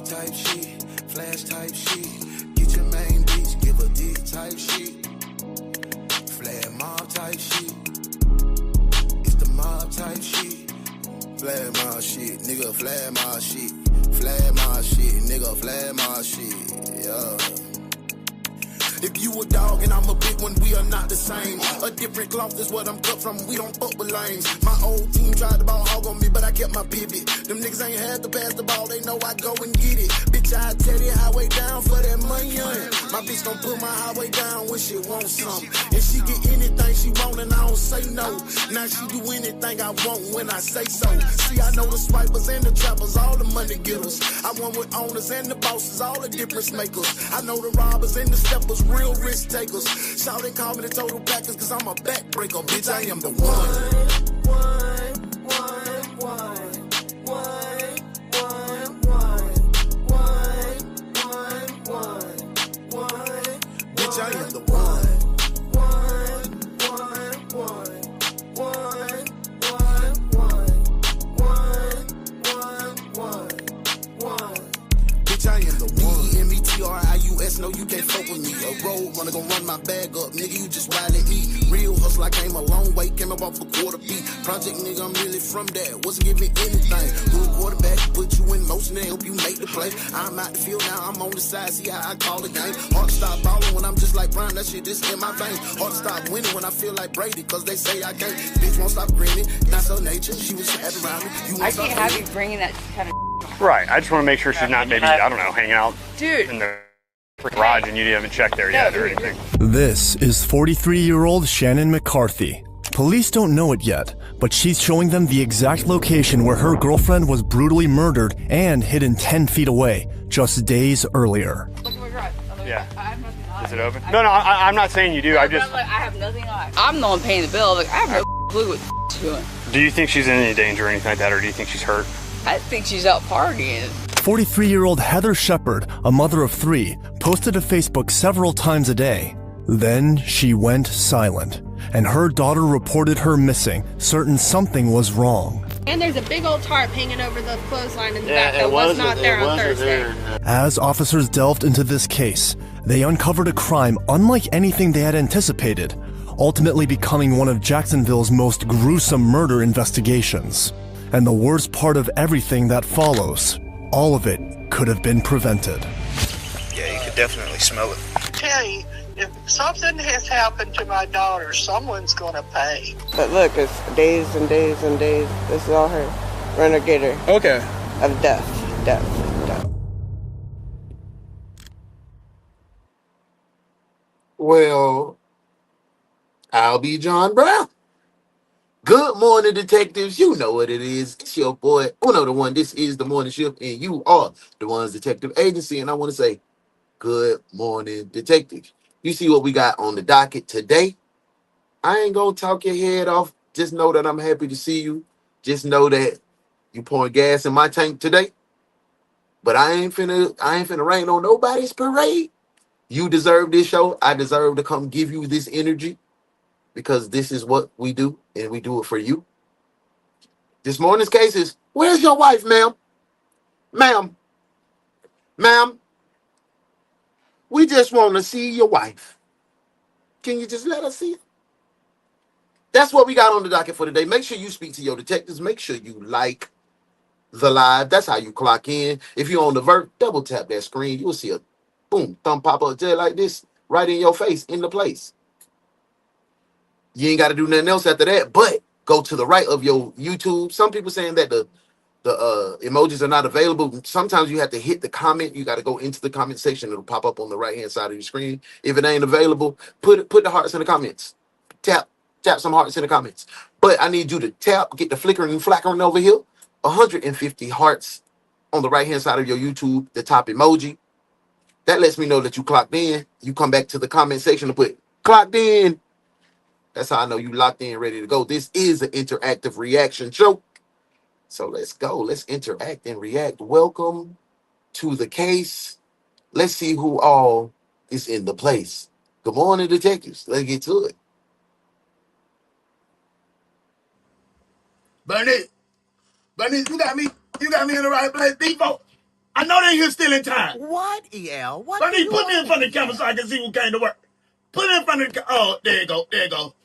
type shit, flash type shit. Get your main bitch, give a dick type shit. Flag mob type shit. It's the mob type shit. Flag my shit, nigga, flag my shit. Flag my shit, nigga, flag my shit, yeah. If you a dog and I'm a big one, we are not the same. A different cloth is what I'm cut from, we don't fuck with lames. My old team tried to ball hog on me, but I kept my pivot. Them niggas ain't had to pass the ball, they know I go and get it. Bitch, I tell you highway down for that money on it. My bitch gon' put my highway down when she wants some. And she get anything she want and I don't say no. Now she do anything I want when I say so. See, I know the swipers and the trappers, all the money getters. I want with owners and the bosses, all the difference makers. I know the robbers and the steppers, real risk takers. Shout and call me the total packers, cause I'm a backbreaker. Bitch, I am the one. Bitch, I am the one. Bitch, I am the one. BEMETRIUS, no, you can't fuck with me. A road runner gon' run my bag up, nigga, you just ride at me. Real hustle, I came a long way, came up off a quarter beat. Project nigga, I'm really from that, wasn't giving anything. Good quarterback, put you in motion and help you make the play. I'm out the field now, I'm on the side, see how I call the game. Hard to stop balling when I'm just like Brian, that shit just in my veins. Hard to stop winning when I feel like Brady, cause they say I can't. Bitch won't stop grinning, not so nature, she was happy around me. I can't have you bringing that kind of Right, I just want to make sure she's not maybe, I don't know, hanging out in the garage and you haven't checked there yet or anything. This is 43-year-old Shannon McCarthy. Police don't know it yet, but she's showing them the exact location where her girlfriend was brutally murdered and hidden 10 feet away just days earlier. Look at my garage. Yeah. I have nothing on. Is it open? No, I'm not saying you do. I just. I have nothing on. I'm the one paying the bill. Like, I have no clue what she's doing. Do you think she's in any danger or anything like that, or do you think she's hurt? I think she's out partying. 43-year-old Heather Shepard, a mother of 3, posted to Facebook several times a day. Then she went silent, and her daughter reported her missing, certain something was wrong. And there's a big old tarp hanging over the clothesline in the back that was not there on Thursday. As officers delved into this case, they uncovered a crime unlike anything they had anticipated, ultimately becoming one of Jacksonville's most gruesome murder investigations. And the worst part of everything that follows, all of it could have been prevented. Yeah, you could definitely smell it. Tell you, if something has happened to my daughter, someone's gonna pay. But look, it's days and days and days. This is all her. We're gonna get her. Okay. Of death. Well, I'll be John Brown. Good morning, detectives. You know what it is. It's your boy, UnoDaOne. This is the morning shift, and you are the One's Detective Agency. And I want to say, good morning, detectives. You see what we got on the docket today? I ain't gonna talk your head off. Just know that I'm happy to see you. Just know that you pouring gas in my tank today. But I ain't finna rain on nobody's parade. You deserve this show. I deserve to come give you this energy, because this is what we do, and we do it for you. This morning's case is, where's your wife, ma'am? Ma'am, we just want to see your wife. Can you just let us see it? That's what we got on the docket for today. Make sure you speak to your detectives. Make sure you like the live. That's how you clock in. If you're on the vert, double tap that screen. You'll see a boom, thumb pop up just like this, right in your face, in the place. You ain't got to do nothing else after that, but go to the right of your YouTube. Some people saying that the emojis are not available. Sometimes you have to hit the comment. You got to go into the comment section. It'll pop up on the right-hand side of your screen. If it ain't available, put the hearts in the comments. Tap some hearts in the comments. But I need you to tap, get the flickering and flackering over here. 150 hearts on the right-hand side of your YouTube, the top emoji. That lets me know that you clocked in. You come back to the comment section and put clocked in. That's how I know you locked in, ready to go. This is an interactive reaction show. So let's go. Let's interact and react. Welcome to the case. Let's see who all is in the place. Good morning, detectives. Let's get to it. Bernie, you got me in the right place. Default. I know they here still in time. What, EL? What? Bernie, put me in front of the camera so I can see who came to work. Put it in front of the Oh, there you go. There you go.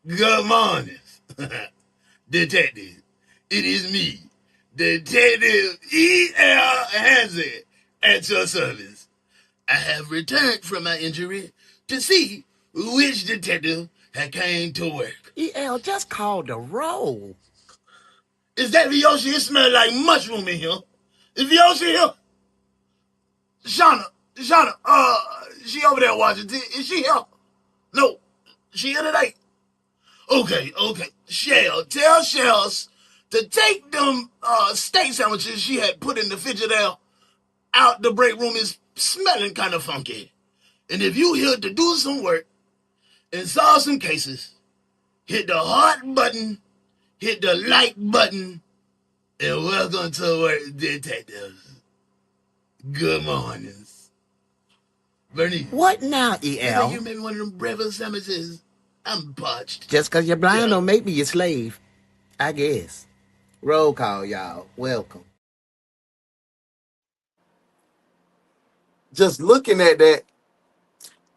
Good morning, detective. It is me, Detective E.L. Hansen, at your service. I have returned from my injury to see which detective had came to work. EL just called the roll. Is that Vyoshi? It smells like mushroom in here. Is Vyoshi here? Shauna, she over there watching. Is she here? No, she here today. Okay. Tell Shells to take them steak sandwiches she had put in the fridge there out the break room. Is smelling kind of funky. And if you here to do some work and solve some cases, hit the heart button, hit the like button, and welcome to work, detectives. Good mornings. Bernie. What now, EL? You made me one of them breakfast sandwiches. I'm parched. Just because you're blind don't make me your slave, I guess. Roll call, y'all. Welcome. Just looking at that,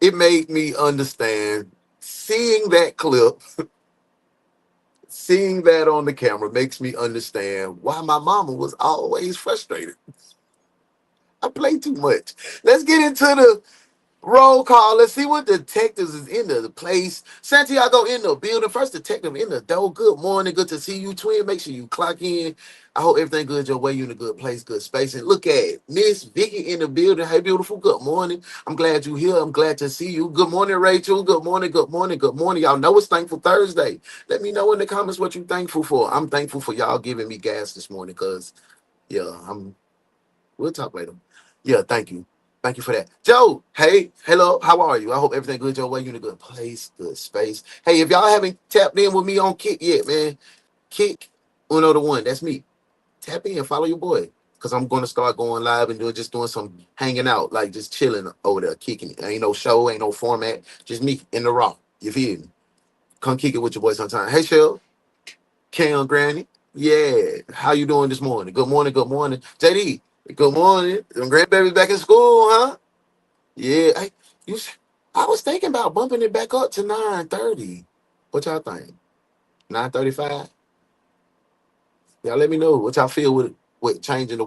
it made me understand. Seeing that clip, seeing that on the camera makes me understand why my mama was always frustrated. I play too much. Let's get into the roll call. Let's see what detectives is in the place. Santiago in the building. First detective in the door. Good morning. Good to see you, twin. Make sure you clock in. I hope everything good your way. You in a good place, good space. And look at Miss Vicky in the building. Hey, beautiful. Good morning. I'm glad you're here. I'm glad to see you. Good morning, Rachel. Good morning. Good morning. Good morning. Y'all know it's Thankful Thursday. Let me know in the comments what you're thankful for. I'm thankful for y'all giving me gas this morning because, we'll talk later. Yeah, thank you. Thank you for that. Joe, hey, hello, how are you? I hope everything good your way. You in a good place, good space. Hey, if y'all haven't tapped in with me on Kick yet, man, Kick, UnoDaOne, that's me. Tap in, follow your boy. Because I'm going to start going live and doing some hanging out, like just chilling over there, kicking it. Ain't no show, ain't no format, just me in the raw. You feel me? Come kick it with your boy sometime. Hey, Shell, Cam, Granny. Yeah, how you doing this morning? Good morning, good morning. JD, good morning. Them grandbabies back in school, huh? Yeah. I was thinking about bumping it back up to 9:30. What y'all think? 9:35? Y'all let me know what y'all feel with changing the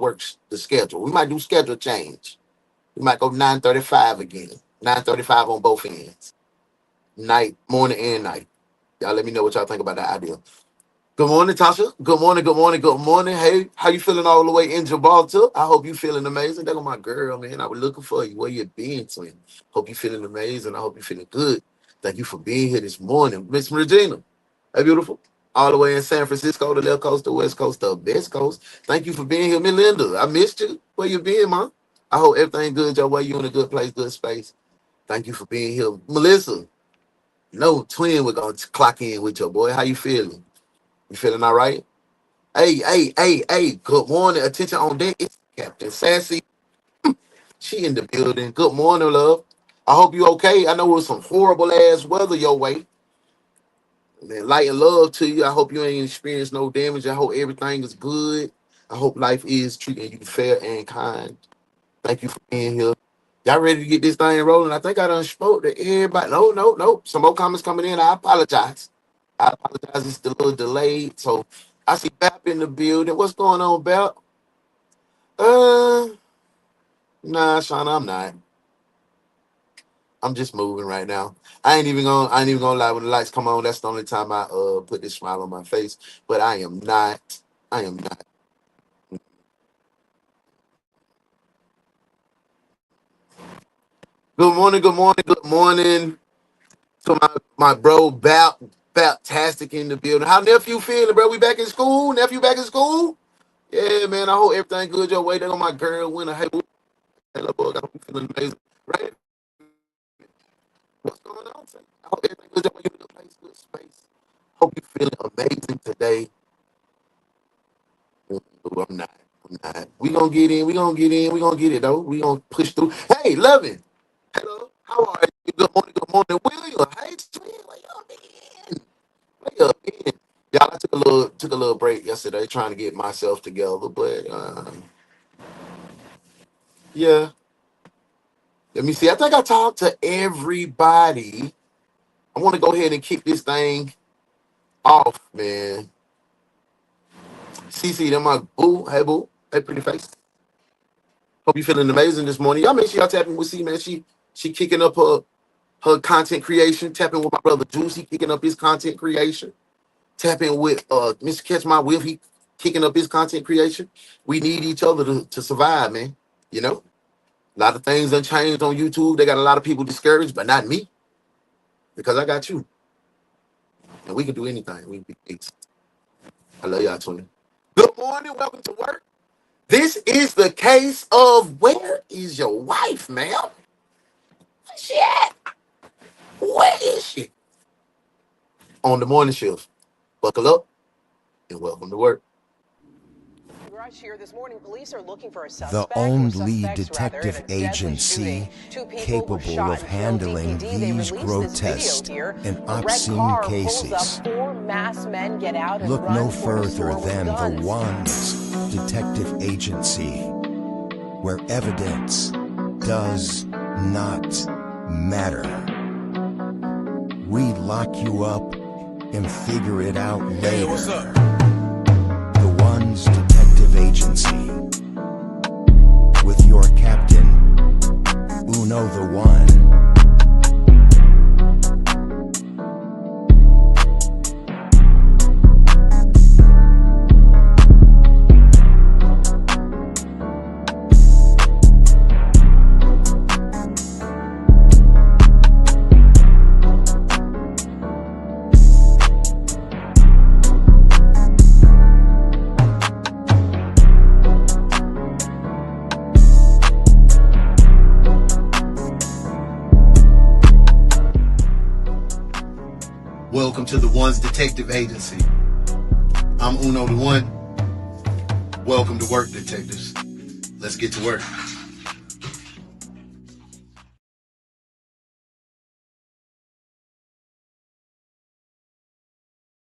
schedule. We might do schedule change. We might go 9:35 again. 9:35 on both ends. Night, morning and night. Y'all let me know what y'all think about that idea. Good morning, Tasha. Good morning, good morning, good morning. Hey, how you feeling all the way in Gibraltar? I hope you feeling amazing. That's my girl, man. I was looking for you. Where you been, twin? Hope you feeling amazing. I hope you feeling good. Thank you for being here this morning. Miss Regina. Hey, beautiful. All the way in San Francisco, the left coast, the west coast, the best coast. Thank you for being here, Melinda. I missed you. Where you been, man? I hope everything good your way. You in a good place, good space. Thank you for being here. Melissa. No, twin, we're going to clock in with your boy. How you feeling? You feeling all right? Hey. Good morning. Attention on deck. It's Captain Sassy. She in the building. Good morning, love. I hope you okay. I know it was some horrible ass weather your way. Man, light and love to you. I hope you ain't experienced no damage. I hope everything is good. I hope life is treating you fair and kind. Thank you for being here. Y'all ready to get this thing rolling? I think I done spoke to everybody. No. Some more comments coming in. I apologize. It's a little delayed. So I see Bap in the building. What's going on, Bap? Nah, Shauna, I'm not. I'm just moving right now. I ain't even gonna lie. When the lights come on, that's the only time I put this smile on my face. But I am not. Good morning to my bro Baptastic in the building. How nephew feeling, bro? We back in school? Nephew back in school? Yeah, man. I hope everything good your way. There go my girl winner. Hey, hello, boy. I hope you feeling amazing. Right? What's going on? I hope everything good your way. You in a good place, good space. Hope you feeling amazing today. Ooh, I'm not. We gonna get in. We gonna get it though. We gonna push through. Hey, Lovin. Hello. How are you? Good morning. William. Hey, twin. Where you been? Yeah, I took a little break yesterday trying to get myself together, but yeah. Let me see. I think I talked to everybody. I want to go ahead and kick this thing off, man. CC, them my boo. Hey, boo. Hey, pretty face. Hope you feeling amazing this morning. Y'all make sure y'all tapping with C, man. She kicking up her content creation. Tapping with my brother Juice. He kicking up his content creation. Tapping with Mr. Catch My Whiff. He kicking up his content creation. We need each other to survive, man. You know? A lot of things done changed on YouTube. They got a lot of people discouraged, but not me. Because I got you. And we can do anything. We can be peace. I love y'all, Tony. Good morning. Welcome to work. This is the case of where is your wife, ma'am? Where's she at? Where is she? On the morning shift. Buckle up and welcome to work. Here this morning, police are looking for a the only detective agency capable of handling these grotesque and obscene cases. Look no further than the One's detective agency, where evidence does not matter. We lock you up and figure it out later. Hey, what's up? The One's detective agency, with your captain, UnoDaOne. Welcome to the One's Detective Agency. I'm UnoDaOne. Welcome to work, detectives. Let's get to work.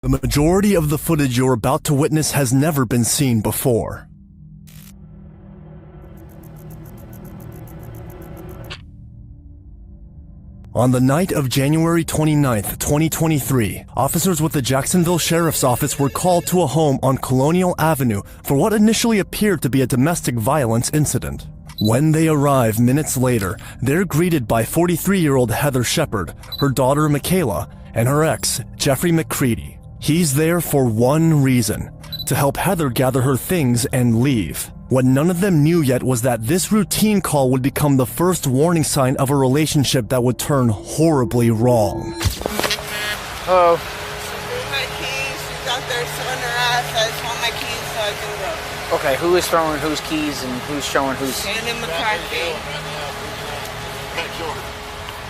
The majority of the footage you're about to witness has never been seen before. On the night of January 29th, 2023, officers with the Jacksonville Sheriff's Office were called to a home on Colonial Avenue for what initially appeared to be a domestic violence incident. When they arrive minutes later, they're greeted by 43-year-old Heather Shepard, her daughter Michaela, and her ex, Jeffrey McCready. He's there for one reason: to help Heather gather her things and leave. What none of them knew yet was that this routine call would become the first warning sign of a relationship that would turn horribly wrong. Oh. My keys. She's out there showing her ass. I just want my keys so I can go. Okay, who is throwing whose keys and who's showing whose? Shannon McCarthy.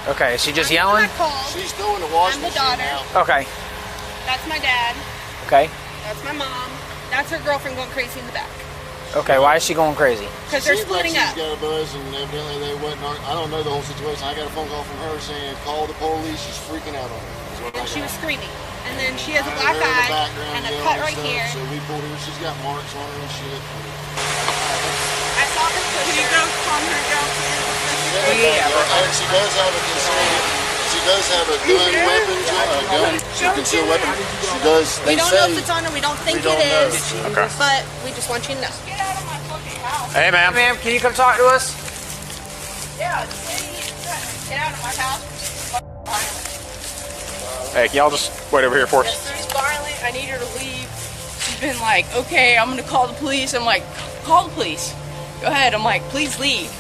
Okay, is she just yelling? She's doing the washing I'm the daughter. Okay. That's my dad. Okay. That's my mom. That's her girlfriend going crazy in the back. Okay, why is she going crazy? Because they're splitting up. She's got a buzz and evidently they wasn't. I don't know the whole situation. I got a phone call from her saying, call the police. She's freaking out on her. And she was screaming. And then she has a black eye and a cut right here. So we pulled her. She's got marks on her and shit. I saw her push her. Can you go calm her down? And she does have a concealed. She does have a gun, weapon, she can conceal weapon. She does. We don't know if it's on her. We don't think it is. Okay. But we just want you to know. Get out of my fucking house. Hey, ma'am. Ma'am, can you come talk to us? Yeah, get out of my house. Hey, can y'all just wait over here for us? She's violent. I need her to leave. She's been like, okay, I'm gonna call the police. I'm like, call the police. Go ahead. I'm like, please leave.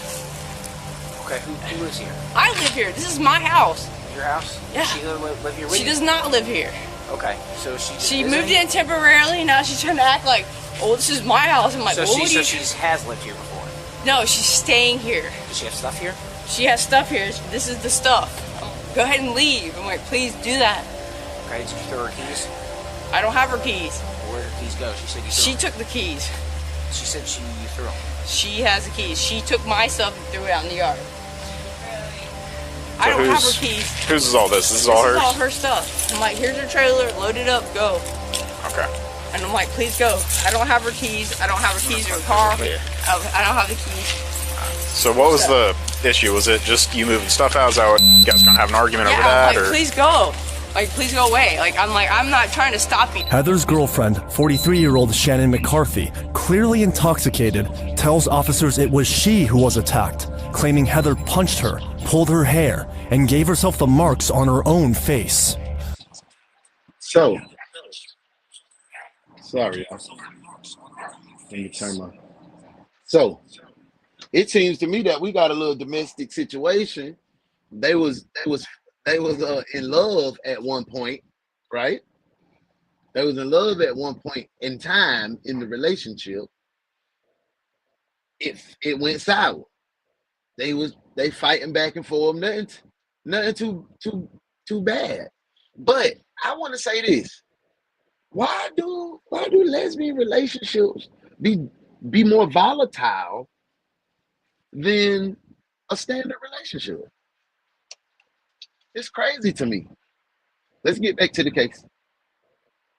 Okay, who lives here? I live here. This is my house. Your house? Yeah. She live here with She you? does not live here. Okay, so she moved in temporarily. Now she's trying to act like, oh, this is my house. I'm like, so what she has lived here before? No, she's staying here. Does she have stuff here? She has stuff here. This is the stuff. Go ahead and leave. I'm like, please do that. Okay, did you throw her keys? I don't have her keys. Where did her keys go? She said you threw She them. took the keys. She said you threw them. She has the keys. She took my stuff and threw it out in the yard. So I don't have her keys. Whose is all this? This is all hers? This is all her stuff. I'm like, here's her trailer, load it up, go. Okay. And I'm like, please go. I don't have her keys. I don't have her keys in her car. I don't have the keys. So what was the issue? Was it just you moving stuff out? Is that what you guys gonna have an argument over that? Like, please go. Like, please go away. I'm not trying to stop you. Heather's girlfriend, 43-year-old Shannon McCarthy, clearly intoxicated, tells officers it was she who was attacked, claiming Heather punched her, pulled her hair, and gave herself the marks on her own face. So, sorry, y'all. Let me turn my. So, it seems to me that we got a little domestic situation. They was in love at one point, right? They was in love at one point in time in the relationship. It went sour. They fighting back and forth. Nothing too bad. But I want to say this: why do lesbian relationships be more volatile than a standard relationship? It's crazy to me. Let's get back to the case.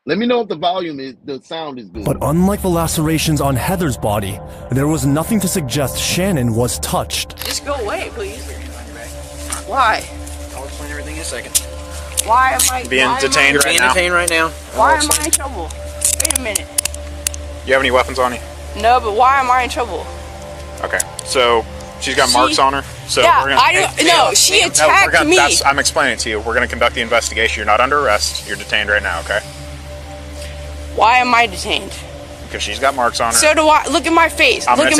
Let me know if the sound is good. But unlike the lacerations on Heather's body, there was nothing to suggest Shannon was touched. Just go away, please. Why? I'll explain everything in a second. Why am I being detained right now? Why am I in trouble? Wait a minute. You have any weapons on you? No, but why am I in trouble? Okay, so she's got marks on her. So yeah, we're gonna, she attacked me. I'm explaining it to you. We're going to conduct the investigation. You're not under arrest. You're detained right now, okay? Why am I detained? Because she's got marks on her. So do I. Look at my face. I'm going to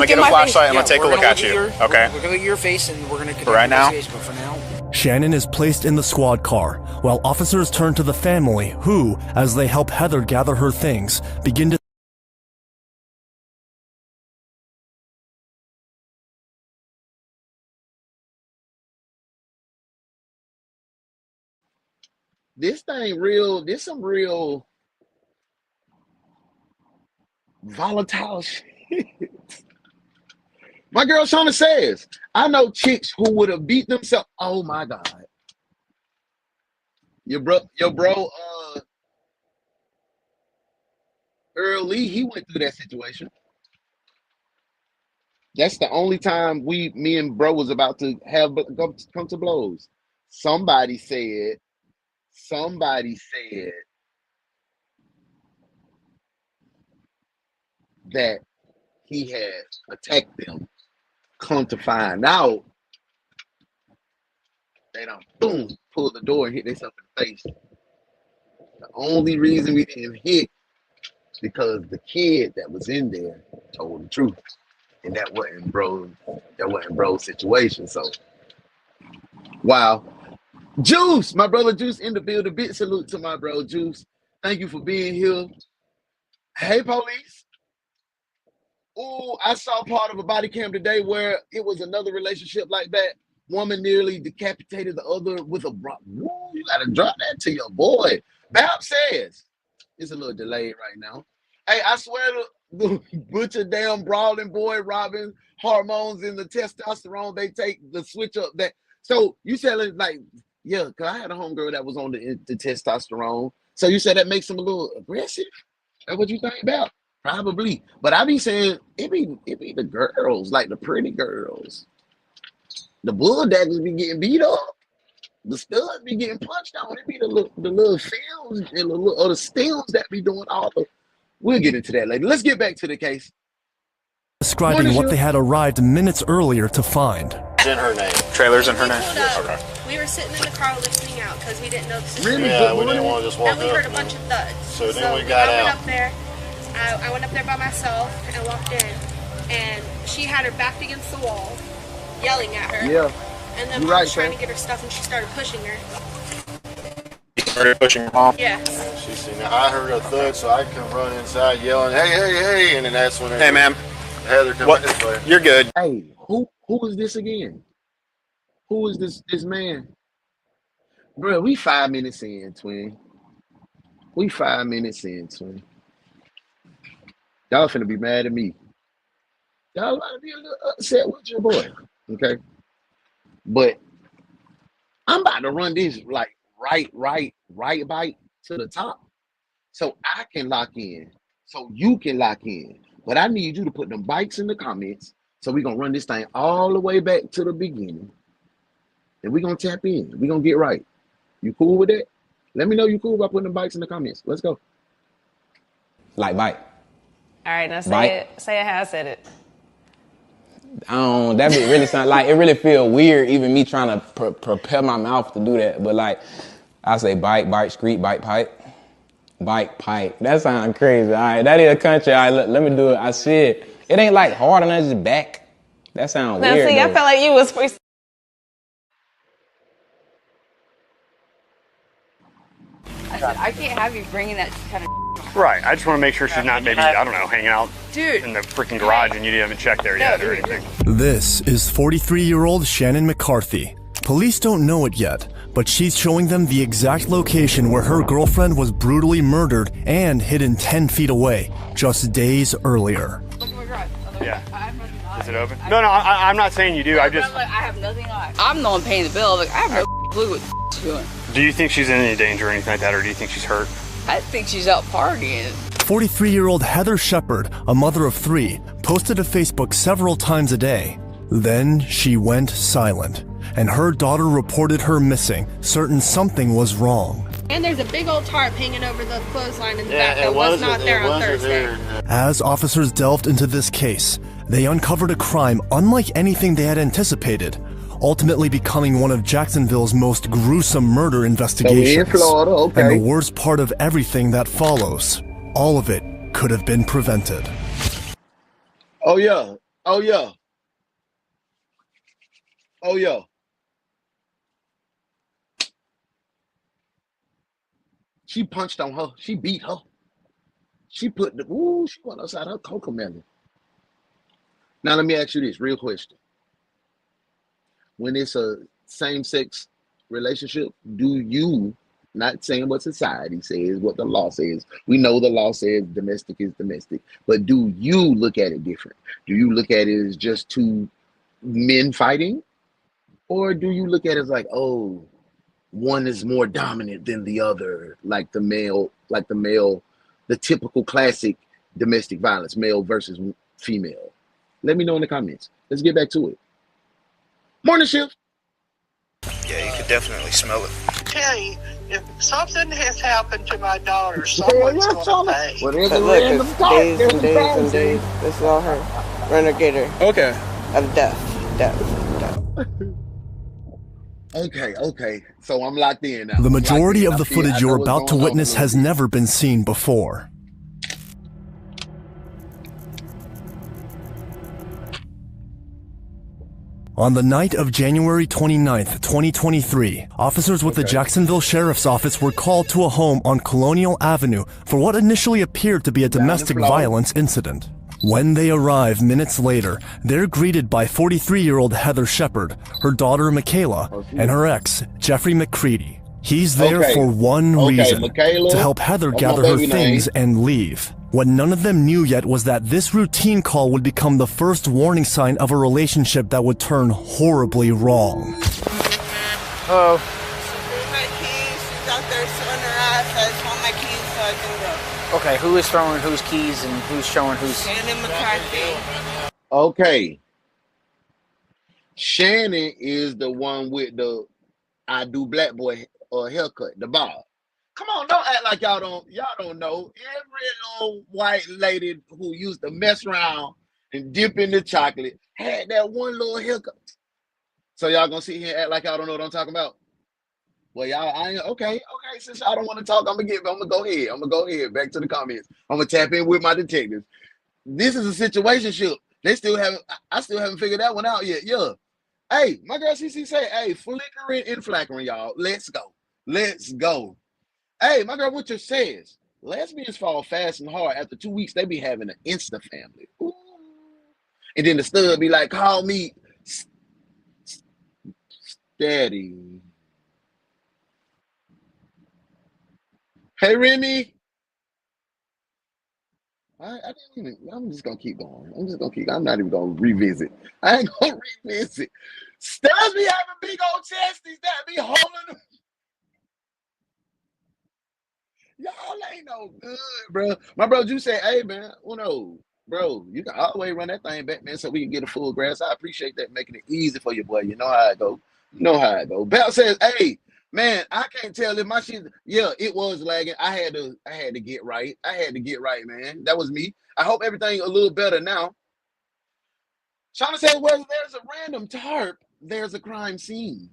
get a flashlight. I'm going to take a look at you, okay? We're going to look at your face and we're going to conduct right now. But for now. Shannon is placed in the squad car, while officers turn to the family who, as they help Heather gather her things, begin to This some real volatile shit. My girl Shauna says, I know chicks who would have beat themselves. Oh my God. Your bro, Earl Lee, he went through that situation. That's the only time me and bro was about to come to blows. Somebody said that he had attacked them. Come to find out, they don't pull the door and hit themselves in the face. The only reason we didn't hit because the kid that was in there told the truth, and that wasn't bro's situation. So, wow. Juice, my brother Juice in the building. Big salute to my bro Juice. Thank you for being here. Hey, police. Oh, I saw part of a body cam today where it was another relationship like that. Woman nearly decapitated the other with a rock. You gotta drop that to your boy. Bab says it's a little delayed right now. Hey, I swear the butcher damn brawling boy Robin hormones in the testosterone they take the switch up that. So you said it like, yeah, because I had a homegirl that was on the testosterone. So you said that makes them a little aggressive? That's what you think about? Probably. But I be saying it be the girls, like the pretty girls. The bulldaggers be getting beat up. The studs be getting punched on. It be the little films and the stems that be doing all the. We'll get into that later. Let's get back to the case. Describing what they had arrived minutes earlier to find. It's in her name. Trailer's in her name? Okay. We were sitting in the car listening out because we didn't know the situation. Really? Yeah, we didn't want to just walk up. And we heard a bunch of thuds. So then we got out. Went up there. I went up there by myself and walked in. And she had her backed against the wall, yelling at her. Yeah. And then mom was trying to get her stuff and she started pushing her. You started pushing her mom? Yeah. She seen that. I heard a thud, so I come running inside yelling, hey, hey, hey. And then that's when hey, ma'am. Heather come back this way. You're good. Hey, who is this again? Who is this man? Bro, we 5 minutes in, twin. We 5 minutes in, twin. Y'all finna be mad at me. Y'all about to be a little upset with your boy, okay? But I'm about to run this like right bite to the top. so I can lock in, so you can lock in. But I need you to put them bikes in the comments. So we're gonna run this thing all the way back to the beginning. And we're gonna tap in. We're gonna get right. You cool with that? Let me know you cool by putting the bikes in the comments. Let's go. Like bike. All right, now say Bike. it. Say it how I said it. That bit really sound like it really feel weird, even me trying to prepare my mouth to do that. But like, I say bike, street, bike, pipe, pipe. That sounds crazy. All right, that is a country. All right, let me do it. I said it ain't like hard enough just back. That sounds Now weird. see, though. I felt like you was first. I said, I can't have you bringing that kind of Right. I just want to make sure she's not maybe, I don't know, hanging out in the freaking garage and you haven't checked there yet or anything. This is 43-year-old Shannon McCarthy. Police don't know it yet, but she's showing them the exact location where her girlfriend was brutally murdered and hidden 10 feet away just days earlier. Look at my garage. Yeah. Is it open? No, I'm not saying you do. I have nothing on. I'm the one paying the bill. Like, I have no clue what she's doing. Do you think she's in any danger or anything like that, or do you think she's hurt? I think she's out partying. 43-year-old Heather Shepard, a mother of 3, posted to Facebook several times a day. Then she went silent, and her daughter reported her missing, certain something was wrong. And there's a big old tarp hanging over the clothesline in the back that was not there on Thursday. As officers delved into this case, they uncovered a crime unlike anything they had anticipated, ultimately becoming one of Jacksonville's most gruesome murder investigations. In Florida, okay. And the worst part of everything that follows, all of it could have been prevented. Oh yeah. Oh yeah. Oh yeah. She punched on her. She beat her. She put the she went outside her cocoa melon. Now let me ask you this real question. When it's a same-sex relationship, do you, not saying what society says, what the law says, we know the law says domestic is domestic, but do you look at it different? Do you look at it as just two men fighting? Or do you look at it as like, oh, one is more dominant than the other, like the male, the typical classic domestic violence, male versus female? Let me know in the comments. Let's get back to it. Morning shift. Yeah, you could definitely smell it. Kenny, if something has happened to my daughter, someone's going to pay. Look, it's days and days and days. This is all her. Renegade. Okay. Of death. Okay. So I'm locked in now. The majority of the footage you're about to witness has never been seen before. On the night of January 29th, 2023, officers with the Jacksonville Sheriff's Office were called to a home on Colonial Avenue for what initially appeared to be a domestic violence incident. When they arrive minutes later, they're greeted by 43-year-old Heather Shepard, her daughter Michaela, and her ex, Jeffrey McCready. He's there for one reason, Michaela, to help Heather gather her things and leave. What none of them knew yet was that this routine call would become the first warning sign of a relationship that would turn horribly wrong. My keys, she's out there showing her ass. I just want my keys so I can go. Okay, who is throwing whose keys and who's showing whose? Shannon McCarthy. Okay. Shannon is the one with the I do black boy haircut, the bob. Come on, don't act like y'all don't know. Every little white lady who used to mess around and dip in the chocolate had that one little haircut. So y'all gonna sit here and act like y'all don't know what I'm talking about? Well, okay. Since y'all don't want to talk, I'm gonna go ahead. Back to the comments. I'm gonna tap in with my detectives. This is a situationship. I still haven't figured that one out yet. Yeah. Hey, my girl CC say, hey, flickering and flackering, y'all. Let's go. Hey, my girl Winter says, lesbians fall fast and hard. After 2 weeks, they be having an Insta family. Ooh. And then the stud be like, call me Steady. Hey, Remy. I'm just going to keep going. I'm not even going to revisit. I ain't going to revisit. Studs be having big old chesties that be holding them. Y'all ain't no good, bro. My bro, you said, hey, man, bro, you can always run that thing back, man, so we can get a full grasp. I appreciate that, making it easy for you, boy. You know how it go. You know how it go. Bell says, hey, man, I can't tell if my shit, yeah, it was lagging. I had to get right. I had to get right, man. That was me. I hope everything a little better now. Shauna said, well, there's a random tarp, there's a crime scene.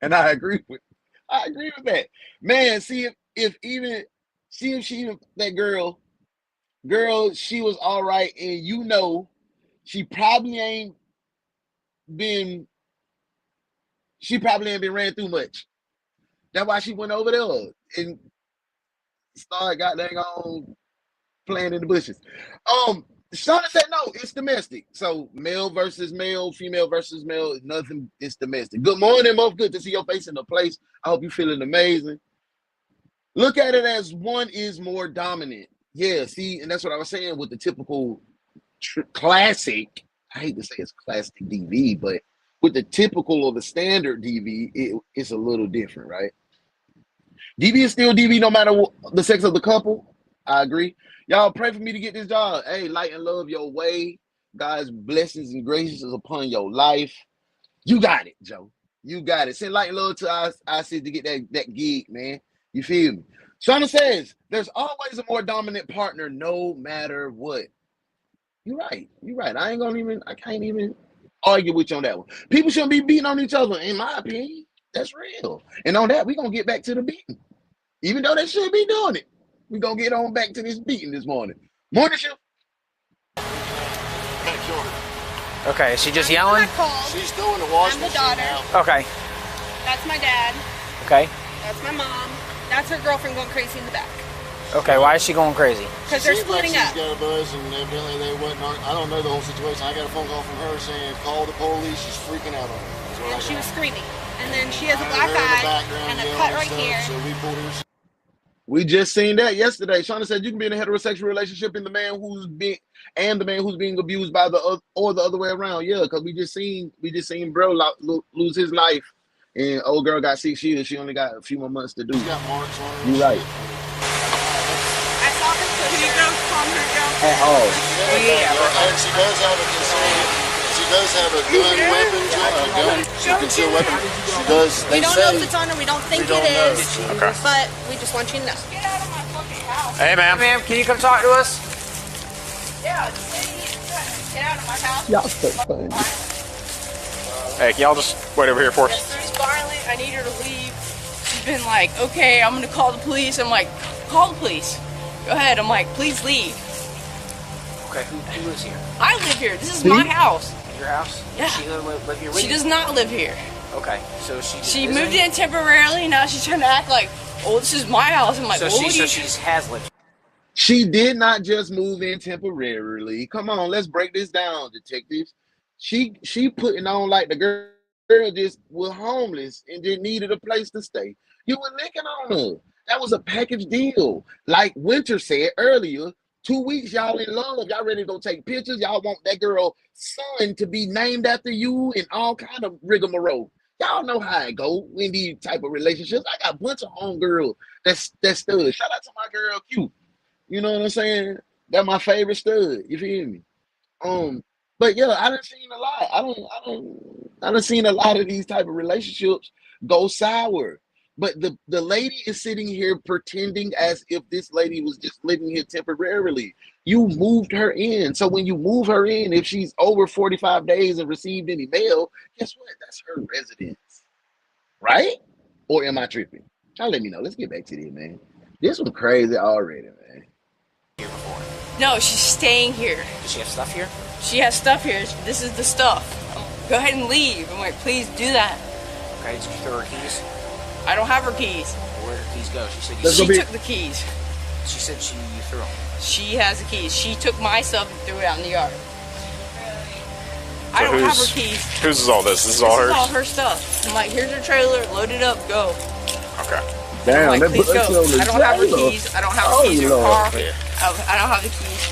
And I agree with that. Man, see if that girl, she was all right, and she probably ain't been ran through much. That's why she went over there and started goddamn on playing in the bushes. Shauna said no, it's domestic. So male versus male, female versus male, nothing, it's domestic. Good morning, Mo. Good to see your face in the place. I hope you're feeling amazing. Look at it as one is more dominant. Yeah, see, and that's what I was saying with the typical classic. I hate to say it's classic DV, but with the typical or the standard DV, it's a little different, right? DV is still DV no matter the sex of the couple. I agree. Y'all pray for me to get this job. Hey, light and love your way. God's blessings and graces upon your life. You got it, Joe. You got it. Send light and love to us. I said to get that gig, man. You feel me? Shauna says, there's always a more dominant partner no matter what. You're right. You're right. I can't even argue with you on that one. People shouldn't be beating on each other, in my opinion. That's real. And on that, we're going to get back to the beating. Even though they should be doing it. We're going to get on back to this beating this morning. Morning shift. Okay, is she just yelling? She's doing the washing I'm the daughter. Okay. That's my dad. Okay. That's my mom. That's her girlfriend going crazy in the back. Okay, why is she going crazy? Because they're splitting up. She's got a buzz, and evidently they wasn't. I don't know the whole situation. I got a phone call from her saying, call the police. She's freaking out on her. And she was screaming. And then she has a black eye and a cut right here. So we pulled her. We just seen that yesterday. Shauna said you can be in a heterosexual relationship and the man who's being abused by the other way around. Yeah, because we just seen bro lose his life, and old girl got 6 years. She only got a few more months to do. She got marks on her. You right. I saw her. Can you go calm her down? At all. Yeah. And she does have a concealed. She does have a gun weapon. She concealed weapon. She does. We don't know if it's on her. We don't think it is. Okay. But we just want you to know. Get out of my fucking house. Hey, ma'am. Ma'am, can you come talk to us? Yeah. Get out of my house. Y'all so funny. Hey, can y'all just wait over here for us? She's violent. I need her to leave. She's been like, okay, I'm gonna call the police. I'm like, call the police. Go ahead. I'm like, please leave. Okay, who lives here? I live here. This is my house. Your house? Yeah. She live here with She you? does not live here. Okay, so she moved in temporarily. Now she's trying to act like, oh, this is my house. I'm like, so she has lived. She did not just move in temporarily. Come on, let's break this down, detectives. She putting on like the girl just was homeless and just needed a place to stay. You were licking on her. That was a package deal. Like Winter said earlier, 2 weeks, y'all in love. Y'all ready to go take pictures. Y'all want that girl's son to be named after you and all kind of rigmarole. Y'all know how it go in these type of relationships. I got a bunch of homegirls that's stud. Shout out to my girl Q. You know what I'm saying? That's my favorite stud. You feel me? But yeah, I done seen a lot. I done seen a lot of these type of relationships go sour. But the lady is sitting here pretending as if this lady was just living here temporarily. You moved her in. So when you move her in, if she's over 45 days and received any mail, guess what? That's her residence. Right? Or am I tripping? Y'all let me know. Let's get back to this, man. This one crazy already, man. Here before. No, she's staying here. Does she have stuff here? She has stuff here. This is the stuff. Go ahead and leave. I'm like, please do that. Okay, did you throw her keys? I don't have her keys. Where did her keys go? She said she took the keys. She said you threw them. She has the keys. She took my stuff and threw it out in the yard. So I don't have her keys. Whose is all this? This is all hers? This is all her stuff. I'm like, here's her trailer. Load it up. Go. Okay. Damn, I'm like, please go. I don't have her keys. I don't have her keys in her car. Yeah. I don't have the keys.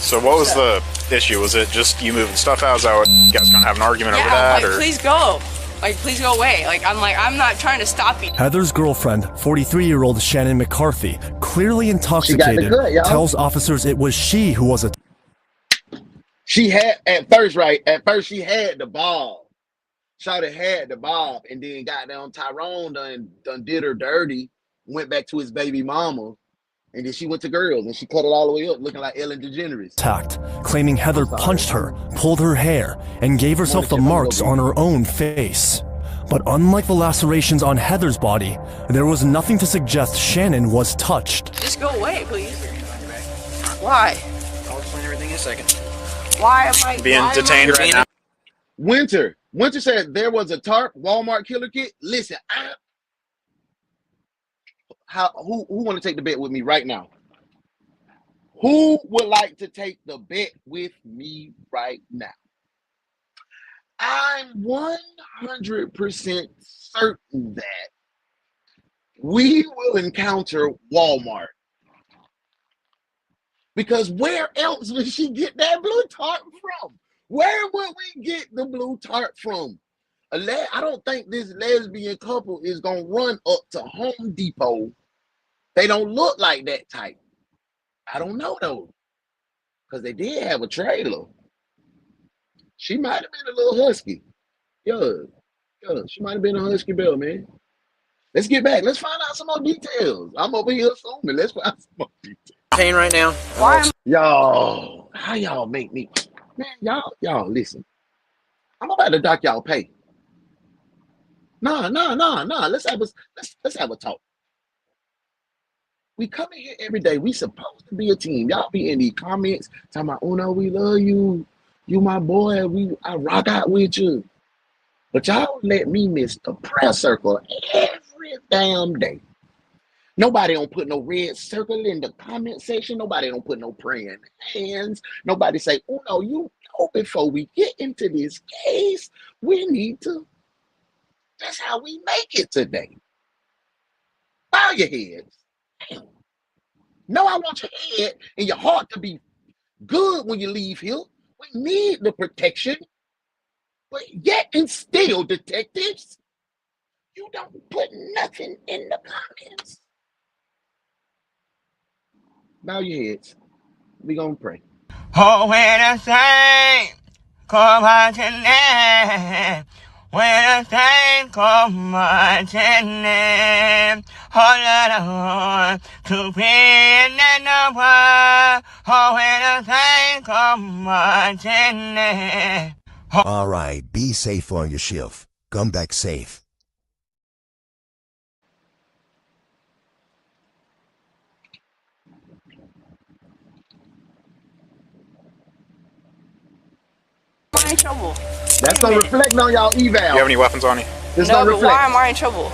So what was the issue? Was it just you moving stuff out? Is that what you guys gonna have an argument over that? Like, or? Please go. Like, please go away. I'm not trying to stop you. Heather's girlfriend, 43-year-old Shannon McCarthy, clearly intoxicated, tells officers it was she who was She had, at first she had the ball. Shawty had the bob, and then goddamn Tyrone done did her dirty, went back to his baby mama, and then she went to girls, and she cut it all the way up, looking like Ellen DeGeneres. attacked, claiming Heather punched her, pulled her hair, and gave herself the marks on her own face. But unlike the lacerations on Heather's body, there was nothing to suggest Shannon was touched. Just go away, please. Why? I'll explain everything in a second. Why am I being detained right now? Winter said there was a tarp Walmart killer kit. Listen, who want to take the bet with me right now? Who would like to take the bet with me right now? I'm 100% certain that we will encounter Walmart. Because where else would she get that blue tarp from? Where would we get the blue tarp from? I don't think this lesbian couple is going to run up to Home Depot. They don't look like that type. I don't know, though. Because they did have a trailer. She might have been a little husky. Yeah, she might have been a husky belle, man. Let's get back. Let's find out some more details. I'm over here assuming. Let's find some more details. Pain right now. Why? Y'all, how y'all make me... Man, y'all, listen. I'm about to dock y'all pay. Nah. Let's have a talk. We come in here every day. We supposed to be a team. Y'all be in the comments talking about, Uno, we love you. You my boy. I rock out with you. But y'all let me miss the prayer circle every damn day. Nobody don't put no red circle in the comment section. Nobody don't put no praying hands. Nobody say, oh no, you know, before we get into this case, we need to. That's how we make it today. Bow your heads. Damn. No, I want your head and your heart to be good when you leave here. We need the protection. But yet and still, detectives, you don't put nothing in the comments. Bow your heads. We gonna pray. Oh, when I say, come on tonight. When I say, come on tonight. All that I want to be in that number. Oh, when I say, come on tonight. All right, be safe on your shift. Come back safe. I'm in trouble. That's gonna reflect on y'all eval. Do you have any weapons on you? No, but why am I in trouble?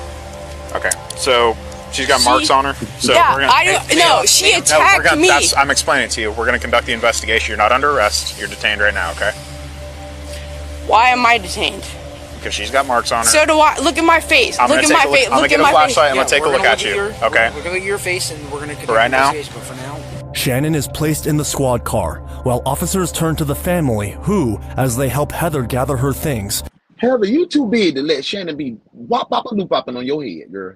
Okay, so she's got marks on her. So yeah, we're gonna, she attacked me. I'm explaining to you. We're going to conduct the investigation. You're not under arrest. You're detained right now, okay? Why am I detained? Because she's got marks on her. So do I. Look at my face. I'm look at my face. I'm going to get a flashlight. I'm going to take a look at you, okay? We're going to look at your face and we're going to conduct right now. But for now. Shannon is placed in the squad car, while officers turn to the family who, as they help Heather gather her things. Heather, you too big to let Shannon be wop-bop-a-loop-popping on your head, girl.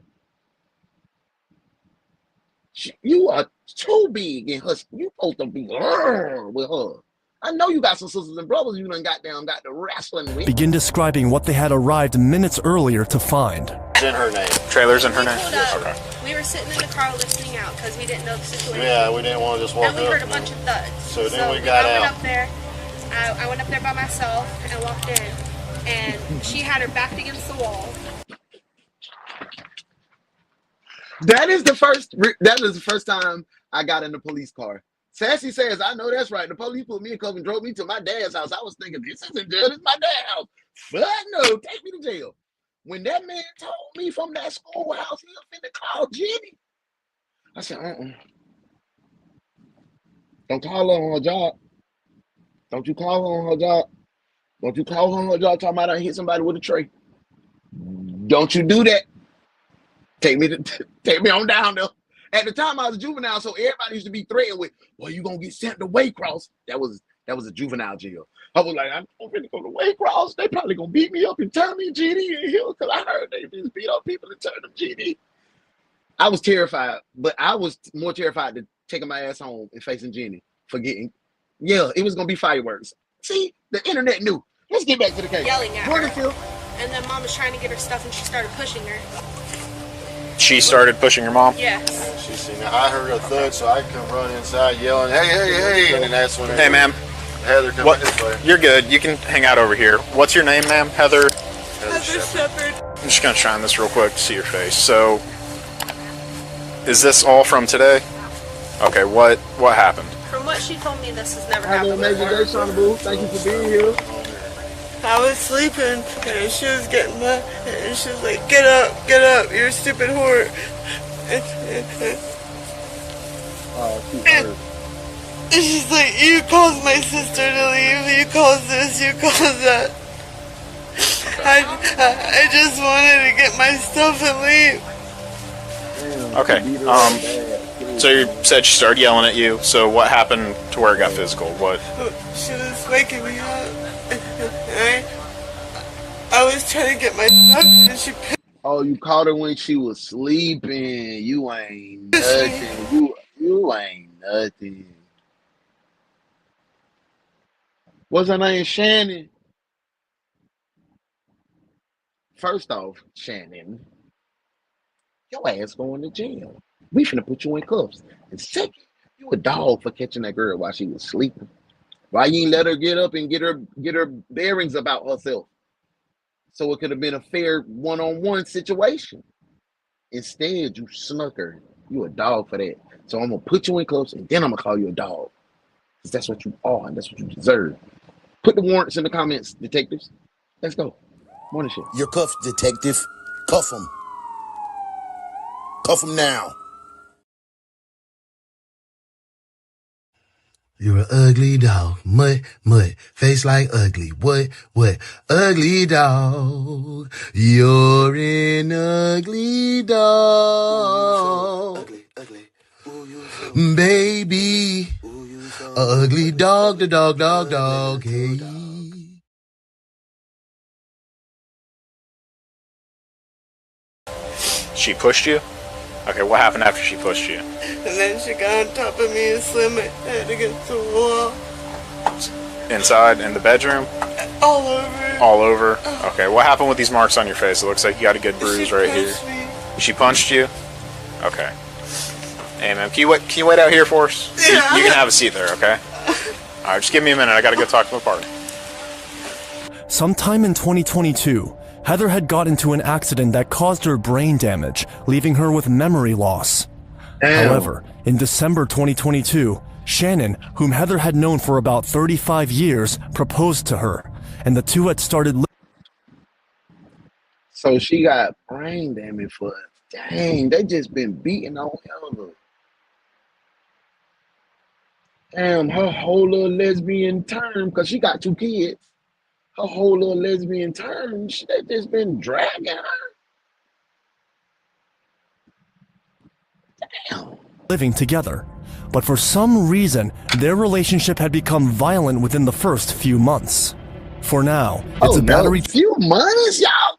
You are too big and husky. You supposed to be with her. I know you got some sisters and brothers you done got the wrestling with. Begin describing what they had arrived minutes earlier to find. It's in her name. Trailer's in her name? Okay. We were sitting in the car listening out because we didn't know the situation. Yeah, we didn't want to just walk up. And we heard a bunch of thuds. So then we got out. Went up there. I went up there by myself and walked in. And she had her back against the wall. That is the first time I got in the police car. Sassy says, I know that's right. The police put me in cuffs and drove me to my dad's house. I was thinking, this isn't jail, this is my dad's house. But no, take me to jail. When that man told me from that schoolhouse he was finna call Jenny, I said, don't call her on her job. Don't you call her on her job. Don't you call her on her job talking about I hit somebody with a tray. Don't you do that. Take me on down there. At the time I was a juvenile, so everybody used to be threatened with, well, you gonna get sent to Waycross. That was That was a juvenile jail. I was like, I'm going to go to Waycross. They probably going to beat me up and turn me GD in here because I heard they just beat up people and turn them GD. I was terrified, but I was more terrified than taking my ass home and facing Jenny for getting, it was going to be fireworks. See, the internet knew. Let's get back to the case. Yelling at Morning, her. Phil. And then mom was trying to get her stuff and she started pushing her. She started pushing your mom? Yes. She seen that. I heard a thud, so I come running inside yelling, hey, hey, hey. And then that's when Hey, ma'am. Heather come this way. You're good. You can hang out over here. What's your name, ma'am? Heather? Heather Shepherd. I'm just going to shine this real quick to see your face. So, is this all from today? Okay, what happened? From what she told me, this has never Have an happened amazing before. day, Shauna Boo. Thank you for being here. I was sleeping and she was getting mad and she was like, get up, you're a stupid whore. And she's like, you caused my sister to leave, you caused this, you caused that. I just wanted to get my stuff and leave. Okay, so you said she started yelling at you, so what happened to where it got physical? What? She was waking me up. I was trying to get my stuff and she picked. Oh, you caught her when she was sleeping. You ain't nothing. You ain't nothing. What's her name? Shannon. First off, Shannon, your ass going to jail. We finna put you in cuffs. And second, you a dog for catching that girl while she was sleeping. Why you ain't let her get up and get her bearings about herself? So it could have been a fair one-on-one situation. Instead, you snuck her. You a dog for that. So I'm gonna put you in cuffs and then I'm gonna call you a dog. Because that's what you are and that's what you deserve. Put the warrants in the comments, detectives. Let's go. Morning shit. You're cuffed, detective. Cuff him. Cuff him now. You're an ugly dog, mutt, face like ugly, what, ugly dog, you're an ugly dog, baby, ugly dog, the dog, hey. She pushed you? Okay, what happened after she pushed you? And then she got on top of me and slammed my head against the wall. Inside, in the bedroom? All over. All over? Okay, what happened with these marks on your face? It looks like you got a good bruise right here. She punched you? Okay. Hey, man, can you wait out here for us? Yeah. You can have a seat there, okay? Alright, just give me a minute. I gotta go talk to my partner. Sometime in 2022, Heather had got into an accident that caused her brain damage, leaving her with memory loss. Damn. However, in December 2022, Shannon, whom Heather had known for about 35 years, proposed to her, and the two had started So she got brain damage for dang, they just been beating on Heather. Damn, her whole little lesbian term, because she got 2 kids. Her whole little lesbian term, they just been dragging her. Damn. living together. But for some reason, their relationship had become violent within the first few months. For now, it's a battery. Few months, y'all.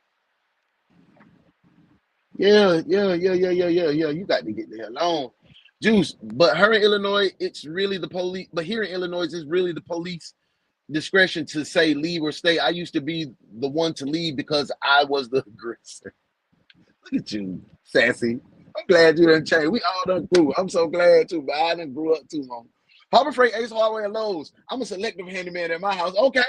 Yeah. You got to get the hell on. Juice, but her in Illinois, it's really the police. But here in Illinois, it's really the police discretion to say leave or stay. I used to be the one to leave because I was the aggressor. Look at you, sassy. I'm glad you done changed. We all done grew. I'm so glad too, but I done grew up too long. Harbor Freight, Ace Hardware, and Lowe's. I'm a selective handyman at my house. Okay,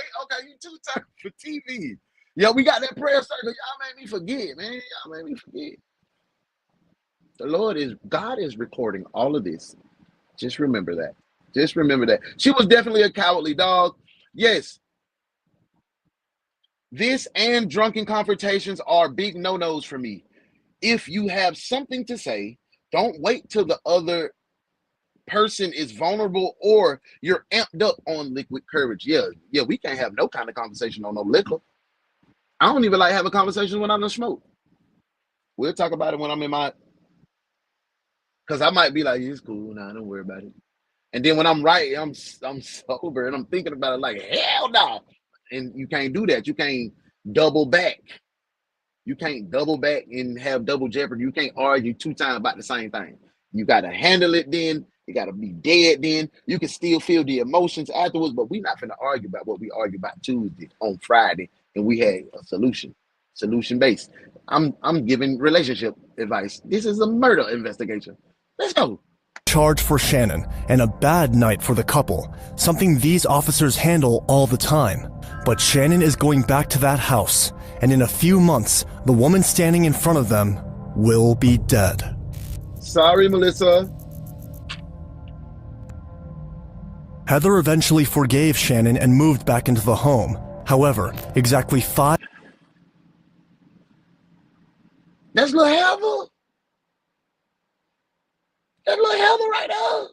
you 2 times for TV. Yeah, we got that prayer circle. Y'all made me forget, man. Y'all made me forget. God is recording all of this. Just remember that. Just remember that. She was definitely a cowardly dog. Yes. This and drunken confrontations are big no-nos for me. If you have something to say, don't wait till the other person is vulnerable or you're amped up on liquid courage. Yeah, we can't have no kind of conversation on no liquor. I don't even like having conversations when I'm in smoke. We'll talk about it when I'm in my... Because I might be like, it's cool. Nah, don't worry about it. And then when I'm right, I'm sober and I'm thinking about it like, hell no. And you can't do that. You can't double back. You can't double back and have double jeopardy. You can't argue 2 times about the same thing. You got to handle it then. You got to be dead then. You can still feel the emotions afterwards, but we're not going to argue about what we argued about Tuesday on Friday, and we had a solution based. I'm giving relationship advice. This is a murder investigation. Let's go. Charge for Shannon, and a bad night for the couple, something these officers handle all the time. But Shannon is going back to that house, and in a few months, the woman standing in front of them will be dead. Sorry, Melissa. Heather eventually forgave Shannon and moved back into the home. However, exactly 5... That's little Heather. That little Heather right there.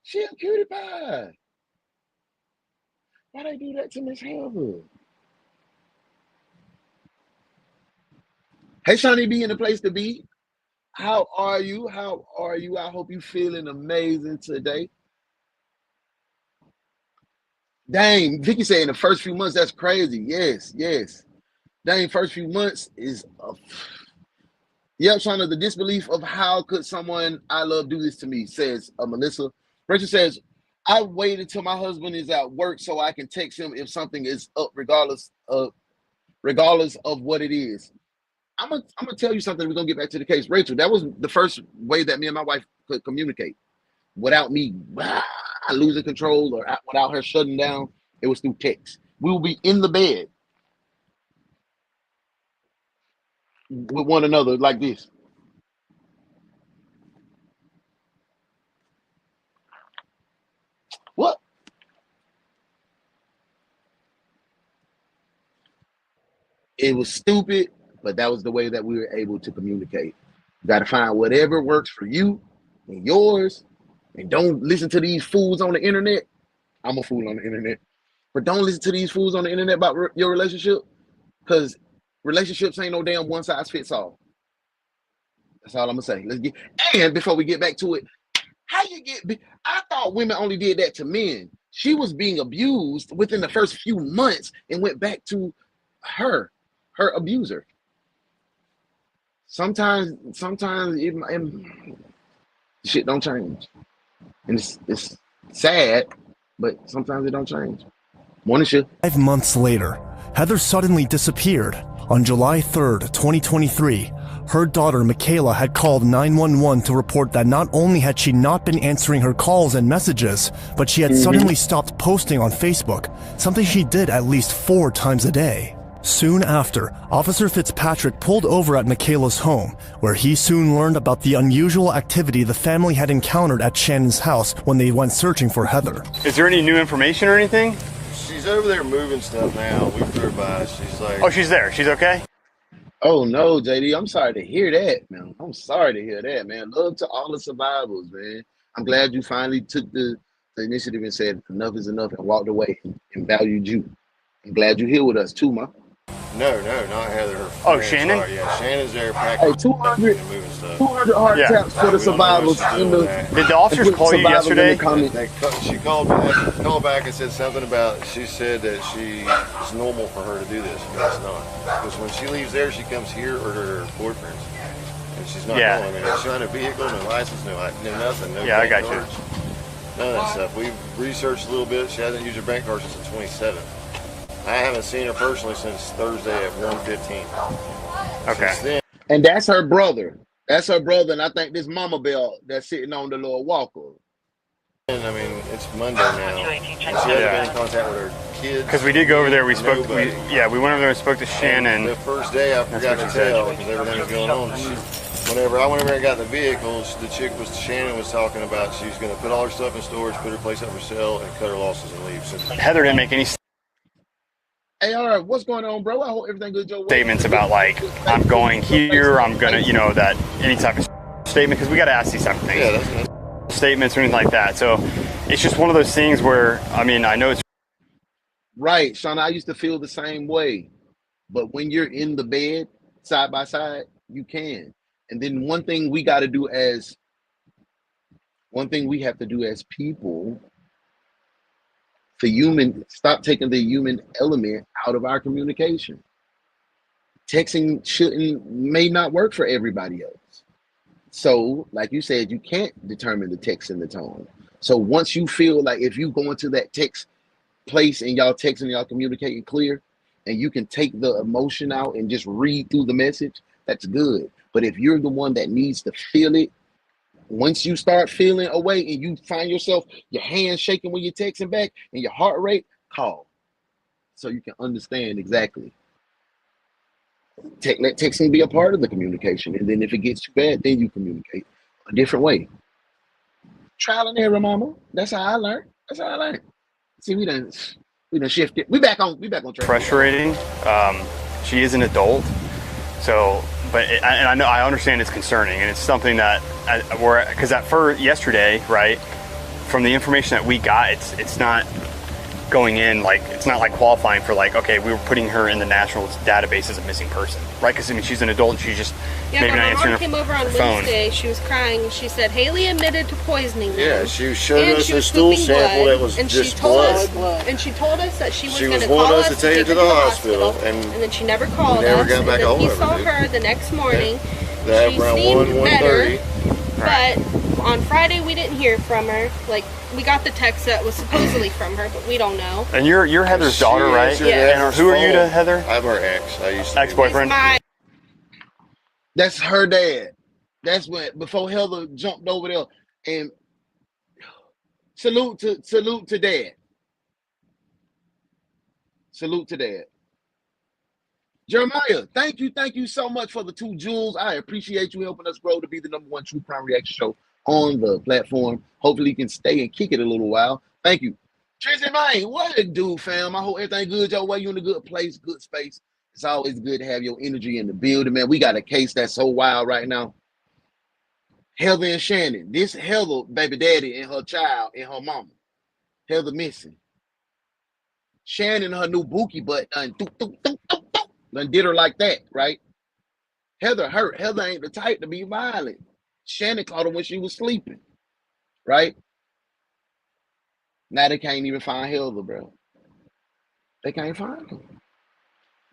She a cutie pie. Why they do that to Miss Heather? Hey, Shawnee B in the place to be. How are you? How are you? I hope you feeling amazing today. Dang, Vicky said in the first few months, that's crazy. Yes, yes. Dang, first few months is yep, Shauna, the disbelief of how could someone I love do this to me, says Melissa. Rachel says, I waited till my husband is at work so I can text him if something is up, regardless of what it is. I'm gonna tell you something. We're gonna get back to the case. Rachel, that was the first way that me and my wife could communicate without me losing control or without her shutting down. It was through text. We will be in the bed with one another like this. What? It was stupid, but that was the way that we were able to communicate. You got to find whatever works for you and yours, and don't listen to these fools on the internet. I'm a fool on the internet, but don't listen to these fools on the internet about your relationship, because relationships ain't no damn one size fits all. That's all I'm gonna say. Let's get, and before we get back to it, I thought women only did that to men. She was being abused within the first few months and went back to her abuser. Sometimes shit don't change, and it's sad, but sometimes it don't change. Morning shift. 5 months later, Heather suddenly disappeared. On July 3rd, 2023, her daughter Michaela had called 911 to report that not only had she not been answering her calls and messages, but she had suddenly stopped posting on Facebook, something she did at least 4 times a day. Soon after, Officer Fitzpatrick pulled over at Michaela's home, where he soon learned about the unusual activity the family had encountered at Shannon's house when they went searching for Heather. Is there any new information or anything? She's over there moving stuff now. We flew by. She's like... Oh, she's there. She's okay? Oh, no, JD. I'm sorry to hear that, man. I'm sorry to hear that, man. Love to all the survivors, man. I'm glad you finally took the initiative and said enough is enough and walked away and valued you. I'm glad you're here with us, too, man. No, not Heather. Oh, Shannon? Yeah, Shannon's there packing. Hey, 200 heart taps for the survivors. Did the officers call you yesterday? She called back and said something about, she said that it's normal for her to do this. No, it's not. Because when she leaves there, she comes here or her boyfriend's. And she's not going. And she's on a vehicle, no license, no nothing. No I got you. None of that stuff. We've researched a little bit. She hasn't used her bank card since the 27th. I haven't seen her personally since Thursday at 1:15. Okay. And that's her brother. That's her brother, and I think this Mama Bell that's sitting on the little walker. And I mean, it's Monday now. And she hasn't been in contact with her kids. Because we did go over there. We spoke. We went over there and spoke to Shannon. The first day I forgot to tell because everything was going on. Whenever I went over and got in the vehicles, Shannon was talking about she's going to put all her stuff in storage, put her place up for sale, and cut her losses and leave. So Heather didn't make any Hey, all right, what's going on, bro? I hope everything good, Joe. Statements about like, I'm going here, I'm gonna, that any type of statement, because we got to ask these type of things. Yeah, that's statements or anything like that. So it's just one of those things where, I mean, I know it's right, Sean. I used to feel the same way, but when you're in the bed side by side, you can. And then one thing we got to do as One thing we have to do as people, stop taking the human element out of our communication. Texting may not work for everybody else. So, like you said, you can't determine the text and the tone. So once you feel like if you go into that text place and y'all texting, y'all communicating clear, and you can take the emotion out and just read through the message, that's good. But if you're the one that needs to feel it, once you start feeling away and you find yourself, your hands shaking when you're texting back and your heart rate, call. So you can understand exactly. Let texting be a part of the communication. And then if it gets too bad, then you communicate a different way. Trial and error, mama. That's how I learned. See, we done shifted. We back on track. Frustrating. She is an adult. So, I understand it's concerning, and it's something that because at first yesterday, right, from the information that we got, it's not going in it's not like qualifying for okay, we were putting her in the national database as a missing person, right? Because I mean she's an adult and she's just maybe not answering her phone. My mom came over on Wednesday. She was crying and she said Haley admitted to poisoning them. Yeah, she showed us a stool sample that was just blood. And she told us that she was going to call us to take her to the hospital, and then she never called us. Never got back and a hold then of he her. saw her the next morning. That she around seemed better, 1:30. but on Friday we didn't hear from her. We got the text that was supposedly from her, but we don't know. And you're Heather's daughter, right? Yeah. And who are you to Heather? I'm her ex. I used to ex-boyfriend. That's her dad. That's before Heather jumped over there. And salute to dad. Salute to dad. Jeremiah, thank you so much for the 2 jewels. I appreciate you helping us grow to be the #1 true crime reaction show on the platform. Hopefully you can stay and kick it a little while. Thank you. Trizzy, man, what it do, fam? I hope everything good your way. You in a good place, good space. It's always good to have your energy in the building, man. We got a case that's so wild right now. Heather and Shannon. This Heather, baby daddy, and her child and her mama. Heather missing. Shannon, her new bookie butt done did her like that, right? Heather hurt. Heather ain't the type to be violent. Shannon caught her when she was sleeping, right? Now they can't even find Heather, bro. They can't find her.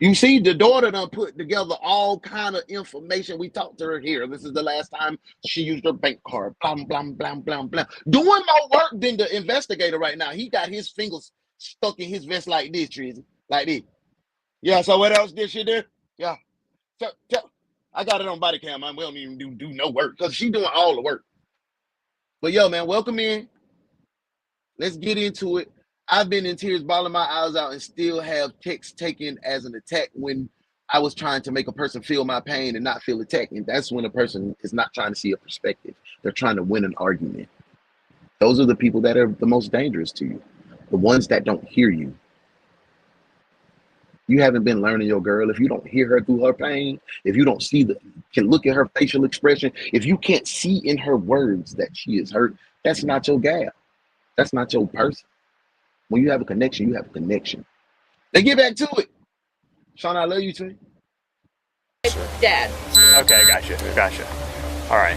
You see, the daughter done put together all kind of information. We talked to her here. This is the last time she used her bank card. Blam, blam, blam, blam, blam. Doing more work than the investigator right now. He got his fingers stuck in his vest like this, Trizzy. Like this. Yeah, so what else did she do? Yeah. I got it on body cam, man. We don't even do no work because she doing all the work. But yo, man, welcome in. Let's get into it. I've been in tears, bawling my eyes out, and still have text taken as an attack when I was trying to make a person feel my pain and not feel attacked. And that's when a person is not trying to see a perspective. They're trying to win an argument. Those are the people that are the most dangerous to you. The ones that don't hear you. You haven't been learning your girl. If you don't hear her through her pain, if you don't can look at her facial expression, if you can't see in her words that she is hurt, that's not your gal. That's not your person. When you have a connection, you have a connection. Let's get back to it. Sean, I love you too. Dad. Okay, gotcha. All right.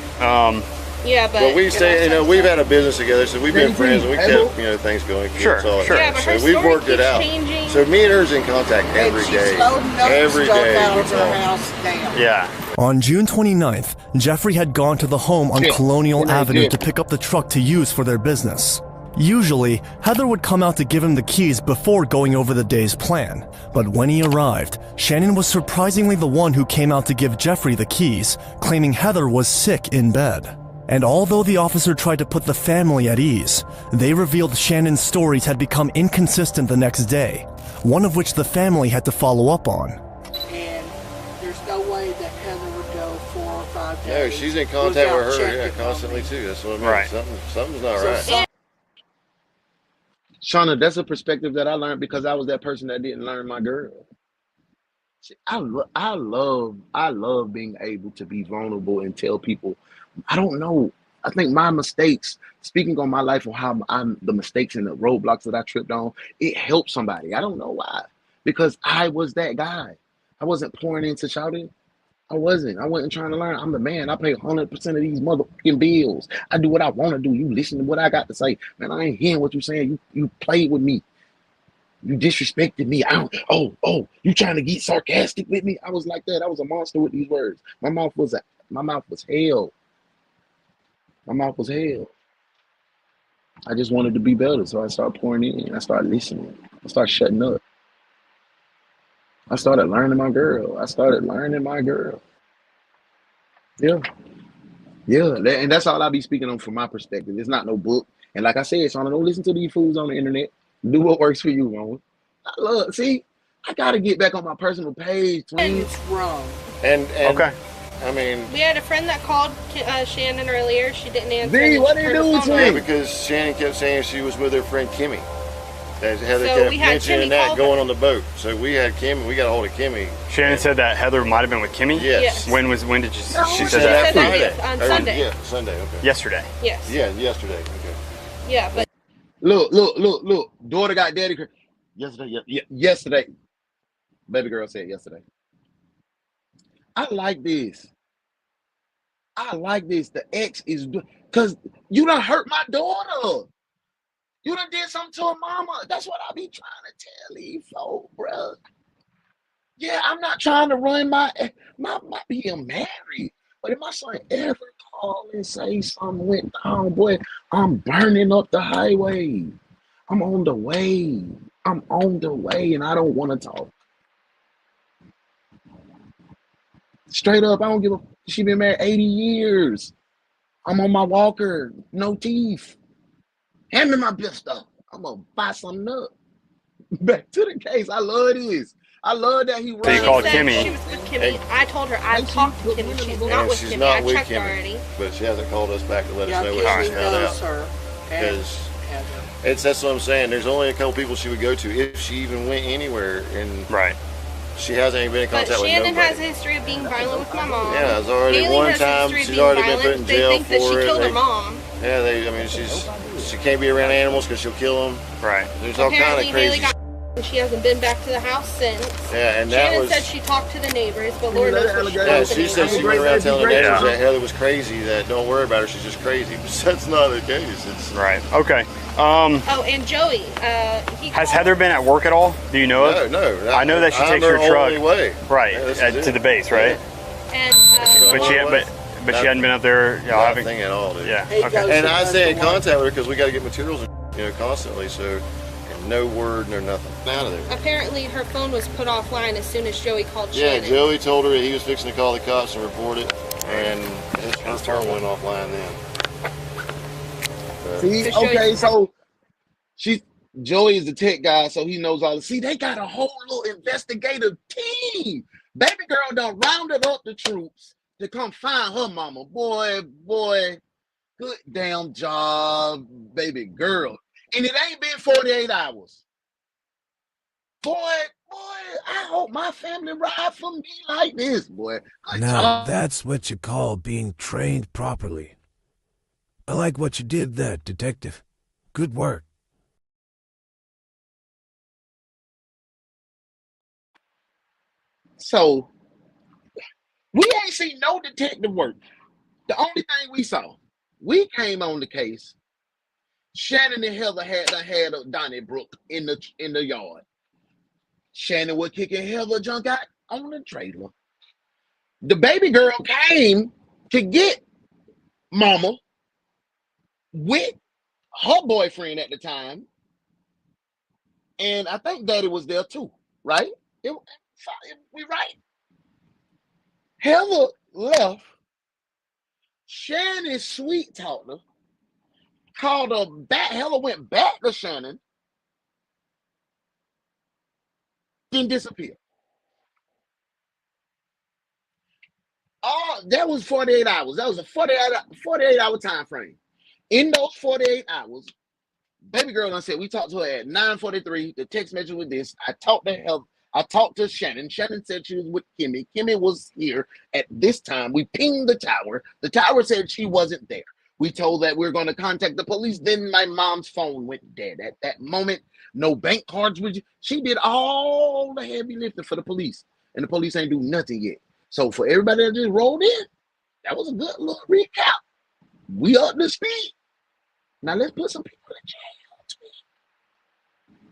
Yeah, but we say, we've had a business together, so we've been friends, and we kept, things going. Sure. Yeah, but her so we've worked it out. Changing. So me and her's in contact every day. Every day. Yeah. On June 29th, Jeffrey had gone to the home on Colonial Avenue to pick up the truck to use for their business. Usually, Heather would come out to give him the keys before going over the day's plan. But when he arrived, Shannon was surprisingly the one who came out to give Jeffrey the keys, claiming Heather was sick in bed. And although the officer tried to put the family at ease, they revealed Shannon's stories had become inconsistent the next day, one of which the family had to follow up on. And there's no way that Heather would go 4 or 5 days. No, she's in contact with her, constantly too. That's what I mean. Right. Something's not right. Shauna, that's a perspective that I learned because I was that person that didn't learn my girl. See, I love being able to be vulnerable and tell people, I don't know. I think my mistakes, speaking on my life on how the mistakes and the roadblocks that I tripped on, it helped somebody. I don't know why. Because I was that guy. I wasn't pouring into shouting. I wasn't trying to learn. I'm the man. I pay 100% of these motherfucking bills. I do what I want to do. You listen to what I got to say. Man, I ain't hearing what you're saying. You played with me. You disrespected me. You trying to get sarcastic with me? I was like that. I was a monster with these words. My mouth was hell. My mouth was hell. I just wanted to be better, so I started pouring in. I started listening. I started shutting up. I started learning my girl. Yeah. And that's all I be speaking on from my perspective. It's not no book. And like I said, Shauna, don't listen to these fools on the internet. Do what works for you, Mama. I gotta get back on my personal page, twin. It's wrong. And okay. I mean, We had a friend that called Shannon earlier. She didn't answer. V, what are you doing to yeah, me? because Shannon kept saying she was with her friend Kimmy. Heather So kept we had mentioning Kimmy that call going on the boat. So we had Kimmy. We got a hold of Kimmy. Shannon said that Heather might have been with Kimmy. Yes. When did you? No, she she said that said that on Sunday. Yeah, Sunday. Okay. Yesterday. Yes. Yeah, yesterday. Okay. Yeah, but Look. Daughter got daddy. Yesterday. Baby girl said yesterday. I like this. The ex is because you done hurt my daughter. You done did something to her mama. That's what I be trying to tell these folks, bro. Yeah, I'm not trying to run my being married. But if my son ever call and say something went down, boy, I'm burning up the highway. I'm on the way, and I don't want to talk. Straight up, I don't give a. She been married 80 years. I'm on my walker, no teeth. Hand me my best stuff. I'm gonna buy something up. Back to the case. I love this. I love that he So you called Kimmy. She was with Kimmy. I told her I talked to Kimmy. She's not with Kimmy. I checked already. But she hasn't called us back to let Yeah, us know what she's Kimmy found knows out. her. Because that's what I'm saying. There's only a couple people she would go to if she even went anywhere, and she hasn't even been in contact with nobody. Shannon has a history of being violent with my mom. Yeah, it's already Haley one has a time history of she's being already been violent. put in They jail think that for she it. killed her mom. Yeah, she can't be around animals because she'll kill them. Right. There's all kind of crazy. Haley got and she hasn't been back to the house since. Yeah, and that Shannon was. said she talked to the neighbors, but Lord knows what she Yeah, she said she went around telling the neighbors that Heather was crazy. That don't worry about her, she's just crazy. But that's not the case. It's right. Okay. Oh, and Joey. Has Heather been at work at all? Do you know of? No. I know that she takes her truck. Right. To the base, right? And but she hadn't been up there. Nothing at all, dude. Yeah. Okay. And I stay in contact with her because we got to get materials, constantly. So. No word, no nothing. Out of there. Apparently, her phone was put offline as soon as Joey called Yeah, Shannon. Joey told her that he was fixing to call the cops and report it, and his phone went offline then. See, okay, so Joey is the tech guy, so he knows all. See, they got a whole little investigative team. Baby girl done rounded up the troops to come find her mama. Boy, good damn job, baby girl. And it ain't been 48 hours. Boy, I hope my family ride for me like this, boy. Good Now, job. that's what you call being trained properly. I like what you did there, detective. Good work. So, we ain't seen no detective work. The only thing we saw, we came on the case. Shannon and Heather had a Donnybrook in the yard. Shannon was kicking Heather junk out on the trailer. The baby girl came to get mama with her boyfriend at the time. And I think daddy was there too, right? We right. Heather left. Shannon sweet talked her. Called her back. Heather went back to Shannon. Then disappeared. That was 48 hours. That was a 48-hour time frame. In those 48 hours, baby girl done said we talked to her at 9:43. The text message was this. I talked to Heather. I talked to Shannon. Shannon said she was with Kimmy. Kimmy was here at this time. We pinged the tower. The tower said she wasn't there. We told that we were going to contact the police. Then my mom's phone went dead. At that moment, no bank cards. She did all the heavy lifting for the police. And the police ain't do nothing yet. So for everybody that just rolled in, that was a good little recap. We up to speed. Now let's put some people in jail.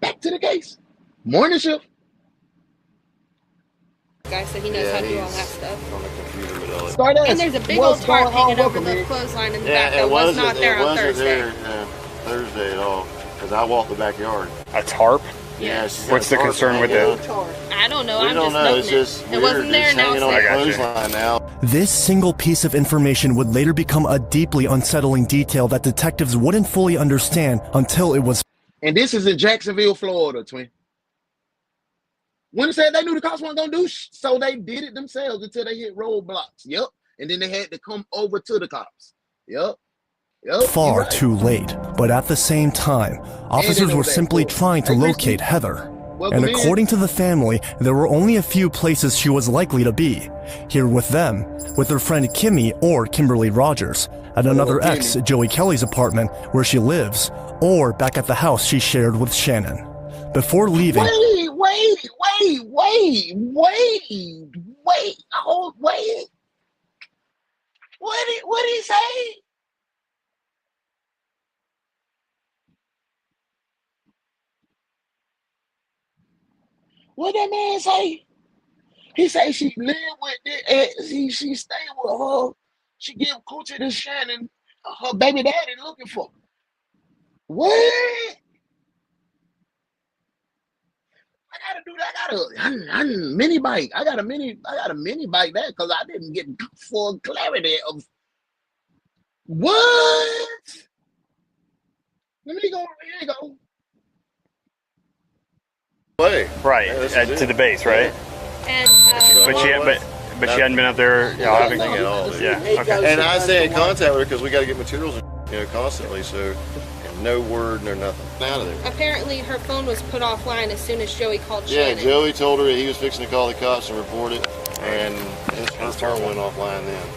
Back to the case. Morning shift. Guy, so he knows how to do all that stuff. On the computer with all it. Start And there's a big old tarp hanging over the clothesline in the back that was not there on Thursday. Thursday at all, because I walked the backyard. A tarp? Yeah. What's the concern with it? I don't know. We I'm don't just know. noting It's just it wasn't there. Now it's on there. a clothesline now. This single piece of information would later become a deeply unsettling detail that detectives wouldn't fully understand until it was. And this is in Jacksonville, Florida, twin. When they said they knew the cops weren't gonna do so they did it themselves until they hit roadblocks. Yep. And then they had to come over to the cops. Yep. Far too late, but at the same time, officers were simply trying to locate Heather. And according to the family, there were only a few places she was likely to be. Here with them, with her friend Kimmy or Kimberly Rogers, at another ex, Joey Kelly's apartment where she lives, or back at the house she shared with Shannon. Before leaving... Wait. What did he say? What that man say? He say she lived with it. She stayed with her. She give coochie to Shannon. Her baby daddy looking for her. What? I gotta do that. I got a mini bike. I got a mini bike there because I didn't get full clarity of what. Let me go. Here you go. Play. Right, to the base, right? And But she hadn't been up there, having nothing at all. Dude. Yeah. Okay. And I stay in contact with her because we got to get materials, constantly. So, and no word, no nothing. Out of there. apparently her phone was put offline as soon as Joey called Yeah, Shannon. Joey told her that he was fixing to call the cops and report it, and his phone went offline then.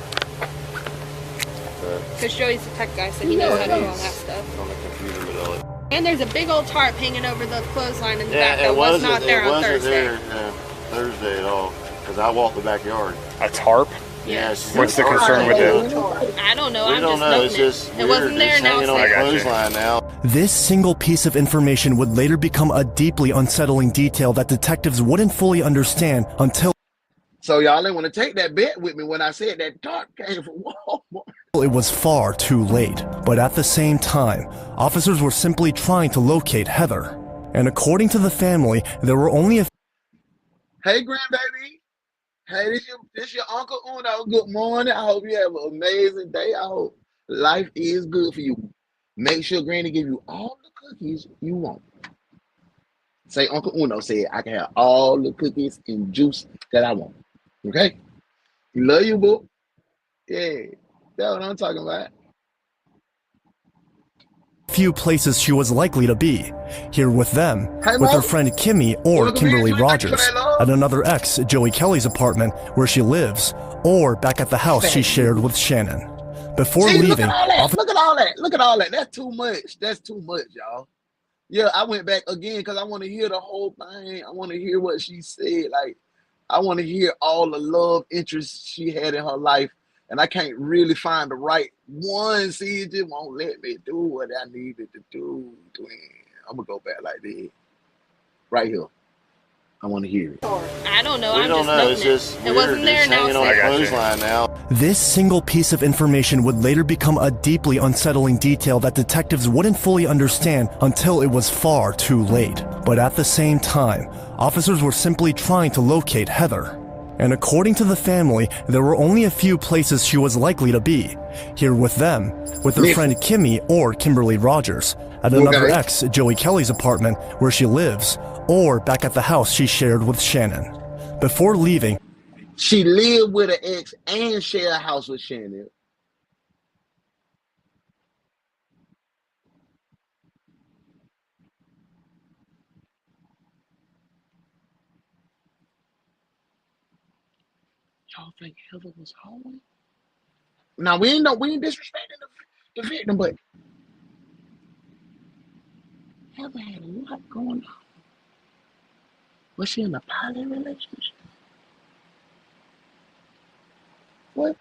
Because Joey's a tech guy, so he knows how to do all that stuff. On the computer with all it. And there's a big old tarp hanging over the clothesline in the Yeah, back that was not there on wasn't Thursday. there Thursday at all, because I walked the backyard. A tarp? Yes. What's the concern with it? I don't know. We I'm don't just know. noting It's just it wasn't there. Now it's on a there. clothesline now. This single piece of information would later become a deeply unsettling detail that detectives wouldn't fully understand until So y'all didn't want to take that bet with me when I said that tarp came from Walmart. it was far too late. But at the same time, officers were simply trying to locate Heather. And according to the family, there were only a Hey, grandbaby. Hey, this your Uncle Uno. Good morning. I hope you have an amazing day. I hope life is good for you. Make sure Granny give you all the cookies you want. Say Uncle Uno said I can have all the cookies and juice that I want. Okay? You love you, boo. Yeah, that's what I'm talking about. few places she was likely to be. Here with them, Hey, with her Mom. friend Kimmy or Welcome Kimberly here to Rogers, at another ex, Joey Kelly's apartment where she lives, or back at the house she shared with Shannon. Before See, leaving, look at all that. Look at all that. That's too much. That's too much, y'all. Yeah, I went back again because I want to hear the whole thing. I want to hear what she said. Like, I want to hear all the love interests she had in her life. And I can't really find the right one. See, it just won't let me do what I needed to do. I'm going to go back like this. Right here. I want to hear it. I don't know. We I'm don't just know. noting It's just it wasn't there. Now it's on a there. clothesline now. this single piece of information would later become a deeply unsettling detail that detectives wouldn't fully understand until it was far too late. But at the same time, officers were simply trying to locate Heather. And according to the family, there were only a few places she was likely to be. Here with them, with her friend Kimmy or Kimberly Rogers, at another ex, Joey Kelly's apartment where she lives, or back at the house she shared with Shannon. Before leaving, She lived with an ex and shared a house with Shannon. Y'all think Heather was home? Now we ain't disrespecting the victim, but Heather had a lot going on. Was she in a poly relationship? What?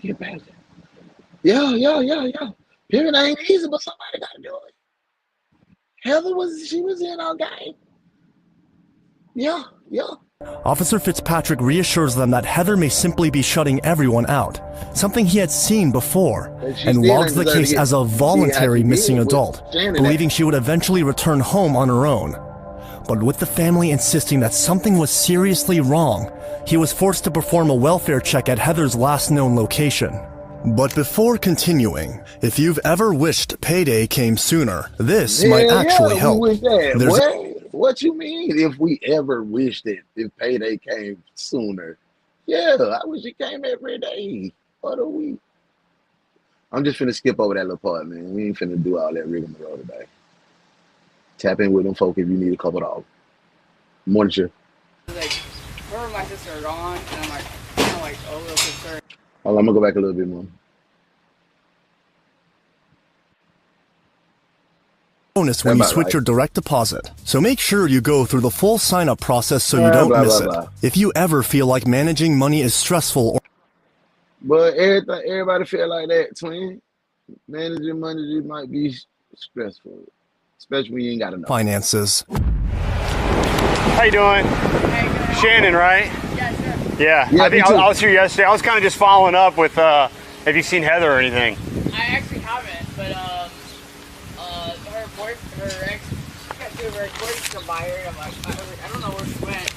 Get back there. Yeah. Period ain't easy, but somebody gotta do it. Heather was in our game. Yeah. Officer Fitzpatrick reassures them that Heather may simply be shutting everyone out, something he had seen before, and logs the case as a voluntary missing adult, believing she would eventually return home on her own. But with the family insisting that something was seriously wrong, he was forced to perform a welfare check at Heather's last known location. But before continuing, if you've ever wished payday came sooner, this might actually help. What you mean if we ever wished it, if payday came sooner? Yeah, I wish it came every day for the week. I'm just finna skip over that little part, man. We ain't finna do all that rigmarole today. Tap in with them folk if you need a couple of dollars. Morning, sir. Like, her and my sister are gone, and I'm like, kind of like a little concerned. Hold on, I'm gonna go back a little bit more. Bonus when you switch your direct deposit. So make sure you go through the full sign-up process so you don't miss it. If you ever feel like managing money is stressful or... But everybody feel like that, twin. Managing money might be stressful, especially when you ain't got enough. Finances. How you doing? Hey, Shannon, right? Yeah, sure. Yeah, I think I was here yesterday. I was kind of just following up with, have you seen Heather or anything? I actually haven't, but her ex, she got two of her ex-boyfriends come by her, and I'm like, I don't know where she went.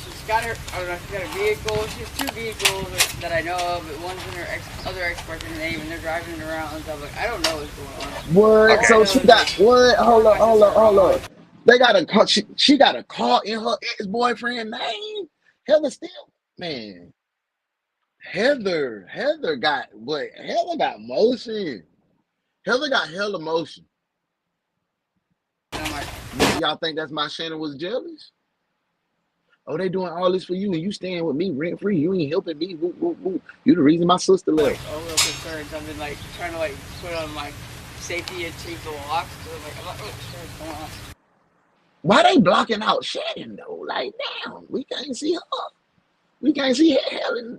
She's got her, I don't know, she's got a vehicle. She has two vehicles that I know of, but one's in her other ex-boyfriend's name, and they're driving it around and stuff. Like, I don't know what's going on. What? Okay. So she got what? Hold on. They got a car. She got a car in her ex-boyfriend's name. Heather still, man. Heather got what? Heather got motion. Heather got hella motion. Y'all think that's my Shannon was jealous? Oh, they doing all this for you and you staying with me rent free. You ain't helping me. Woo, woo, woo. You the reason my sister left. Like, a little concerned. I've been like trying to like put on my safety and change the locks. So I'm like, I'm not really sure what's going on. Why they blocking out Shannon though? Like, damn, we can't see her. We can't see Ellen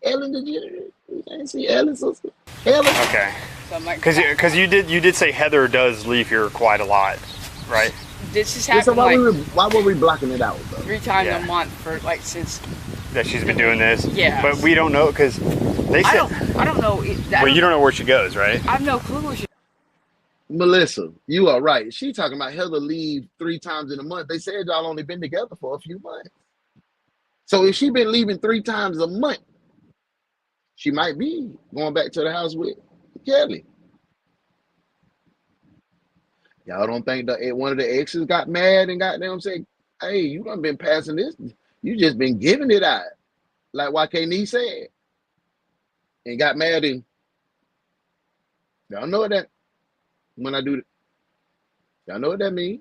DeGeneres. We can't see Ellen's sister. Ellen. Okay. Because you did say Heather does leave here quite a lot, right? This has happened so why were we blocking it out though? 3 times a month for like since that she's been doing this. Yeah. But we don't know because they said I don't know. Well, you don't know where she goes, right? I have no clue where she. Melissa, you are right. She talking about Heather leave 3 times in a month. They said y'all only been together for a few months. So if she been leaving 3 times a month, she might be going back to the house with Kelly. Y'all don't think that one of the exes got mad and got them say, hey, you done been passing this. You just been giving it out. Like YK said. And got mad and y'all know that when I do that. Y'all know what that means?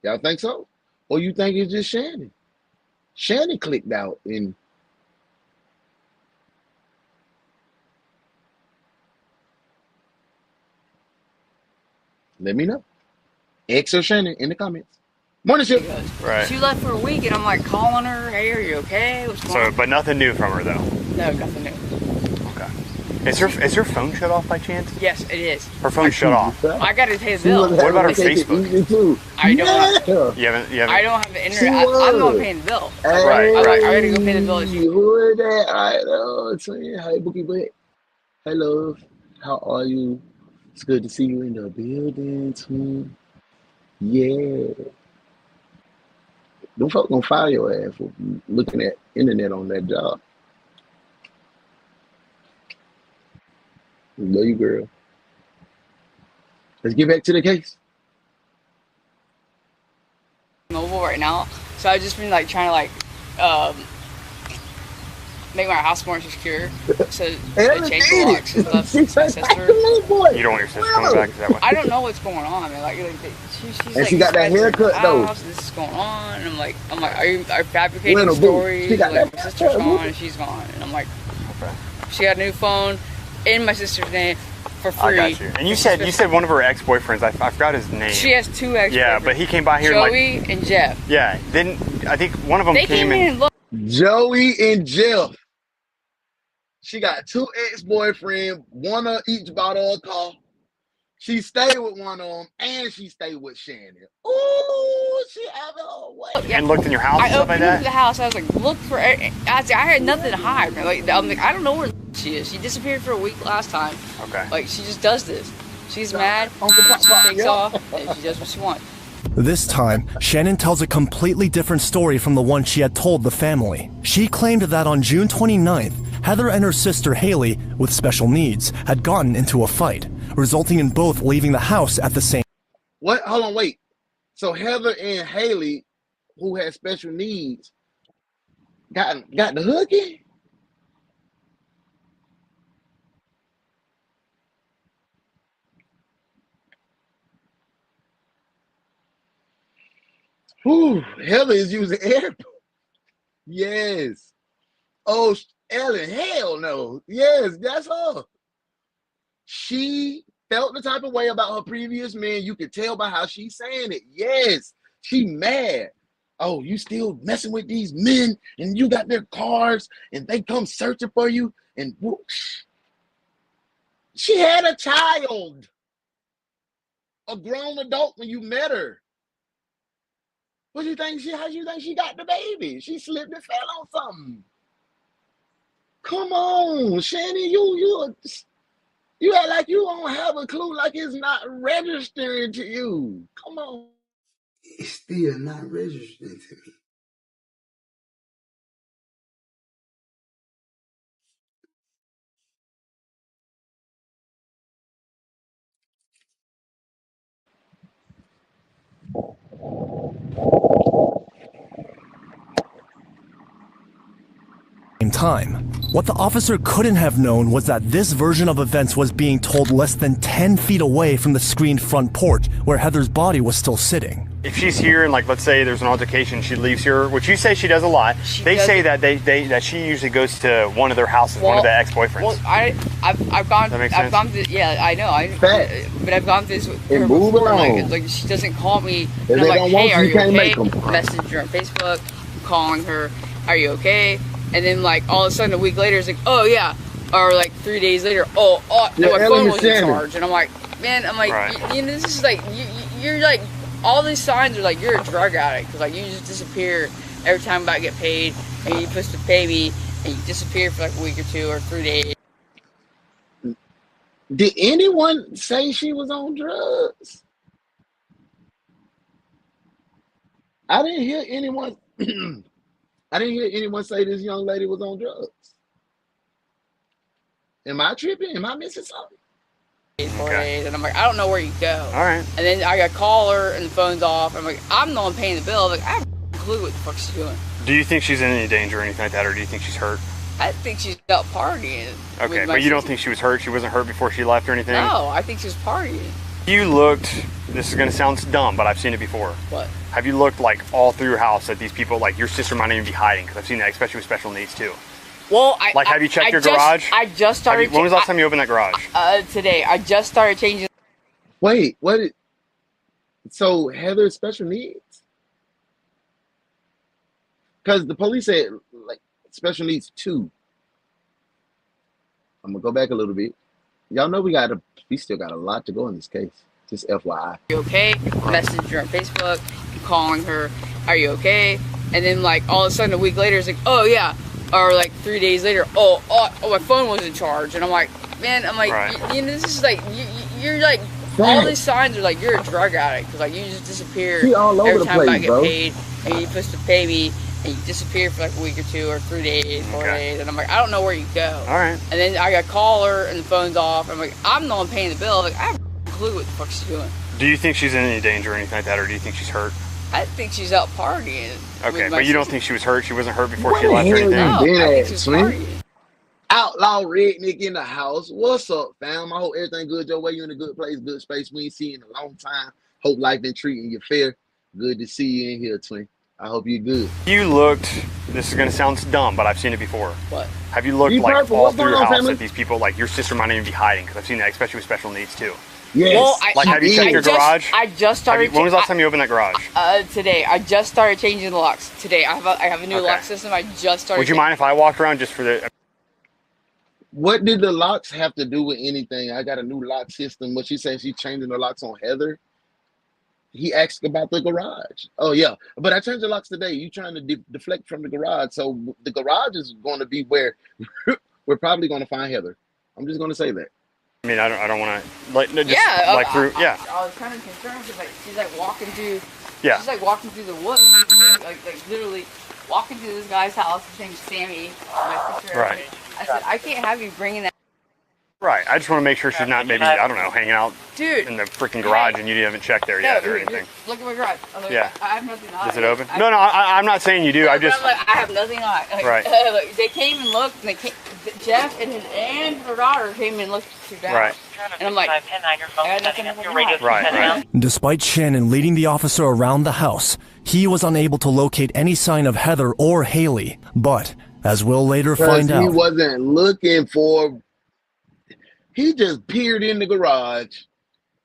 Y'all think so? Or you think it's just Shannon? Shannon clicked out and let me know. X or Shannon in the comments. Morning, Chip. Right. She left for a week, and I'm like calling her. Hey, are you okay? What's going on? But nothing new from her though. No, nothing new. Okay. Is her phone shut off by chance? Yes, it is. Her phone's shut off. I got to pay the bill. What about her Facebook? I don't. You haven't. I don't have the internet. I'm the one paying the bill. Right. I gotta go pay the bill. Who is that? Hi, Bookie Butt. Hey, love. How are you? It's good to see you in the building, too. Yeah. Them folks gonna fire your ass for looking at internet on that job. Love you, girl. Let's get back to the case. Mobile right now, so I've just been like trying to like make my house more secure. So I change the locks and stuff. My sister. You don't want your sister coming back? Is that what? I don't know what's going on, man. Like she's and like, she got that haircut though. This is going on, and I'm like, are you fabricating stories? She got like my sister's gone and she's gone, and I'm like, okay. She got a new phone in my sister's name for free. I got you. And you said one of her ex-boyfriends. I forgot his name. She has 2 ex-boyfriends. Yeah, but he came by here. Joey and Jeff. Yeah. Then I think one of them came in. And looked. Joey and Jeff. She got 2 ex-boyfriends, one of each bought her a car. She stayed with one of them, and she stayed with Shannon. Ooh, she having her way. And looked in your house and I stuff like opened up that? the house. I was like, look for it. I had nothing to hide. Like, I'm like, I don't know where she is. She disappeared for a week last time. Okay. Like, she just does this. She's mad. She takes off, and she does what she wants. This time, Shannon tells a completely different story from the one she had told the family. She claimed that on June 29th, Heather and her sister Haley, with special needs, had gotten into a fight, resulting in both leaving the house at the same. What? Hold on, wait. So Heather and Haley, who had special needs, got the hooky? Whew, Heather is using air. Yes. Oh, Ellen, hell no. Yes, that's her. She felt the type of way about her previous man. You could tell by how she's saying it. Yes, she mad. Oh, you still messing with these men, and you got their cars, and they come searching for you, and whoosh. She had a child, a grown adult when you met her. What do you think how you think she got the baby? She slipped and fell on something. Come on, Shannon, you act like you don't have a clue, like it's not registering to you. Come on. It's still not registering to me. Time. What the officer couldn't have known was that this version of events was being told less than 10 feet away from the screened front porch where Heather's body was still sitting. If she's here and, like, let's say there's an altercation, she leaves here, which you say she does a lot. They say that that she usually goes to one of their houses, one of the ex-boyfriends. Well, I've gone. That makes I've sense? gone through. Yeah, I know. But I've gone through this with her move before. along. Like she doesn't call me. If And they I'm like, don't want hey, are you you can't okay? make them. Message her on Facebook. I'm calling her. Are you okay? And then like all of a sudden a week later it's like, oh yeah, or like 3 days later, oh Yeah, my Ellen phone was in Shannon. charge, and I'm like, man, I'm like, Right. you know, this is like you're like all these signs are like you're a drug addict because like you just disappear every time I get paid, and you push the baby and you disappear for like a week or 2 or 3 days. Did anyone say she was on drugs? I didn't hear anyone. I didn't hear anyone say this young lady was on drugs. Am I tripping? Am I missing something? 4 days, and I'm like, I don't know where you go. All right. And then I got call her, and the phone's off. I'm like, I'm the one paying the bill. I'm like, I have no clue what the fuck she's doing. Do you think she's in any danger or anything like that, or do you think she's hurt? I think she's out partying. Okay, with my but you don't sister. think she was hurt? She wasn't hurt before she left or anything? No, I think she was partying. You looked, this is going to sound dumb, but I've seen it before. What? Have you looked like all through your house at these people, like your sister might not even be hiding? Because I've seen that, especially with special needs too. Well, have you checked your garage? I just started. When was the last time you opened that garage? Today. I just started changing. Wait, what? So Heather's special needs? Because the police said like special needs 2. I'm gonna go back a little bit. Y'all know we still got a lot to go in this case. Just FYI. You okay? Message her on Facebook. I'm calling her. Are you okay? And then like all of a sudden a week later it's like, oh yeah, or like 3 days later, oh my phone was in charge, and I'm like, man, I'm like, Right. you know, this is like you're like. All these signs are like you're a drug addict because like you just disappear She all over every the time I place, get bro. paid, and you push the baby and you disappear for like a week or 2 or 3 days, 4 days, and I'm like, I don't know where you go. All right. And then I got call her, and the phone's off. I'm like, I'm the one paying the bill. Like I have no clue what the fuck she's doing. Do you think she's in any danger or anything like that, or do you think she's hurt? I think she's out partying. Okay, with my but you don't sister. think she was hurt? She wasn't hurt before What she the left or hell anything? No, you I did think at, she's Swing? partying. Outlaw redneck in the house. What's up, fam? I hope everything good your way. You in a good place, good space. We ain't seen you in a long time. Hope life been treating you fair. Good to see you in here, twin. I hope you're good. You looked, this is going to sound dumb, but I've seen it before. What? Have you looked Be like careful. all What's through going your on, house family? at these people, like your sister might not even be hiding? Because I've seen that, especially with special needs too. Yes. Have you checked your garage? I just started. When was the last time you opened that garage? Today. I just started changing the locks. Today. I have a new lock system. I just started. Would you mind if I walked around just for the? What did the locks have to do with anything? I got a new lock system. What she said, she's changing the locks on Heather. He asked about the garage. Oh yeah, but I changed the locks today. You trying to deflect from the garage? So the garage is going to be where we're probably going to find Heather. I'm just going to say that. I mean, I don't want to like I was kind of concerned because she's like walking through. Yeah. She's like walking through the woods, like literally walking through this guy's house. His name's Sammy, my sister. Right. I said I can't have you bringing that. Right. I just want to make sure she's not maybe, I don't know, hanging out in the freaking garage and you haven't checked there yet or anything. Look at my garage. Yeah. I have nothing on. Is it open? No, I'm not saying you do. I have nothing on. Right. They came and looked. And Jeff and her daughter came and looked through that. Right. And I'm like, I had nothing on. Right. Despite Shannon leading the officer around the house, he was unable to locate any sign of Heather or Haley. But, as we'll later find out, he wasn't looking for. He just peered in the garage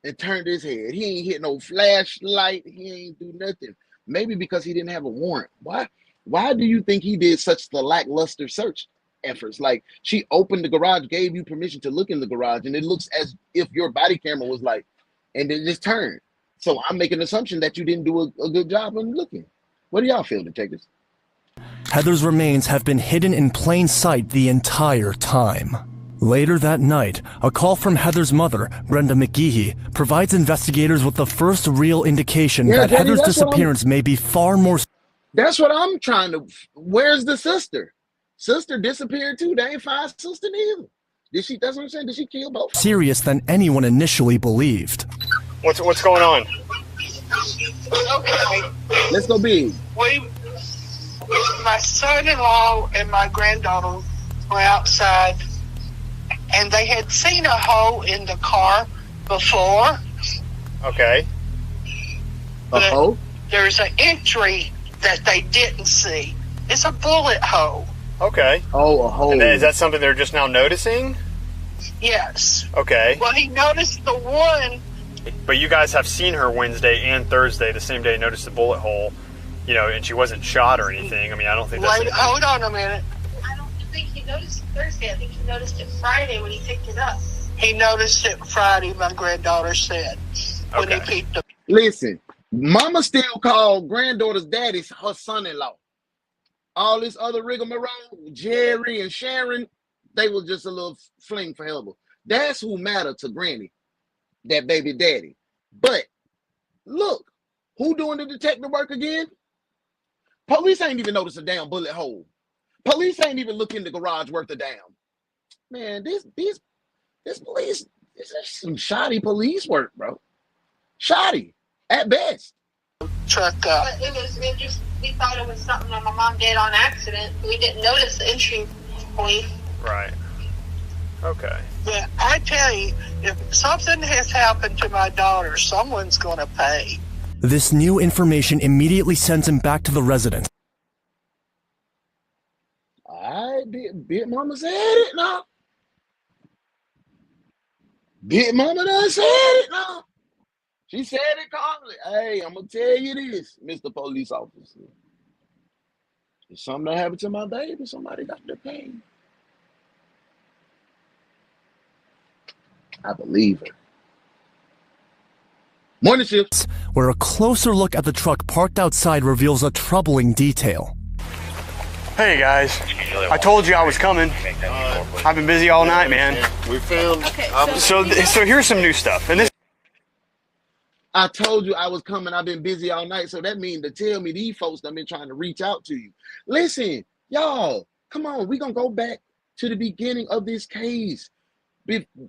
and turned his head. He ain't hit no flashlight. He ain't do nothing. Maybe because he didn't have a warrant. Why do you think he did such the lackluster search efforts? Like, she opened the garage, gave you permission to look in the garage, and it looks as if your body camera was like, and then just turned. So I'm making an assumption that you didn't do a good job on looking. What do y'all feel, detectives? Heather's remains have been hidden in plain sight the entire time. Later that night, a call from Heather's mother, Brenda McGehee, provides investigators with the first real indication that Daddy, Heather's disappearance may be far more... That's what I'm trying to... Where's the sister? Sister disappeared too. They ain't find sister neither. That's what I'm saying. Did she kill both? ...serious than anyone initially believed. What's going on? Okay. Let's go big. My son-in-law and my granddaughter were outside, and they had seen a hole in the car before. Okay. A hole? There's an entry that they didn't see. It's a bullet hole. Okay. Oh, a hole. And then, is that something they're just now noticing? Yes. Okay. Well, he noticed the one. But you guys have seen her Wednesday and Thursday, the same day, noticed the bullet hole, and she wasn't shot or anything. I mean, I don't think that's... Wait, hold on a minute. I don't think he noticed it Thursday. I think he noticed it Friday when he picked it up. He noticed it Friday, my granddaughter said, when he picked up. Listen, mama still called granddaughter's daddy her son-in-law. All this other rigmarole, Jerry and Sharon, they was just a little fling for Heather. That's who mattered to Granny, that baby daddy. But look, who doing the detective work again? Police ain't even noticed a damn bullet hole. Police ain't even look in the garage worth a damn. Man, this police, this is some shoddy police work, bro. Shoddy, at best. Truck up. But we thought it was something that my mom did on accident. We didn't notice the entry point. Right. Okay. Yeah, I tell you, if something has happened to my daughter, someone's going to pay. This new information immediately sends him back to the residence. Big Mama said it now. Big Mama done said it now. She said it calmly. Hey, I'm going to tell you this, Mr. Police Officer. If something happened to my baby, somebody got to pay. I believe her. Morning shifts. Where a closer look at the truck parked outside reveals a troubling detail. Hey guys, I told you I was coming. I've been busy all night, man. We found. So here's some new stuff. And this. I told you I was coming. I've been busy all night. So that means to tell me these folks that have been trying to reach out to you. Listen, y'all, come on. We're going to go back to the beginning of this case.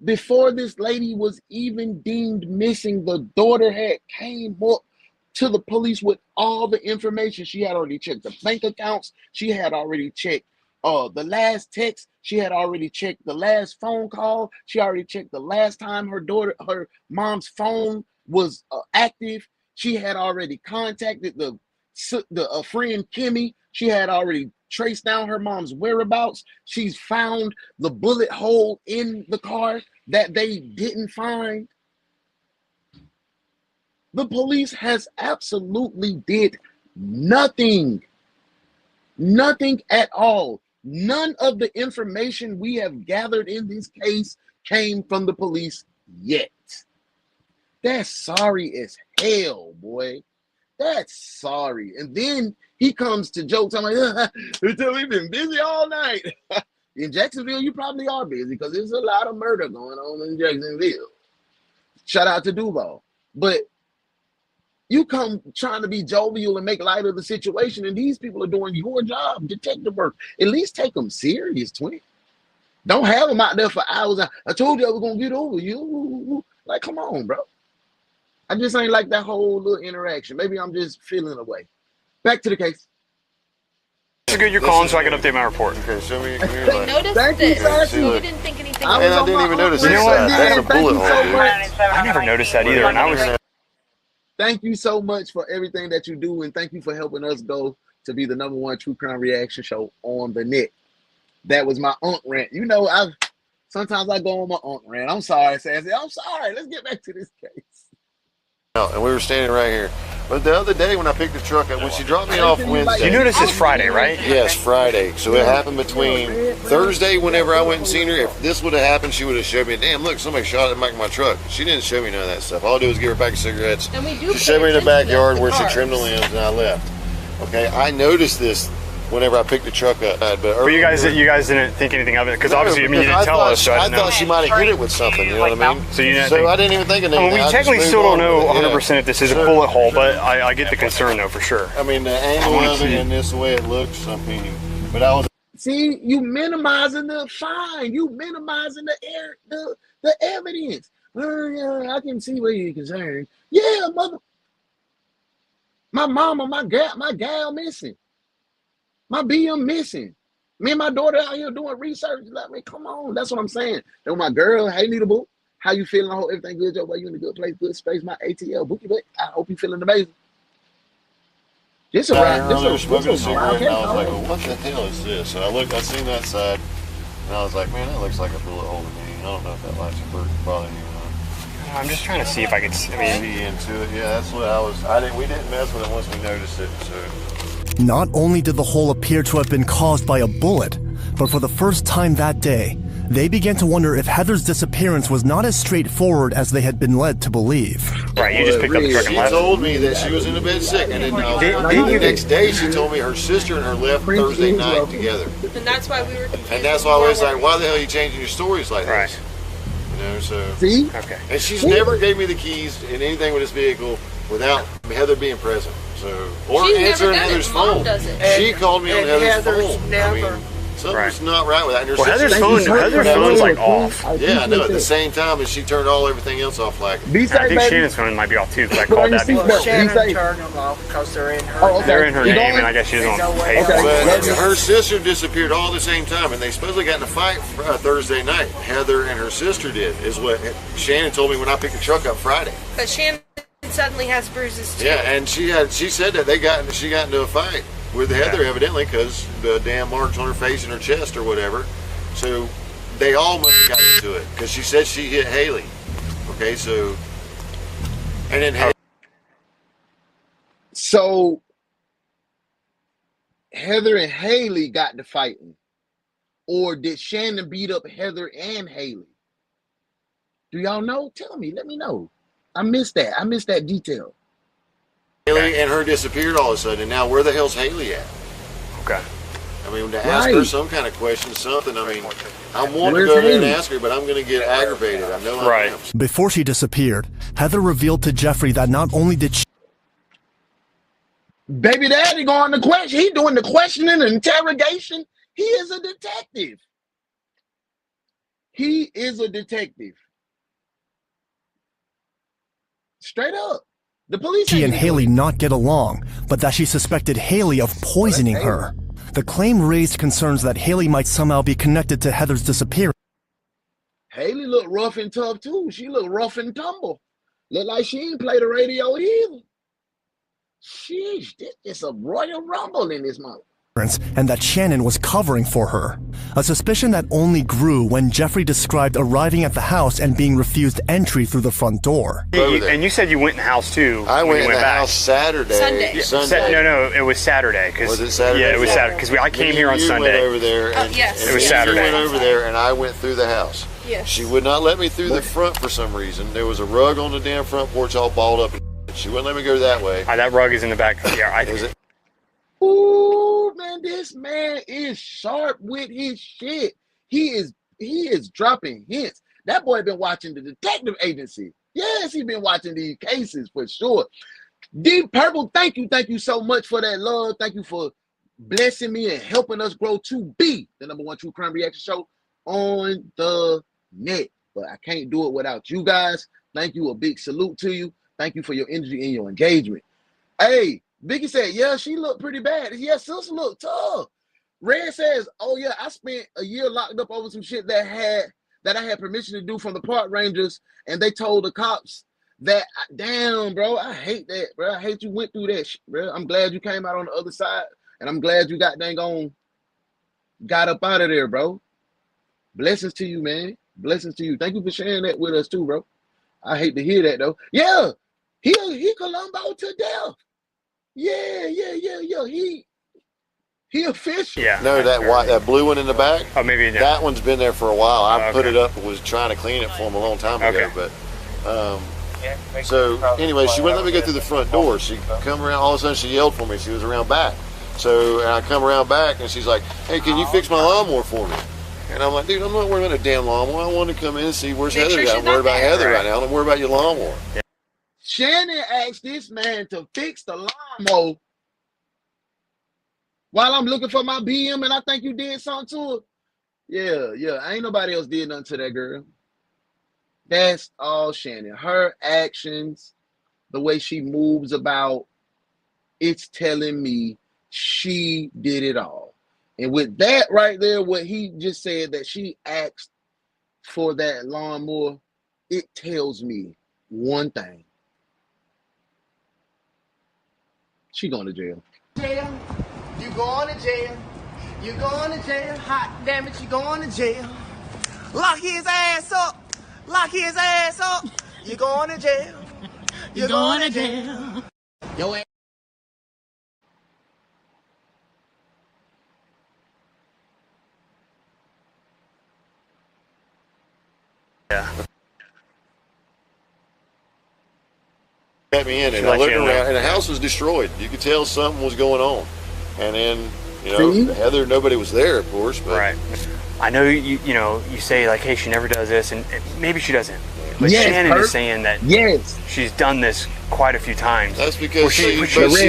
Before this lady was even deemed missing, the daughter had came up to the police with all the information. She had already checked the bank accounts. She had already checked the last text. She had already checked the last phone call. She already checked the last time her mom's phone was active. She had already contacted the friend Kimmy. She had already traced down her mom's whereabouts. She's found the bullet hole in the car that they didn't find. The police has absolutely did nothing. Nothing at all. None of the information we have gathered in this case came from the police yet. That's sorry as hell, boy. That's sorry. And then he comes to jokes. I'm like, we've been busy all night. In Jacksonville, you probably are busy because there's a lot of murder going on in Jacksonville. Shout out to Duval. But you come trying to be jovial and make light of the situation, and these people are doing your job, detective work. At least take them serious, twin. Don't have them out there for hours. I told you I was going to get over you. Like, come on, bro. I just ain't like that whole little interaction. Maybe I'm just feeling away. Back to the case. It's good you're calling so I can update my report. Okay, show me. We noticed this. You didn't think anything of it. And I didn't even notice this. That's a bullet hole, dude. I never noticed that either, and I was. Thank you so much for everything that you do, and thank you for helping us go to be the #1 true crime reaction show on the net. That was my aunt rant. You know, sometimes I go on my aunt rant. I'm sorry, Sassy. I'm sorry. Let's get back to this case. And we were standing right here. But the other day when I picked the truck up, when she dropped me off Wednesday. You noticed it's Friday, right? Yes, Friday. So it happened between Thursday, whenever I went and seen her. If this would have happened, she would have showed me, damn, look, somebody shot at the back of my truck. She didn't show me none of that stuff. All I do is give her a pack of cigarettes. And we do She showed me in the backyard where she trimmed the limbs, and I left. Okay, I noticed this whenever I picked the truck up. But you guys didn't think anything of it because obviously, I mean, you didn't tell us. So I thought she might have hit it with something. You know what I mean? So you didn't. So I didn't even think of anything. We technically still don't know 100% if this is a bullet hole, but I get the concern though for sure. I mean, the angle of it and this way it looks. I mean, but I was. See, you minimizing the fine. You minimizing the evidence. Oh, yeah, I can see where you're concerned. Yeah, mother. My mama, my gal missing. My BM missing. Me and my daughter out here doing research. Like, man, come on. That's what I'm saying. Then my girl, hey, Nita Boo, how you feeling? I hope everything good. Your way, you in a good place, good space. My ATL, Bookie, but I hope you feeling amazing. This a ride. I was smoking a cigarette, and I was like, well, what the hell is this? And I seen that side, and I was like, man, that looks like a bullet hole to me. I don't know if that light's bothering you or not. I'm just trying to see if I could. I mean, be into it. Yeah, that's what I was. We didn't mess with it once we noticed it. So. Not only did the hole appear to have been caused by a bullet, but for the first time that day, they began to wonder if Heather's disappearance was not as straightforward as they had been led to believe. Right, you just picked up the truck and left. She told me that she was in a bed sick, and then the next day she told me her sister and her left Thursday night together. And that's why we were confused. And that's why I was like, why the hell are you changing your stories like this? You know, so. See? Okay. And she's never gave me the keys in anything with this vehicle without Heather being present. So, or She's answering Heather's phone. She called me on Heather's phone. I mean, something's not right with that. And well, Heather's phone's like off. Yeah, I know. At the same time as she turned everything else off, like. I think Shannon's phone might be off too because I called that before. Shannon turned them off because they're in her. They're in her name, and I guess she doesn't want to pay for it. But her sister disappeared all at the same time, and they supposedly got in a fight Thursday night. Heather and her sister did, is what Shannon told me when I picked the truck up Friday. But Shannon suddenly has bruises too. Yeah, and she said that she got into a fight with Heather evidently because the damn marks on her face and her chest or whatever. So they all must have got into it because she said she hit Haley. Okay, so and then so Heather and Haley got to fighting, or did Shannon beat up Heather and Haley? Do y'all know? Tell me. Let me know. I missed that. I missed that detail. Haley and her disappeared all of a sudden, and now where the hell's Haley at? Okay. I mean, to ask her some kind of question, something. I mean, I want to go there and ask her, but I'm going to get aggravated. I know I am. Before she disappeared, Heather revealed to Jeffrey that not only did she. Baby daddy going to question. He doing the questioning and interrogation. He is a detective. He is a detective. Straight up. The police. She and Haley not get along, but that she suspected Haley of poisoning her. The claim raised concerns that Haley might somehow be connected to Heather's disappearance. Haley looked rough and tough too. She looked rough and tumble. Looked like she ain't play the radio either. Sheesh, this is a Royal Rumble in this month. and that Shannon was covering for her. A suspicion that only grew when Jeffrey described arriving at the house and being refused entry through the front door. And you said you went in the house too. I went in the back. house Saturday. Sunday. No, it was Saturday. Was it Saturday? Yeah, it was Saturday because I came here on Sunday. Went over there. And, yes. It was Saturday. You went over there, and I went through the house. Yes. She would not let me through the front for some reason. There was a rug on the damn front porch all balled up. She wouldn't let me go that way. That rug is in the back. Yeah, Is it? Ooh, man, this man is sharp with his shit. He is dropping hints. That boy been watching the detective agency. Yes, he been watching these cases for sure. Deep Purple, thank you so much for that love. Thank you for blessing me and helping us grow to be the #1 true crime reaction show on the net. But I can't do it without you guys. Thank you. A big salute to you. Thank you for your energy and your engagement. Hey, Vicky said, yeah, she looked pretty bad. Yeah, sister looked tough. Red says, oh yeah, I spent a year locked up over some shit that I had permission to do from the park rangers, and they told the cops that, damn, bro, I hate that, bro. I hate you went through that shit, bro. I'm glad you came out on the other side, and I'm glad you got up out of there, bro. Blessings to you, man. Blessings to you. Thank you for sharing that with us too, bro. I hate to hear that though. Yeah, he Columbo to death. Yeah. He official. Yeah. No, that blue one in the back. Oh, maybe that one's been there for a while. I put it up and was trying to clean it for him a long time ago. But so anyway, she wouldn't let me go through the front door. She come around. All of a sudden, she yelled for me. She was around back. So and I come around back, and she's like, "Hey, can you fix my lawnmower for me?" And I'm like, "Dude, I'm not worried about a damn lawnmower. I want to come in and see where's Heather. I'm worried about Heather right now. I'm worried about your lawnmower." Yeah. Shannon asked this man to fix the lawnmower while I'm looking for my BM, and I think you did something to it. Yeah. Ain't nobody else did nothing to that girl. That's all Shannon. Her actions, the way she moves about, it's telling me she did it all. And with that right there, what he just said, that she asked for that lawnmower, it tells me one thing. She going to jail. Jail. You going to jail. You going to jail. Hot damn it, you going to jail. Lock his ass up. Lock his ass up. You going to jail. You going to jail. Your ass. Yeah. Let me in, and I looked around, and the house was destroyed. You could tell something was going on. And then, Heather, nobody was there, of course. But. Right. I know you say like, hey, she never does this, and maybe she doesn't. But Shannon is saying that she's done this quite a few times. That's because she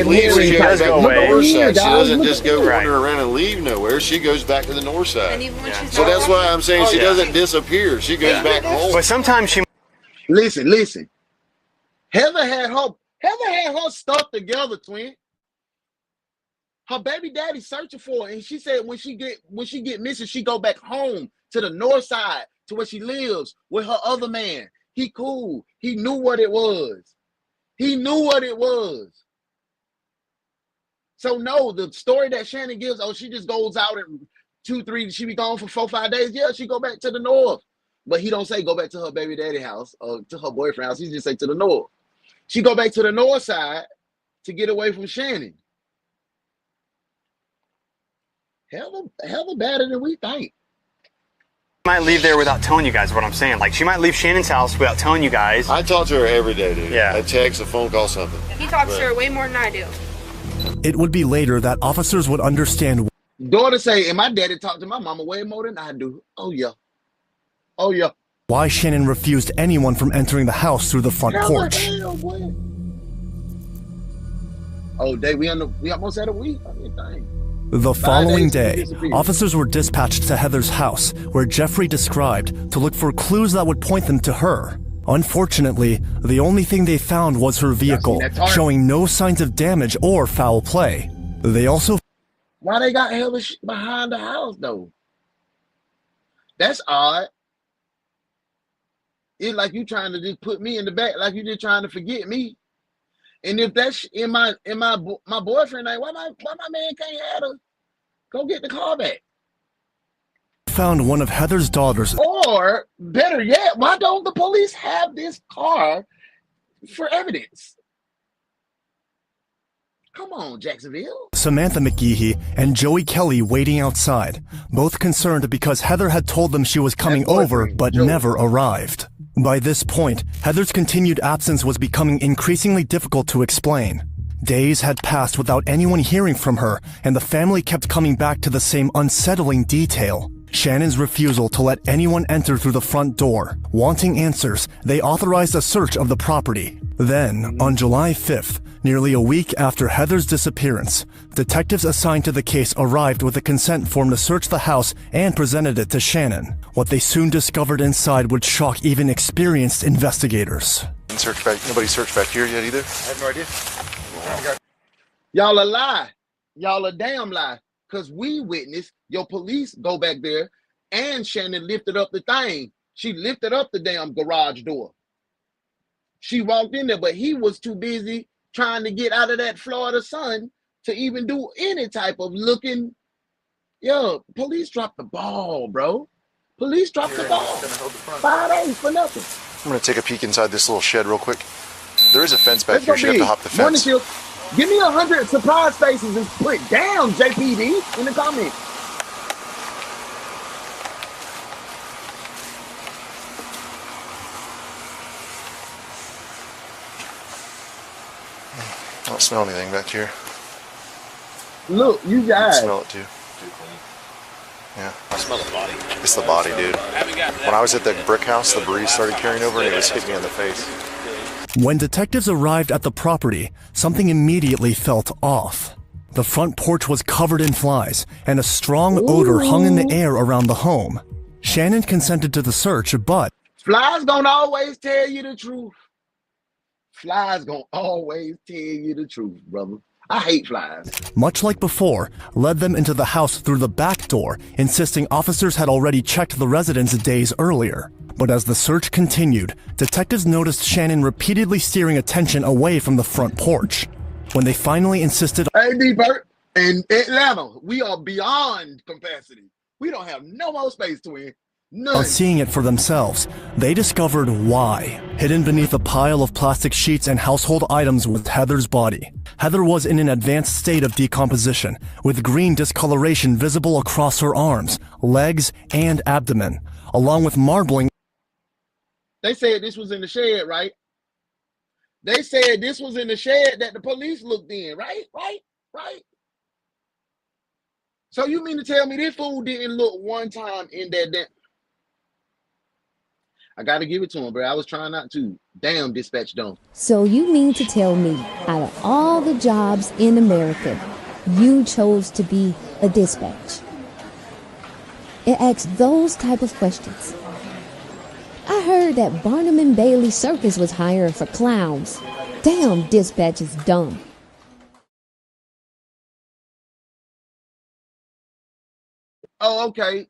leaves. She does go away. She doesn't just go wander around and leave nowhere. She goes back to the north side. So that's why I'm saying she doesn't disappear. She goes back home. But sometimes she. Listen. Heather had her stuff together, twin. Her baby daddy searching for her, and she said when she get missing, she go back home to the north side to where she lives with her other man. He cool. He knew what it was. So no, the story that Shannon gives, she just goes out and 2-3, she be gone for 4-5 days. Yeah, she go back to the north. But he don't say go back to her baby daddy house or to her boyfriend house. He just say to the north. She go back to the north side to get away from Shannon. Hella better than we think. She might leave there without telling you guys what I'm saying. Like, she might leave Shannon's house without telling you guys. I talk to her every day, dude. Yeah. A text, a phone call, something. He talks to her way more than I do. It would be later that officers would understand. Daughter say, and my daddy talked to my mama way more than I do. Oh yeah. Why Shannon refused anyone from entering the house through the front porch. Oh, we almost had a week. The following day, officers were dispatched to Heather's house, where Jeffrey described, to look for clues that would point them to her. Unfortunately, the only thing they found was her vehicle, showing no signs of damage or foul play. They also... Why they got Heather behind the house, though? That's odd. It's like you trying to just put me in the back, like you just trying to forget me. And if that's in my boyfriend name, why my man can't have her Go get the car back. Found one of Heather's daughters. Or better yet, why don't the police have this car for evidence? Come on, Jacksonville. Samantha McGeehee and Joey Kelly waiting outside, both concerned because Heather had told them she was coming over but never arrived. By this point, Heather's continued absence was becoming increasingly difficult to explain. Days had passed without anyone hearing from her, and the family kept coming back to the same unsettling detail: Shannon's refusal to let anyone enter through the front door. Wanting answers, they authorized a search of the property. Then, on July 5th, nearly a week after Heather's disappearance, detectives assigned to the case arrived with a consent form to search the house and presented it to Shannon. What they soon discovered inside would shock even experienced investigators. Nobody searched back here yet either? I have no idea. Y'all a lie. Y'all a damn lie. Because we witnessed your police go back there and Shannon lifted up the thing. She lifted up the damn garage door. She walked in there, but he was too busy trying to get out of that Florida sun to even do any type of looking. Yo, police dropped the ball, bro. Police dropped the ball. 5-8 for nothing. I'm going to take a peek inside this little shed real quick. There is a fence back here. You have to hop the fence. Give me 100 surprise faces and put down JPD in the comments. I don't smell anything back here. Look, you guys. I smell it too. Yeah. I smell the body. It's the body, dude. When I was at the brick house, the breeze started carrying over and it was hitting me in the face. When detectives arrived at the property, something immediately felt off. The front porch was covered in flies, and a strong odor hung in the air around the home. Shannon consented to the search, but... Flies gonna always tell you the truth. Flies gonna always tell you the truth, brother. I hate flies. Much like before, led them into the house through the back door, insisting officers had already checked the residence days earlier. But as the search continued, detectives noticed Shannon repeatedly steering attention away from the front porch. When they finally insisted... Hey, D-Bert, in Atlanta, we are beyond capacity. We don't have no more space, twin. None. On seeing it for themselves, they discovered why. Hidden beneath a pile of plastic sheets and household items was Heather's body. Heather was in an advanced state of decomposition, with green discoloration visible across her arms, legs, and abdomen, along with marbling. They said this was in the shed, right? They said this was in the shed that the police looked in, right? Right? So you mean to tell me this fool didn't look one time in that damn... I gotta give it to him, bro. I was trying not to. Damn, dispatch don't. So you mean to tell me, out of all the jobs in America, you chose to be a dispatch? It asks those type of questions. I heard that Barnum and Bailey Circus was hiring for clowns. Damn, dispatch is dumb. Oh, okay.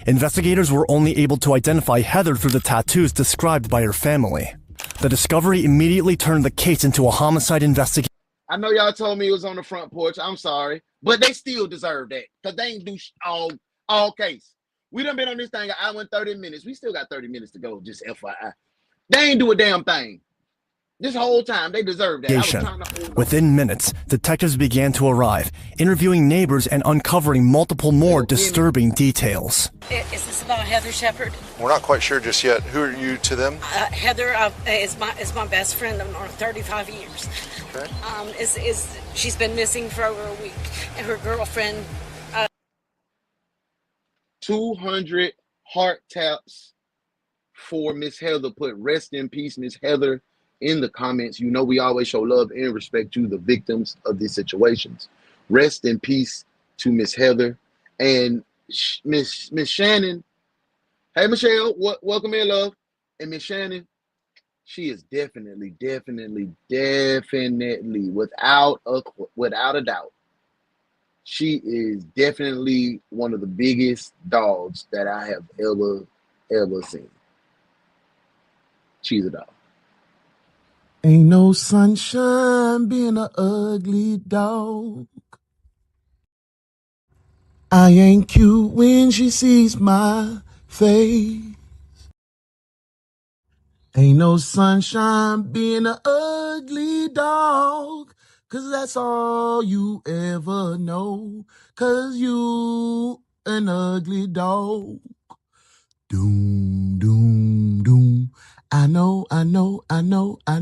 Investigators were only able to identify Heather through the tattoos described by her family. The discovery immediately turned the case into a homicide investigation. I know y'all told me it was on the front porch. I'm sorry. But they still deserve that. Because they ain't do all case. We done been on this thing an hour and 30 minutes. We still got 30 minutes to go, just FYI. They ain't do a damn thing. This whole time, they deserve that. Within minutes, detectives began to arrive, interviewing neighbors and uncovering multiple more disturbing details. Is this about Heather Shepard? We're not quite sure just yet. Who are you to them? Heather is my best friend of 35 years. Okay. She's been missing for over a week, and her girlfriend. 200 heart taps for Miss Heather. Put rest in peace, Miss Heather, in the comments. You know we always show love and respect to the victims of these situations. Rest in peace to Miss Heather and Miss Shannon. Hey Michelle, welcome in, love. And Miss Shannon, she is definitely, without a doubt, she is definitely one of the biggest dogs that I have ever seen. She's a dog. Ain't no sunshine being an ugly dog. I ain't cute when she sees my face. Ain't no sunshine being an ugly dog, 'cause that's all you ever know, 'cause you an ugly dog. Doom, doom, doom. I know, I'm ugly, I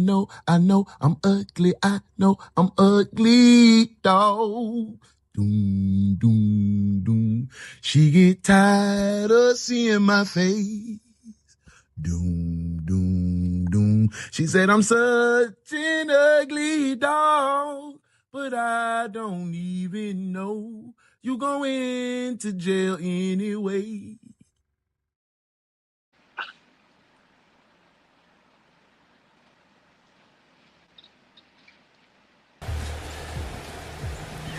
know I'm ugly, dog. Doom, doom, doom. She get tired of seeing my face. Doom, doom, doom. She said I'm such an ugly dog, but I don't even know. You going to jail anyway.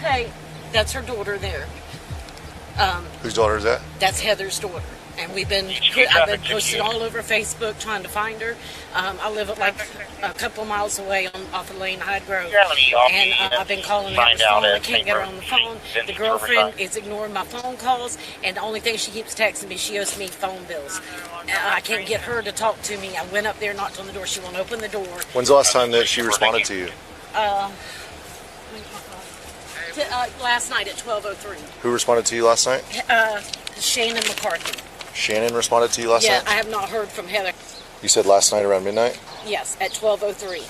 Hey, that's her daughter there. Whose daughter is that? That's Heather's daughter. And I've been posting all over Facebook trying to find her. I live like a couple miles away off of Lane Hyde Road. And I've been calling her on the phone. I can't get her on the phone. The girlfriend is ignoring my phone calls. And the only thing she keeps texting me, she owes me phone bills. I can't get her to talk to me. I went up there, knocked on the door. She won't open the door. When's the last time that she responded to you? Last night at 12:03. Who responded to you last night? Shannon McCarthy. Shannon responded to you last night? Yeah, I have not heard from Heather. You said last night around midnight? Yes, at 12:03.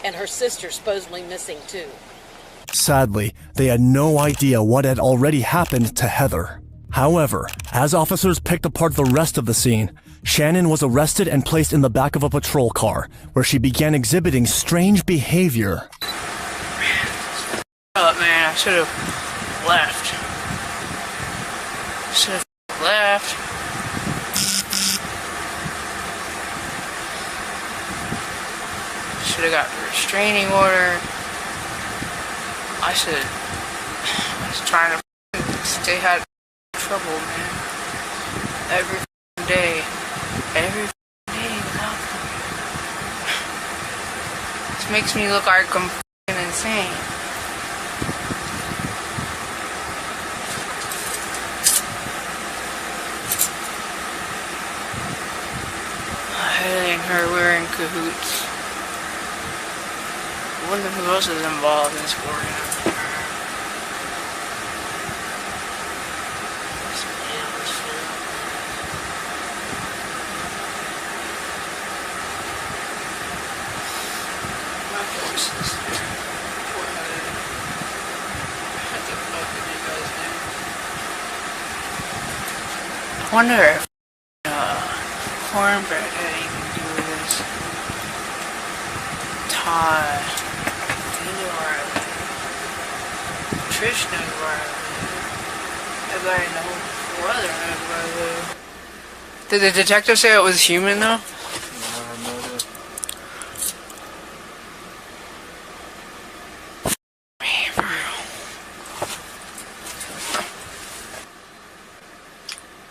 And her sister's supposedly missing too. Sadly, they had no idea what had already happened to Heather. However, as officers picked apart the rest of the scene, Shannon was arrested and placed in the back of a patrol car, where she began exhibiting strange behavior. Oh man, I should have left. Should have got the restraining order. I was trying to stay out of trouble, man. Every day without them. This makes me look like I'm insane. Haley and her were in cahoots. I wonder who else is involved in this organization. I wonder if cornbread had anything to do with this. Todd, you know where I live. Trish knows where I live. Everybody knows brother knows where I live. Did the detective say it was human though?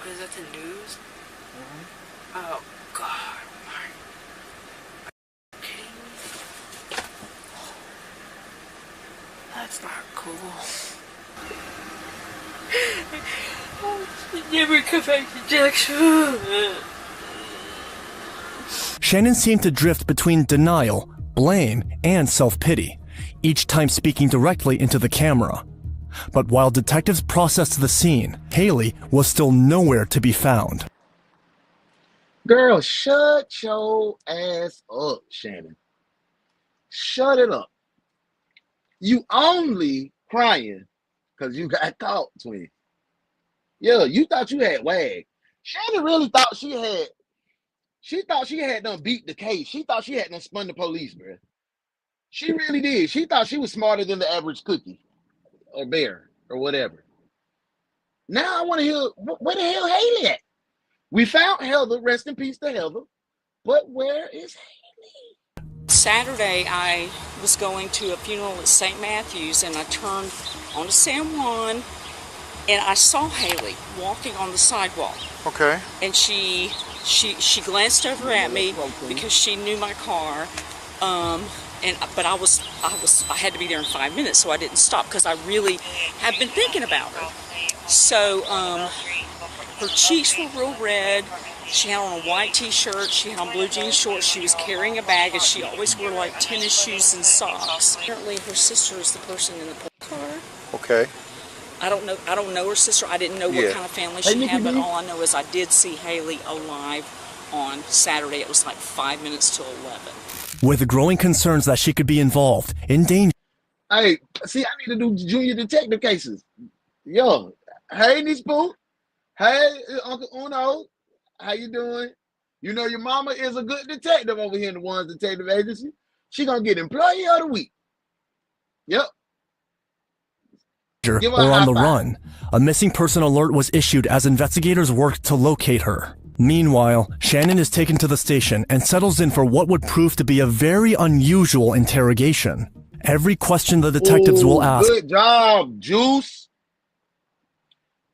Is that the news? Oh God, that's not cool. Never come back to Jackson. Shannon seemed to drift between denial, blame, and self-pity, each time speaking directly into the camera. But while detectives processed the scene, Haley was still nowhere to be found. Girl, shut your ass up, Shannon. Shut it up. You only crying because you got caught, twin. Yeah, you thought you had wag. Shannon really thought she had done beat the case. She thought she had done spun the police, bro. She really did. She thought she was smarter than the average cookie or bear or whatever. Now I want to hear, where the hell Haley at? We found Heather, rest in peace to Heather, but where is Haley? Saturday, I was going to a funeral at St. Matthew's, and I turned onto San Juan, and I saw Haley walking on the sidewalk. Okay. And she she glanced over at me because she knew my car, but I had to be there in 5 minutes, so I didn't stop because I really have been thinking about her. So her cheeks were real red. She had on a white t-shirt, she had on blue jean shorts, she was carrying a bag, and she always wore like tennis shoes and socks. Apparently her sister is the person in the car. Okay. I don't know her sister. I didn't know what kind of family she had, but all I know is I did see Haley alive on Saturday. It was like 5 minutes to 11. With growing concerns that she could be involved in danger. Hey, see, I need to do junior detective cases. Yo, hey, Niece Pooh. Hey, Uncle Uno. How you doing? You know your mama is a good detective over here in the Ones Detective Agency. She gonna get Employee of the Week. Yep. Or on the run. A missing person alert was issued as investigators worked to locate her. Meanwhile, Shannon is taken to the station and settles in for what would prove to be a very unusual interrogation. Every question the detectives will ask. Good job, Juice.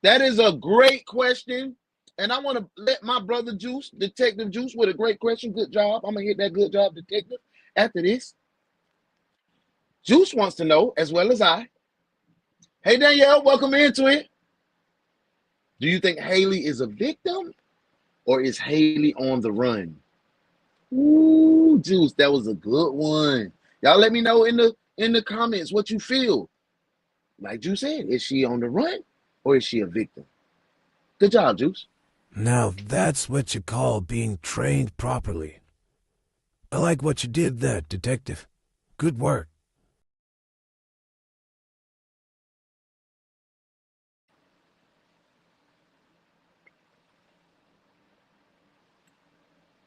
That is a great question. And I want to let my brother Juice, Detective Juice, with a great question. Good job. I'm going to hit that good job, detective, after this. Juice wants to know, as well as I. Hey, Danielle, welcome into it. Do you think Haley is a victim or is Haley on the run? Ooh, Juice, that was a good one. Y'all let me know in the comments what you feel. Like Juice said, is she on the run or is she a victim? Good job, Juice. Now that's what you call being trained properly. I like what you did there, detective. Good work.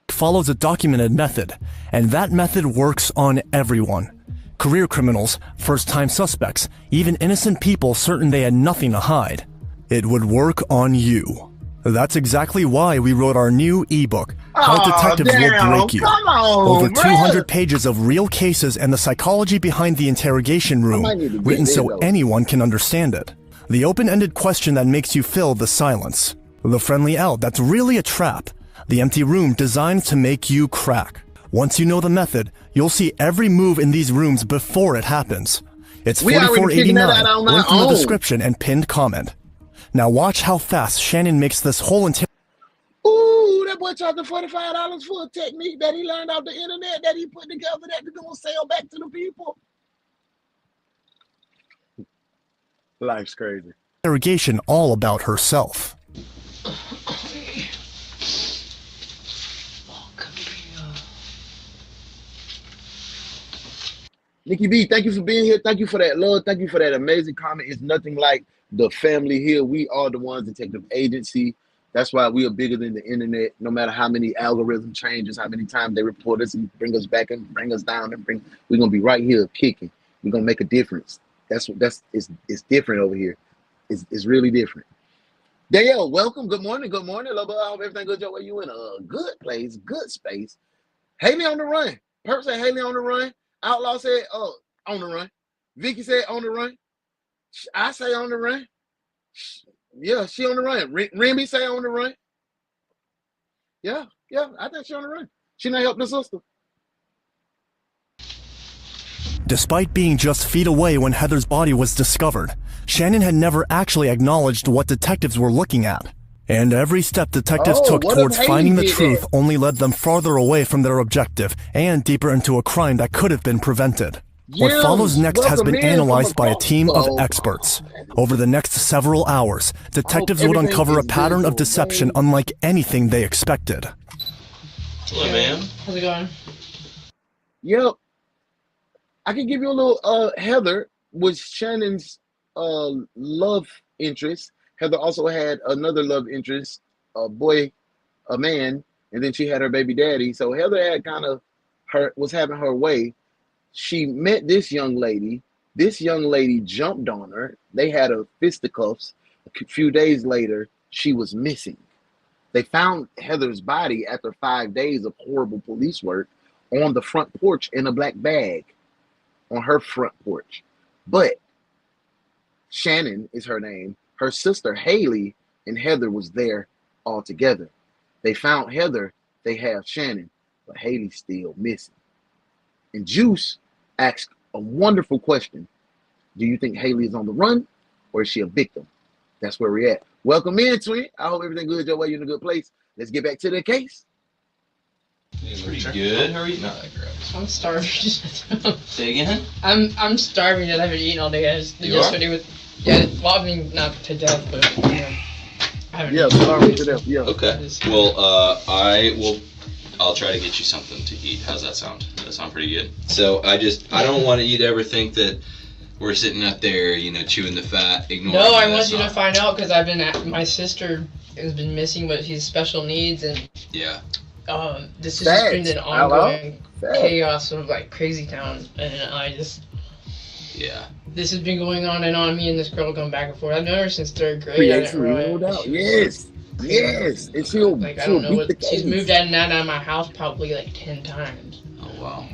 Follows a documented method, and that method works on everyone. Career criminals, first-time suspects, even innocent people certain they had nothing to hide. It would work on you. That's exactly why we wrote our new ebook, How Detectives Will Break You. Over 200 pages of real cases and the psychology behind the interrogation room, written so anyone can understand it. The open-ended question that makes you fill the silence. The friendly out that's really a trap. The empty room designed to make you crack. Once you know the method, you'll see every move in these rooms before it happens. It's $44.89, link in the description and pinned comment. Now watch how fast Shannon makes this whole Ooh, that boy charging $45 for a technique that he learned off the internet that he put together that to go sell back to the people. Life's crazy. Interrogation all about herself. Nikki B, thank you for being here. Thank you for that love. Thank you for that amazing comment. It's nothing like the family here. We are the Ones Detective Agency. That's why we are bigger than the internet. No matter how many algorithm changes, how many times they report us and bring us back and bring us down we're gonna be right here kicking. We're gonna make a difference. It's different over here. It's really different. Danielle, welcome. Good morning. Good morning. Love, I hope everything good your way. You in a good place, good space. Haley on the run. Perp said Haley on the run. Outlaw said, on the run. Vicky said on the run. I say on the run. Yeah, she on the run. Remy say on the run. Yeah, I think she on the run. She not helping the sister. Despite being just feet away when Heather's body was discovered, Shannon had never actually acknowledged what detectives were looking at. And every step detectives took towards finding the truth only led them farther away from their objective and deeper into a crime that could have been prevented. What follows next has been analyzed by a team of experts. Over the next several hours, detectives would uncover a pattern of deception unlike anything they expected. Hello, ma'am. How's it going? Yep. I can give you a little Heather was Shannon's love interest. Heather also had another love interest, a man, and then she had her baby daddy. So Heather had was having her way. She met this young lady. This young lady jumped on her. They had a fisticuffs. A few days later, she was missing. They found Heather's body after 5 days of horrible police work on the front porch in a black bag on her front porch. But Shannon is her name. Her sister Haley and Heather was there all together. They found Heather. They have Shannon, but Haley's still missing. And Juice asked a wonderful question. Do you think Haley is on the run, or is she a victim? That's where we're at. Welcome in, twin. I hope everything good your way. You're in a good place. Let's get back to the case. Pretty good. How are you? Not that great. I'm starving. Say again? I'm starving. I haven't eaten all day. Yesterday with well, I mean, not to death, but I haven't starving to death. Yeah. Okay. Well, I'll try to get you something to eat. How's that sound? Does that sound pretty good? So I don't want you to ever think that we're sitting up there, chewing the fat, ignoring. No, I want you to find out because my sister has been missing, but she's special needs and. Yeah. This has just been an ongoing chaos of like crazy town, and this has been going on and on. Me and this girl going back and forth. I've known her since 3rd grade. No doubt. Yes. And she'll like I don't know what she's moved in and out of my house probably like 10 times. Oh wow.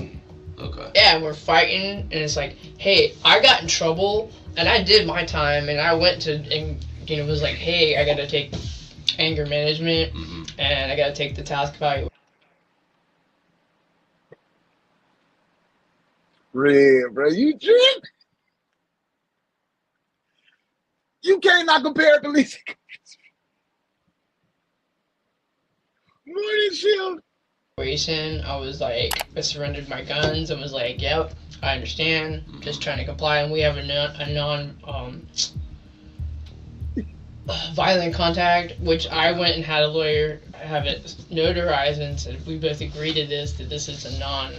Okay. Yeah, we're fighting, and it's like, hey, I got in trouble, and I did my time, and I went to and was like, hey, I gotta take anger management. And I gotta take the task value. Real, bro, you drink? You can't not compare police. Morning shield. I was like, I surrendered my guns and was like, yep, I understand. Just trying to comply, and we have a non violent contact, which I went and had a lawyer have it notarized and said we both agree to this, that this is a non,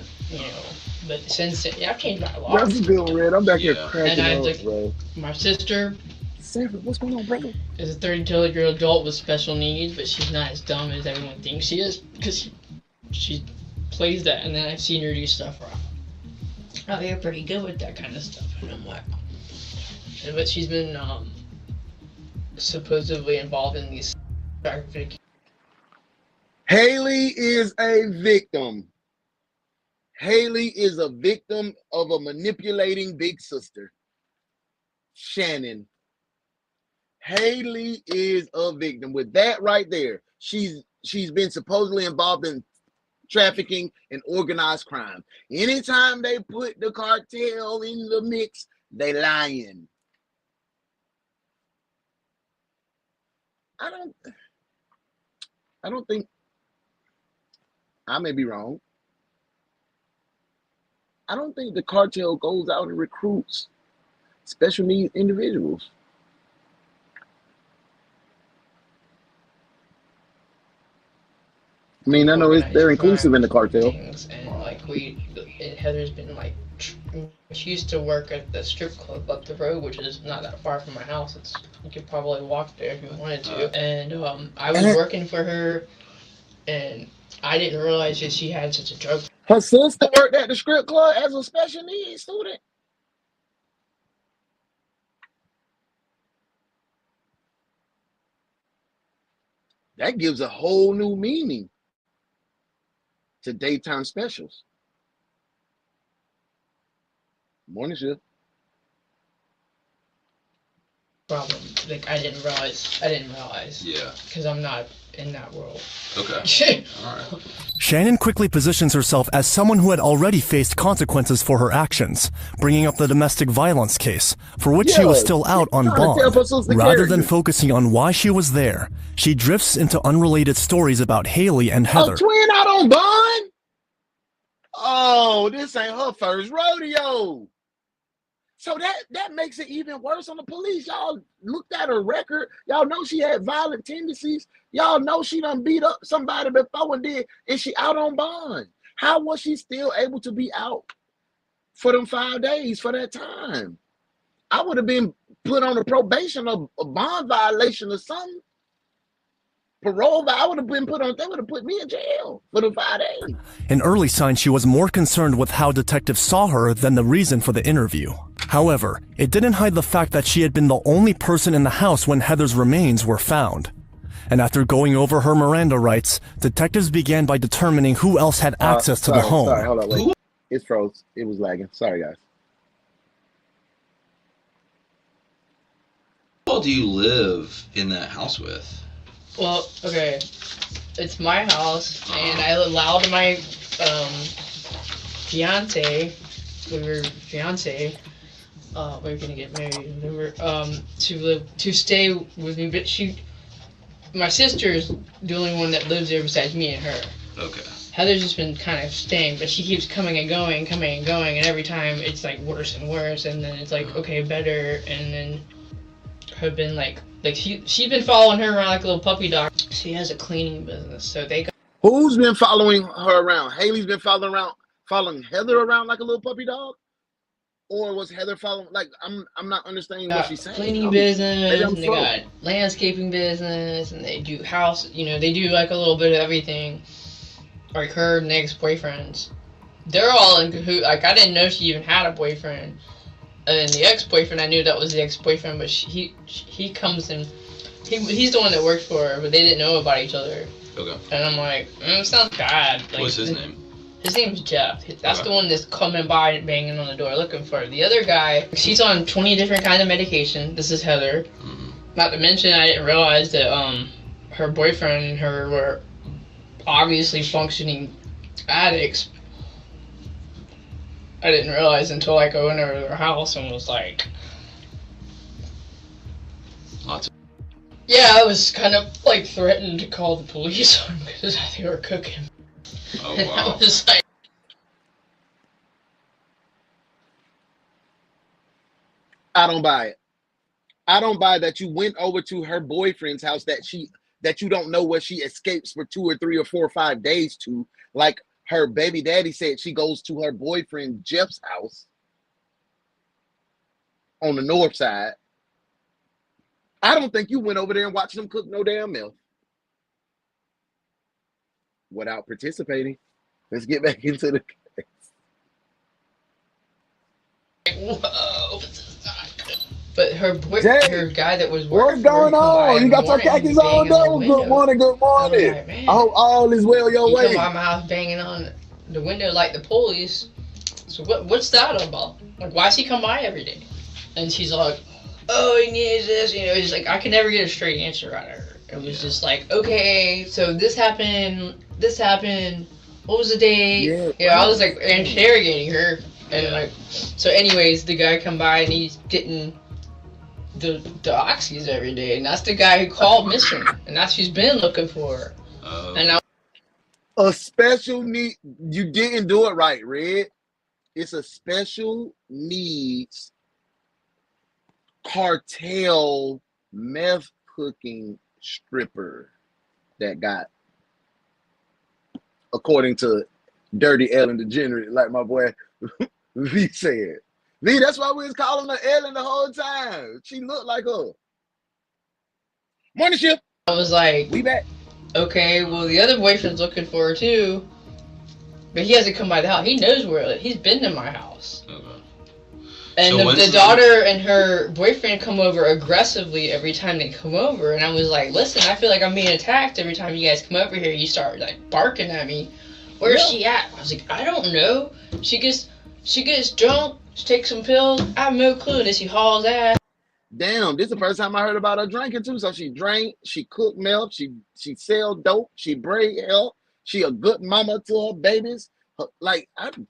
but since I've changed my law. That's a good one, Red. I'm back here cracking up, bro. My sister, what's going on, brother? Is a 32-year-old adult with special needs, but she's not as dumb as everyone thinks she is because she plays that, and then I've seen her do stuff wrong. Oh, you're pretty good with that kind of stuff, and I'm like, but she's been supposedly involved in these trafficking. Haley is a victim. Haley is a victim of a manipulating big sister, Shannon. Haley is a victim. With that right there, she's been supposedly involved in trafficking and organized crime. Anytime they put the cartel in the mix, they lying. I don't think, I may be wrong. I don't think the cartel goes out and recruits special needs individuals. I mean, I know they're inclusive in the cartel. And like Heather's been like, she used to work at the strip club up the road, which is not that far from my house. You could probably walk there if you wanted to. And I was working for her, and I didn't realize that she had such a drug. Her sister worked at the strip club as a special needs student. That gives a whole new meaning to daytime specials. Morning shift. Problem. Like I didn't realize. Yeah. Because I'm not in that world. Okay. All right. Shannon quickly positions herself as someone who had already faced consequences for her actions, bringing up the domestic violence case, for which she was still out on bond. Rather than focusing on why she was there, she drifts into unrelated stories about Haley and Heather. A twin out on bond? Oh, this ain't her first rodeo. So that makes it even worse on the police. Y'all looked at her record. Y'all know she had violent tendencies. Y'all know she done beat up somebody before and she out on bond. How was she still able to be out for them 5 days for that time? I would have been put on a probation of a bond violation or something. Parole, I would have been put on, they would have put me in jail for the 5 days. An early sign she was more concerned with how detectives saw her than the reason for the interview. However, it didn't hide the fact that she had been the only person in the house when Heather's remains were found. And after going over her Miranda rights, detectives began by determining who else had access to the home. Sorry, hold on, wait. It's froze. It was lagging. Sorry, guys. Who all do you live in that house with? Well, okay. It's my house, and I allowed my fiance, we were fiance, we're gonna get married, to stay with me, but my sister's the only one that lives there besides me and her. Okay. Heather's just been kind of staying, but she keeps coming and going, and every time it's like worse and worse, and then it's like, okay, better, and then have been like she's been following her around like a little puppy dog. She has a cleaning business, so they got. Who's been following her around? Haley's been following Heather around like a little puppy dog? Or was Heather following, like, I'm not understanding what she's saying. Cleaning business, and they got landscaping business, and they do house, they do like a little bit of everything. Like her and ex-boyfriends. They're all in cahoots. Like, I didn't know she even had a boyfriend. And the ex-boyfriend, I knew that was the ex-boyfriend, but he comes in, he's the one that worked for her, but they didn't know about each other. Okay. And I'm like, sounds bad. Like, what's his name? His name's Jeff. That's the one that's coming by and banging on the door looking for her. The other guy, she's on 20 different kinds of medication. This is Heather. Mm-hmm. Not to mention, I didn't realize that her boyfriend and her were obviously functioning addicts. I didn't realize until like I went over to their house and was like, yeah, I was kind of like threatened to call the police on them because they were cooking. Oh, and wow. I was like, I don't buy it. I don't buy that you went over to her boyfriend's house that you don't know where she escapes for 2 or 3 or 4 or 5 days to. Like her baby daddy said, she goes to her boyfriend Jeff's house on the north side. I don't think you went over there and watched them cook no damn meal without participating. Let's get back into the case. whoa, this is not good. But her guy that was What's working going on? You got your khakis on though? Good morning, good morning. Like, I hope all is well your you way. come by my house banging on the window like the police. So what's that about? Like, why does he come by every day? And she's like, oh, he needs this. It's like, I could never get a straight answer out of her. It was just like, okay, so this happened. What was the date? Yeah, I was like interrogating her. And like, so anyways, the guy come by and he's getting the oxys every day. And that's the guy who called missing. And that's who's been looking for her. And a special need. You didn't do it right, Red. It's a special needs cartel meth cooking stripper that got, according to Dirty Ellen DeGenerate, like my boy V said. V, that's why we was calling her Ellen the whole time. She looked like her. Morning shift. I was like, we back. Okay, well the other boyfriend's looking for her too, but he hasn't come by the house. He knows where he's been to my house. And so the daughter and her boyfriend come over aggressively every time they come over, and I was like, listen, I feel like I'm being attacked every time you guys come over here. You start like barking at me. Where's she at? I was like, I don't know. She gets drunk, she takes some pills. I have no clue. And then she hauls ass. Damn, this is the first time I heard about her drinking too. So she drank, she cooked milk, she sell dope, she braid hair, she a good mama to her babies. Like,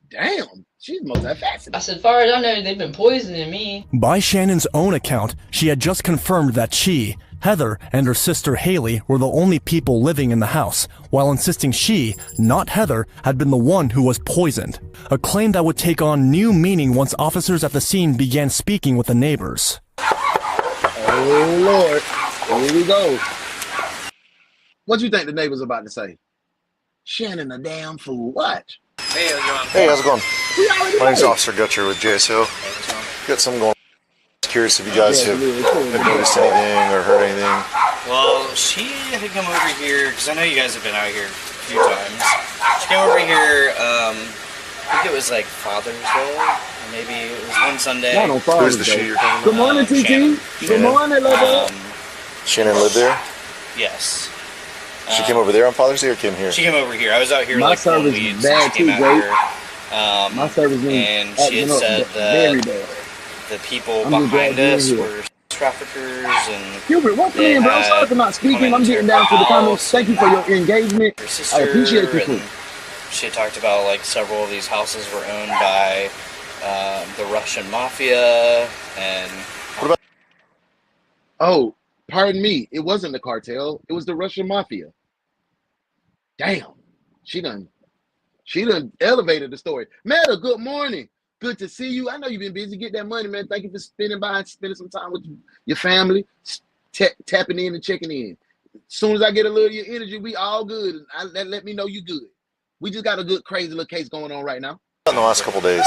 damn, she's multifaceted. I said, as far as I know, they've been poisoning me. By Shannon's own account, she had just confirmed that she, Heather, and her sister Haley were the only people living in the house, while insisting she, not Heather, had been the one who was poisoned. A claim that would take on new meaning once officers at the scene began speaking with the neighbors. Oh, Lord. Here we go. What do you think the neighbors about to say? Shannon a damn fool. Watch. Hey, how's it going? My name's Officer Gutcher with JSO. Got something going on. Curious if you guys have noticed anything or heard anything. Well, she had come over here, because I know you guys have been out here a few times. She came over here, I think it was like Father's Day, or maybe it was one Sunday. Who's the she you're talking about? Good morning, TT. Good morning, little Shannon lived there? Yes. She came over there on Father's Day or came here? She came over here. I was out here My like 4 service weeks. is bad She came too, out Jake. here. My service is and she had said very bad. the people I'm just glad behind you're us here. were traffickers and Hubert, what's they name, bro? had Sorry for not speaking. come I'm into getting her down to the comments. house. Thank you for your engagement. Her sister, I appreciate you. and she had talked about like several of these houses were owned by the Russian mafia and. What about? Oh, pardon me. It wasn't the cartel. It was the Russian mafia. Damn. She done elevated the story. Meta, good morning. Good to see you. I know you've been busy. Get that money, man. Thank you for spending some time with your family, tapping in and checking in. As soon as I get a little of your energy, we all good. Let me know you good. We just got a good, crazy little case going on right now. In the last couple of days,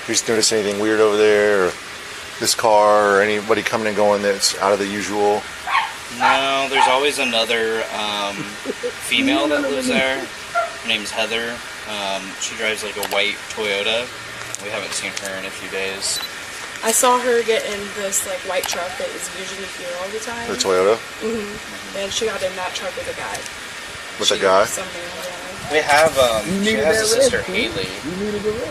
you notice anything weird over there, or this car, or anybody coming and going that's out of the usual? No, there's always another female that lives there. Her name's Heather. She drives like a white Toyota. We haven't seen her in a few days. I saw her get in this like white truck that is usually here all the time. The Toyota? Mm-hmm. And she got in that truck with a guy. With a guy? We have, she has a sister, Haley,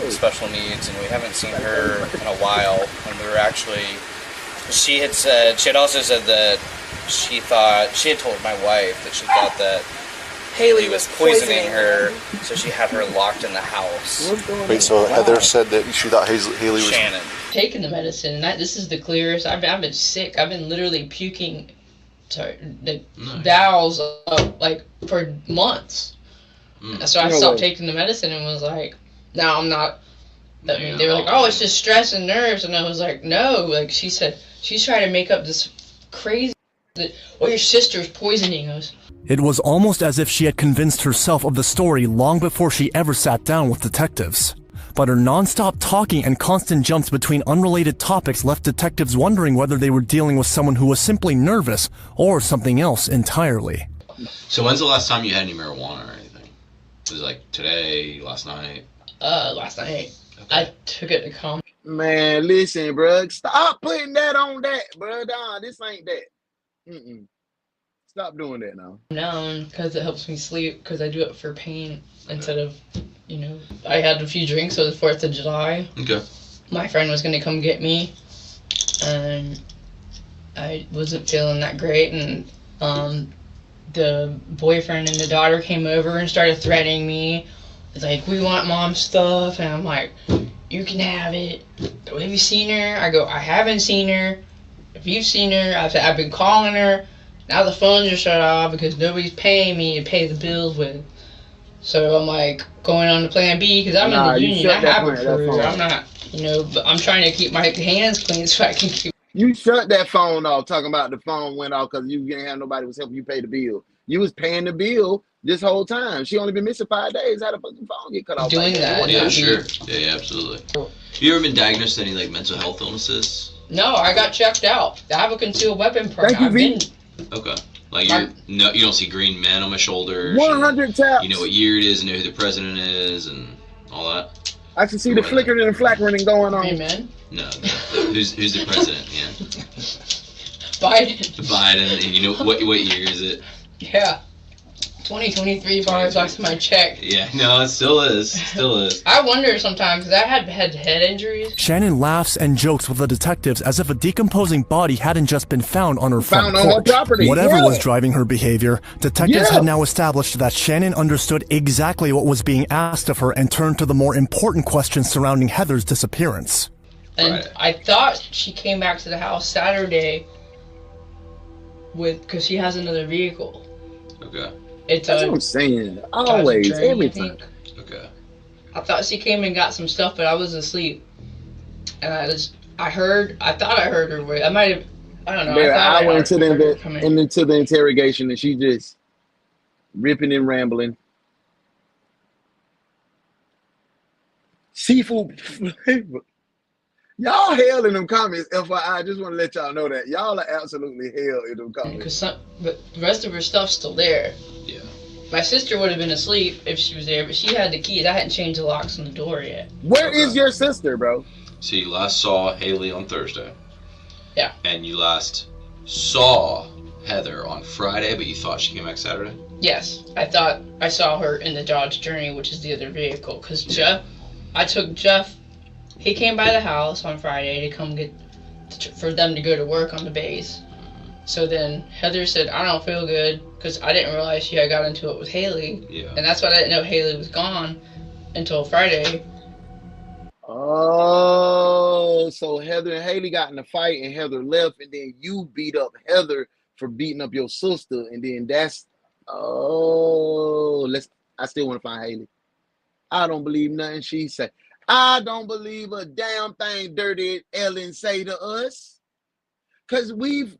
with special needs, and we haven't seen her in a while. And we were actually, she had also said that she had told my wife that she thought that Haley was poisoning her, so she had her locked in the house. Wait, so Heather said that she thought Haley was... Shannon. Taking the medicine, and this is the clearest. I've been sick. I've been literally puking the bowels like for months. So I stopped taking the medicine and was like, no, I'm not. I mean, they were like, oh, it's just stress and nerves, and I was like, no. Like she said, she's trying to make up this crazy that your sister's poisoning us. It was almost as if she had convinced herself of the story long before she ever sat down with detectives. But her non-stop talking and constant jumps between unrelated topics left detectives wondering whether they were dealing with someone who was simply nervous or something else entirely. So when's the last time you had any marijuana or anything? Was it like today, last night? Last night. Okay. I took it to calm. Man, listen, bro. Stop putting that on that, bro. Nah, this ain't that. Mm-mm. Stop doing that now. No, because it helps me sleep, because I do it for pain instead of, I had a few drinks on the 4th of July. Okay. My friend was going to come get me, and I wasn't feeling that great, and the boyfriend and the daughter came over and started threatening me. It's like, we want mom's stuff, and I'm like, you can have it. Have you seen her? I go, I haven't seen her. If you've seen her, I've been calling her. Now the phones are shut off because nobody's paying me to pay the bills with. So I'm like going on to plan B because I'm in the union. I have a career. I'm not, but I'm trying to keep my hands clean so I can keep. You shut that phone off talking about the phone went off because you didn't have nobody was helping you pay the bill. You was paying the bill this whole time. She only been missing 5 days. How the fucking phone get cut off? Doing that. Yeah, sure. Yeah, absolutely. You ever been diagnosed with any like mental health illnesses? No, I got checked out. I have a concealed weapon permit. Okay. Like you don't see green men on my shoulders. 100 taps. You know what year it is, and know who the president is, and all that. I can see the flickering and flackering going on. Green men? No. Who's the president? Yeah. Biden. And you know what year is it? Yeah. 2023 bars last time I checked. Yeah, no, it still is. I wonder sometimes, because I had head injuries. Shannon laughs and jokes with the detectives as if a decomposing body hadn't just been found on her front porch. On her property. Whatever was driving her behavior, detectives had now established that Shannon understood exactly what was being asked of her and turned to the more important questions surrounding Heather's disappearance. And I thought she came back to the house Saturday because she has another vehicle. Okay. It's That's what I'm saying. Always, every time. Okay. I thought she came and got some stuff, but I was asleep. And I thought I heard her. I don't know. I went into the interrogation and she just ripping and rambling. Seafood flavor. Y'all hell in them comments, FYI. I just want to let y'all know that. Y'all are absolutely hell in them comments. But the rest of her stuff's still there. Yeah. My sister would have been asleep if she was there, but she had the keys. I hadn't changed the locks on the door yet. Where is your sister, bro? So you last saw Haley on Thursday. Yeah. And you last saw Heather on Friday, but you thought she came back Saturday? Yes. I thought I saw her in the Dodge Journey, which is the other vehicle. Because I took Jeff. He came by the house on Friday to come get for them to go to work on the base. So then Heather said, I don't feel good, because I didn't realize she had got into it with Haley. Yeah. And that's why I didn't know Haley was gone until Friday. Oh, so Heather and Haley got in a fight and Heather left, and then you beat up Heather for beating up your sister, and then that's I still want to find Haley. I don't believe nothing she say. I don't believe a damn thing Dirty Ellen say to us. Cause we've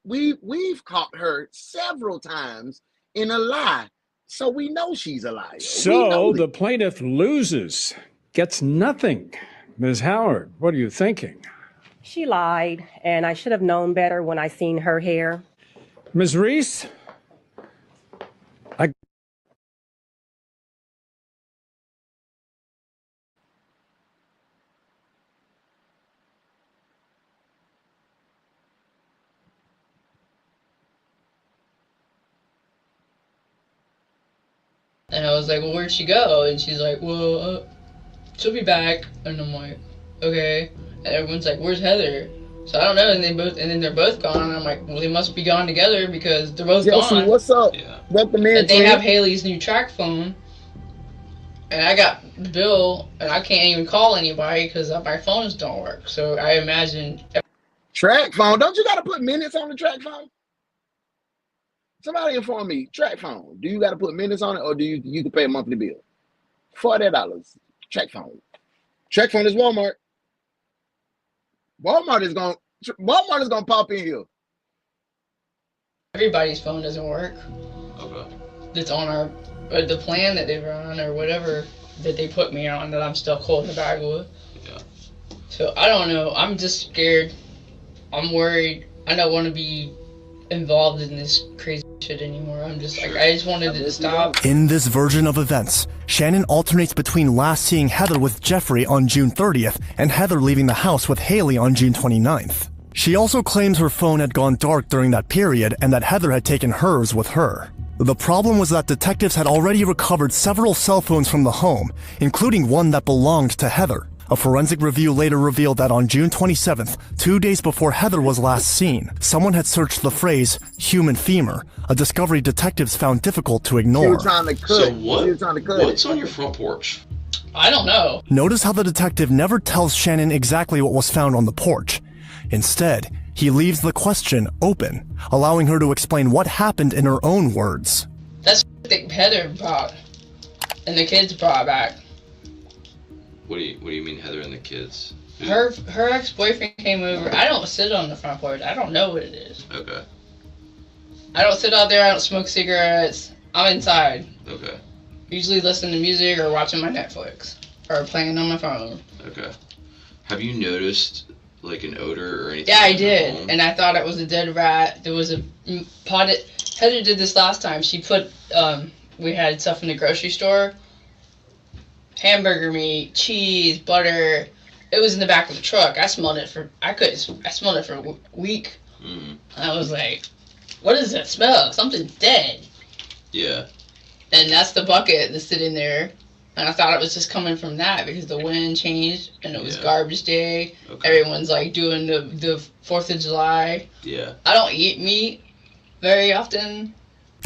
caught her several times in a lie. So we know she's a liar. So the plaintiff loses, gets nothing. Ms. Howard, what are you thinking? She lied, and I should have known better when I seen her hair. Ms. Reese? And I was like, well, where'd she go? And she's like, well, she'll be back. And I'm like, okay. And everyone's like, where's Heather? So I don't know. And then they're both gone. And I'm like, well, they must be gone together because they're both gone. What's up? Yeah. And they have Haley's new track phone. And I got the bill, and I can't even call anybody because my phones don't work. So I imagine. Track phone? Don't you got to put minutes on the track phone? Somebody inform me. Track phone. Do you got to put minutes on it, or do you can pay a monthly bill? $40. Track phone. Track phone is Walmart. Walmart is gonna pop in here. Everybody's phone doesn't work. Okay. That's on the plan that they run or whatever that they put me on that I'm still holding the bag with. Yeah. So I don't know. I'm just scared. I'm worried. I don't want to be involved in this crazy shit anymore. I'm just like, I just wanted it to stop. In this version of events, Shannon alternates between last seeing Heather with Jeffrey on June 30th and Heather leaving the house with Haley on June 29th. She also claims her phone had gone dark during that period and that Heather had taken hers with her. The problem was that detectives had already recovered several cell phones from the home, including one that belonged to Heather. A forensic review later revealed that on June 27th, 2 days before Heather was last seen, someone had searched the phrase human femur, a discovery detectives found difficult to ignore. She was trying to cut. So what? She was trying to cut What's on your front porch? I don't know. Notice how the detective never tells Shannon exactly what was found on the porch. Instead, he leaves the question open, allowing her to explain what happened in her own words. That's what Heather brought, and the kids brought back. What do you mean, Heather and the kids? Her ex-boyfriend came over. I don't sit on the front porch. I don't know what it is. Okay. I don't sit out there. I don't smoke cigarettes. I'm inside. Okay. Usually listening to music or watching my Netflix or playing on my phone. Okay. Have you noticed like an odor or anything? Yeah, I did, and I thought it was a dead rat. There was a potted. Heather did this last time. She put we had stuff in the grocery store. Hamburger meat, cheese, butter. It was in the back of the truck. I smelled it for a week. Mm. I was like, what is that smell? Something's dead. Yeah. And that's the bucket that's sitting there. And I thought it was just coming from that because the wind changed and it was garbage day. Okay. Everyone's like doing the 4th of July. Yeah. I don't eat meat very often.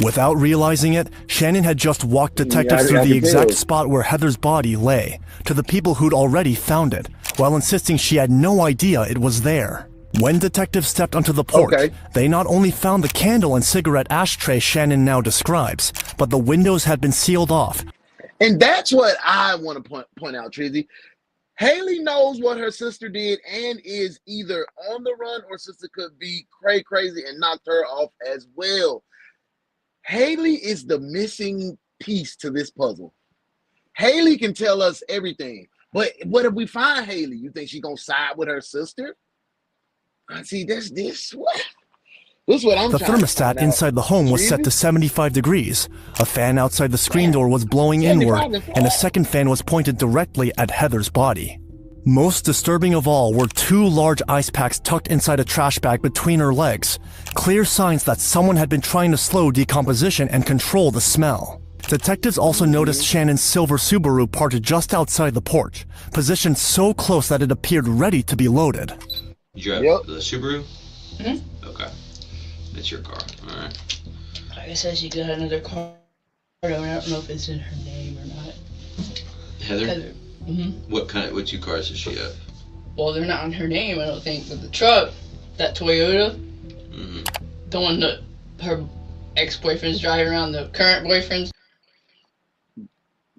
Without realizing it, Shannon had just walked detectives through the exact spot where Heather's body lay, to the people who'd already found it, while insisting she had no idea it was there. When detectives stepped onto the porch, they not only found the candle and cigarette ashtray Shannon now describes, but the windows had been sealed off. And that's what I want to point out, Trizzy. Haley knows what her sister did and is either on the run or sister could be crazy and knocked her off as well. Haley is the missing piece to this puzzle. Haley can tell us everything. But what if we find Haley? You think she's going to side with her sister? See, this is what I'm The thermostat inside the home was set to 75 degrees. A fan outside the screen door was blowing inward, and a second fan was pointed directly at Heather's body. Most disturbing of all were 2 large ice packs tucked inside a trash bag between her legs, clear signs that someone had been trying to slow decomposition and control the smell. Detectives also noticed Shannon's silver Subaru parked just outside the porch, positioned so close that it appeared ready to be loaded. You drive Yep. the Subaru? Mm-hmm. Okay. That's your car. Alright. Like I said, she got another car. I don't know if it's in her name or not. Heather? Mm-hmm. What two cars does she have? Well, they're not in her name, I don't think. But the truck, that Toyota, the one that her ex-boyfriend's driving around, the current boyfriend's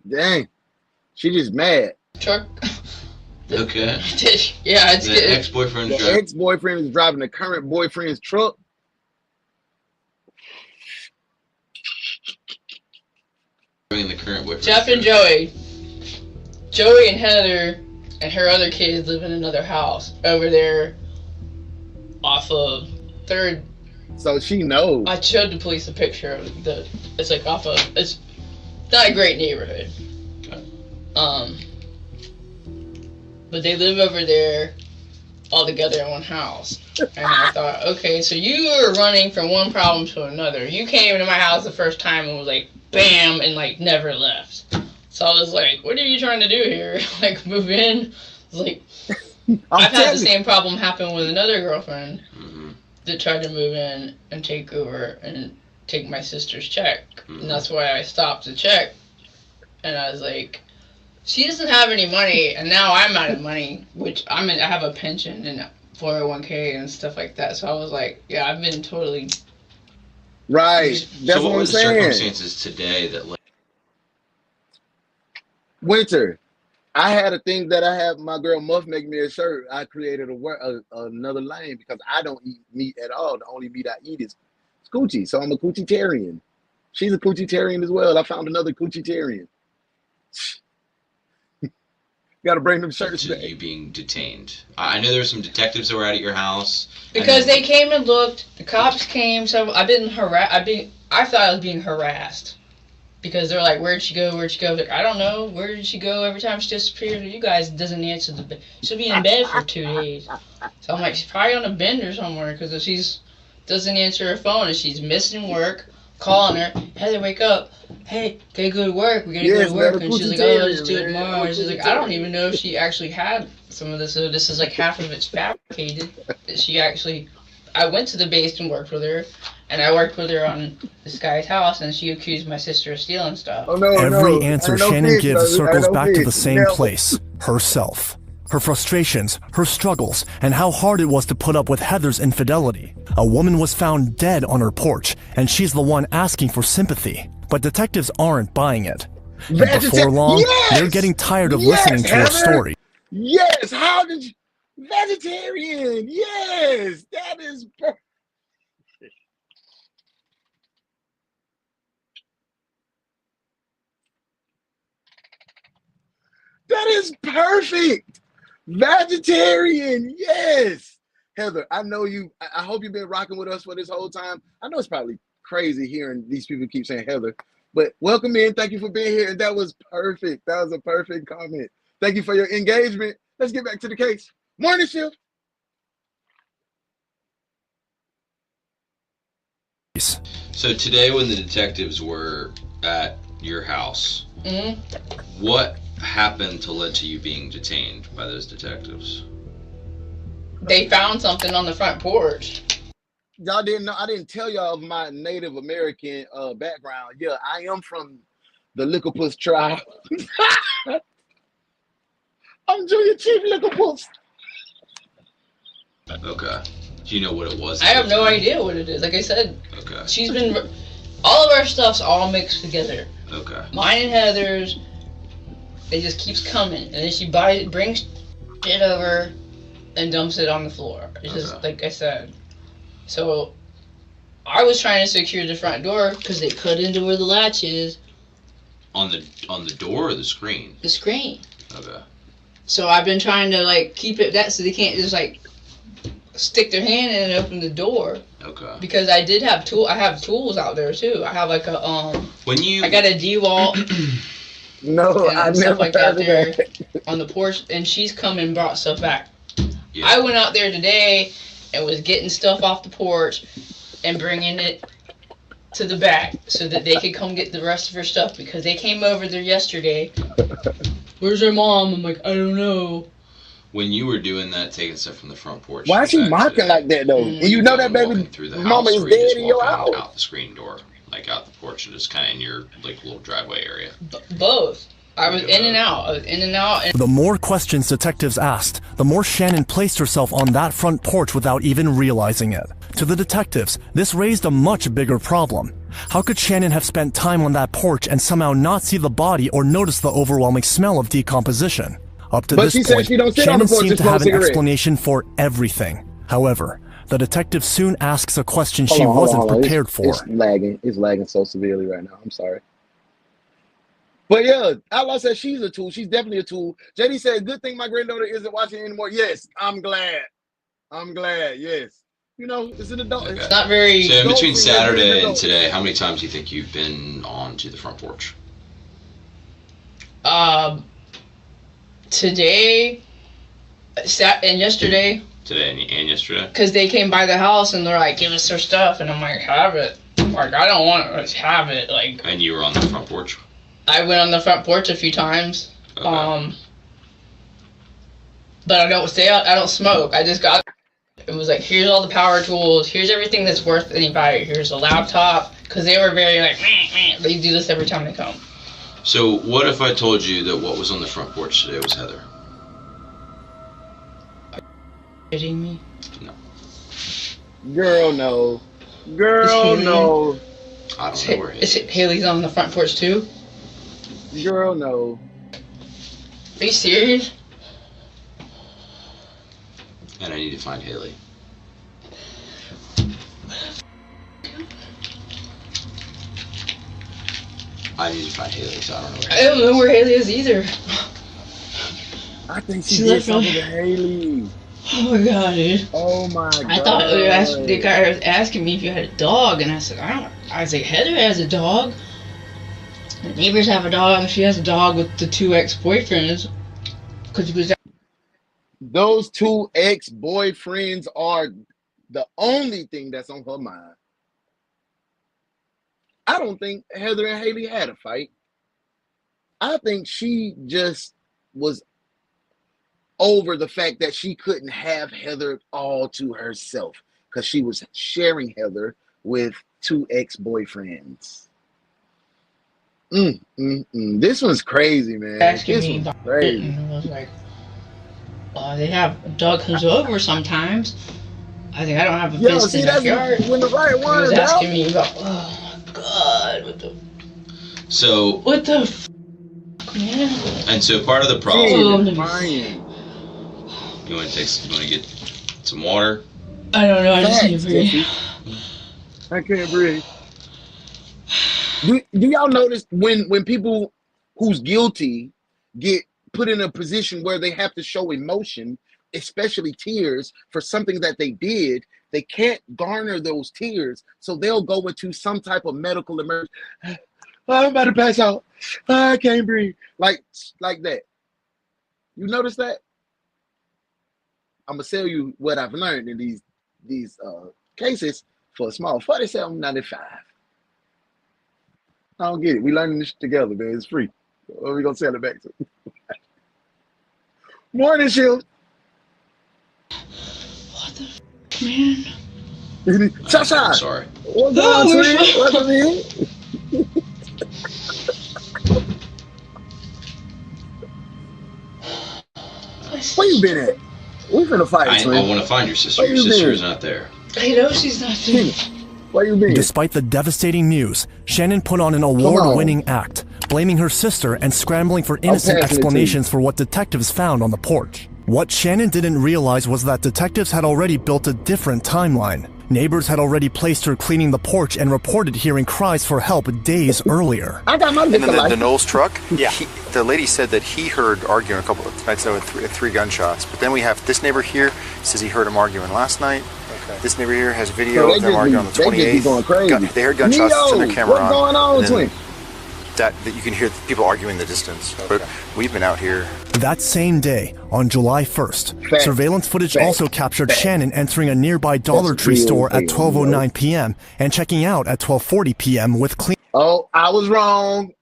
Dang. She just mad. truck. Okay. Yeah, it's The good. ex-boyfriend's The driving. ex-boyfriend is driving the current boyfriend's truck. The current boyfriend. Jeff and Joey. Joey and Heather and her other kids live in another house over there off of 3rd. So she knows. I showed the police a picture of the. It's like off of. It's not a great neighborhood. But they live over there all together in one house. And I thought, okay, so you were running from one problem to another. You came into my house the first time and was like, bam, and like never left. So I was like, what are you trying to do here? Like, move in? It's like, I've had the same problem happen with another girlfriend that tried to move in and take over and take my sister's check. And that's why I stopped the check. And I was like, she doesn't have any money, and now I'm out of money, which I have a pension and 401k and stuff like that. So I was like, yeah, I've been totally... Right. That's So what what were I'm the saying. circumstances today that led... Winter. I had a thing that I have my girl Muff make me a shirt. I created another lane because I don't eat meat at all. The only meat I eat is coochie. So I'm a coochitarian. She's a coochitarian as well. I found another coochitarian. Gotta bring them shirts to back. you being detained? I know there were some detectives that were out at your house. Because they came and looked, the cops came, so I've been I thought I was being harassed. Because they're like, where'd she go, where'd she go? Like, I don't know, where did she go? Every time she disappears, you guys doesn't answer the bed. She'll be in bed for 2 days. So I'm like, she's probably on a bender somewhere, because if she's doesn't answer her phone and she's missing work, calling her, Heather, wake up. Hey, gotta go to work. We gotta go to work. And she's like, oh, let's do it tomorrow. And she's like, I don't even know if she actually had some of this. So this is like half of it's fabricated. She actually, I went to the base and worked with her. And I worked with her on this guy's house, and she accused my sister of stealing stuff. Every answer Shannon gives circles back to the same place, herself. Her frustrations, her struggles, and how hard it was to put up with Heather's infidelity. A woman was found dead on her porch, and she's the one asking for sympathy. But detectives aren't buying it. And before long, they're getting tired of listening to her story. Yes, how did you... Vegetarian, yes, that is perfect. That is perfect. Vegetarian, yes. Heather, I know you. I hope you've been rocking with us for this whole time. I know it's probably crazy hearing these people keep saying Heather, but welcome in. Thank you for being here. And that was perfect. That was a perfect comment. Thank you for your engagement. Let's get back to the case. Morning shift. So today when the detectives were at your house, what happened to lead to you being detained by those detectives? They found something on the front porch. Y'all didn't know. I didn't tell y'all of my Native American background. Yeah, I am from the Licopus tribe. I'm Junior Chief Licopus. Okay. Do you know what it was? I have no idea what it is. Like I said, okay. She's been... All of our stuff's all mixed together. Okay. Mine and Heather's, it just keeps coming. And then she brings it over and dumps it on the floor. It's just like I said. So I was trying to secure the front door because they cut into where the latch is. On the door or the screen? The screen. Okay. So I've been trying to like keep it that so they can't just like stick their hand in and open the door. Okay. Because I did have I have tools out there too. I have like a I got a D-wall. No, I stuff never like that heard there of that. on the porch, and she's come and brought stuff back. Yeah. I went out there today and was getting stuff off the porch and bringing it to the back so that they could come get the rest of her stuff because they came over there yesterday. Where's her mom? I'm like, I don't know. When you were doing that, taking stuff from the front porch. Why is she mocking like that though? And you know that baby Through the mama house, is or you dead just in your walking house. out the screen door, like out the porch, and just kind of in your like little driveway area. Both. I was in and out. And The more questions detectives asked, the more Shannon placed herself on that front porch without even realizing it. To the detectives, this raised a much bigger problem. How could Shannon have spent time on that porch and somehow not see the body or notice the overwhelming smell of decomposition? Up to this point, Shannon seemed to have an explanation for everything. However, the detective soon asks a question she wasn't prepared for. It's lagging. It's lagging so severely right now. I'm sorry. But yeah, Outlaw said she's a tool. She's definitely a tool. JD said, good thing my granddaughter isn't watching anymore. Yes, I'm glad. I'm glad, yes. You know, it's an adult. Okay. It's not very... So in between Saturday and today, how many times do you think you've been on to the front porch? Today and yesterday. Today and yesterday? Because they came by the house and they're like, give us their stuff. And I'm like, have it. Like, I don't want it. Just have it. Like. And you were on the front porch? I went on the front porch a few times. Okay. But I don't stay out. I don't smoke. I just got. It was like, here's all the power tools. Here's everything that's worth any value. Here's a laptop. Because they were very like, meh, meh. They do this every time they come. So what if I told you that what was on the front porch today was Heather? Kidding me? No. Girl, no. Girl, no. I don't know where Haley is. Haley's on the front porch too? Girl, no. Are you serious? And I need to find Haley. I need to find Haley, so I don't know where I don't know where Haley is either. I think she did something to Haley. Oh my god, dude. Oh my god. I thought the guy was asking me if you had a dog, and I said, I don't. I was like, Heather has a dog. The neighbors have a dog, and she has a dog with the two ex-boyfriends. Because he was. Those two ex-boyfriends are the only thing that's on her mind. I don't think Heather and Haley had a fight. I think she just was over the fact that she couldn't have Heather all to herself because she was sharing Heather with two ex-boyfriends. This one's crazy, man. Asking This me one's about crazy. it, and I was like, they have a dog comes over sometimes. I think I don't have a fence in the backyard. When the right one was is asking out. me about, oh my god, what the man? And so part of the problem. Oh, You want to get some water? I don't know. I just need to breathe. I can't breathe. Do y'all notice when people who's guilty get put in a position where they have to show emotion, especially tears, for something that they did, they can't garner those tears, so they'll go into some type of medical emergency. I'm about to pass out. I can't breathe. Like that. You notice that? I'm gonna tell you what I've learned in these cases for a small $47.95. I don't get it. We learning this together, man. It's free. What are we gonna sell it back to? Morning, Shield. What the man? Sasha. I'm sorry. What's on, twin? What's up, man? Where you been at? We finna fight, I want to find your sister. Your sister is not there. I know she's not there. Where you been? Despite the devastating news, Shannon put on an award-winning act, blaming her sister and scrambling for innocent explanations for what detectives found on the porch. What Shannon didn't realize was that detectives had already built a different timeline. Neighbors had already placed her cleaning the porch and reported hearing cries for help days earlier. I got my And then the Knowles truck, yeah. The lady said that he heard arguing a couple of nights ago with three gunshots. But then we have this neighbor here says he heard him arguing last night. Okay. This neighbor here has video of them arguing on the 28th. They heard gunshots. It's in their camera what's going on, twin? That you can hear people arguing in the distance. Okay. But we've been out here. That same day, on July 1st, surveillance footage also captured Shannon entering a nearby Dollar Tree store at 12:09 p.m. and checking out at 12:40 p.m. with clean. Oh, I was wrong.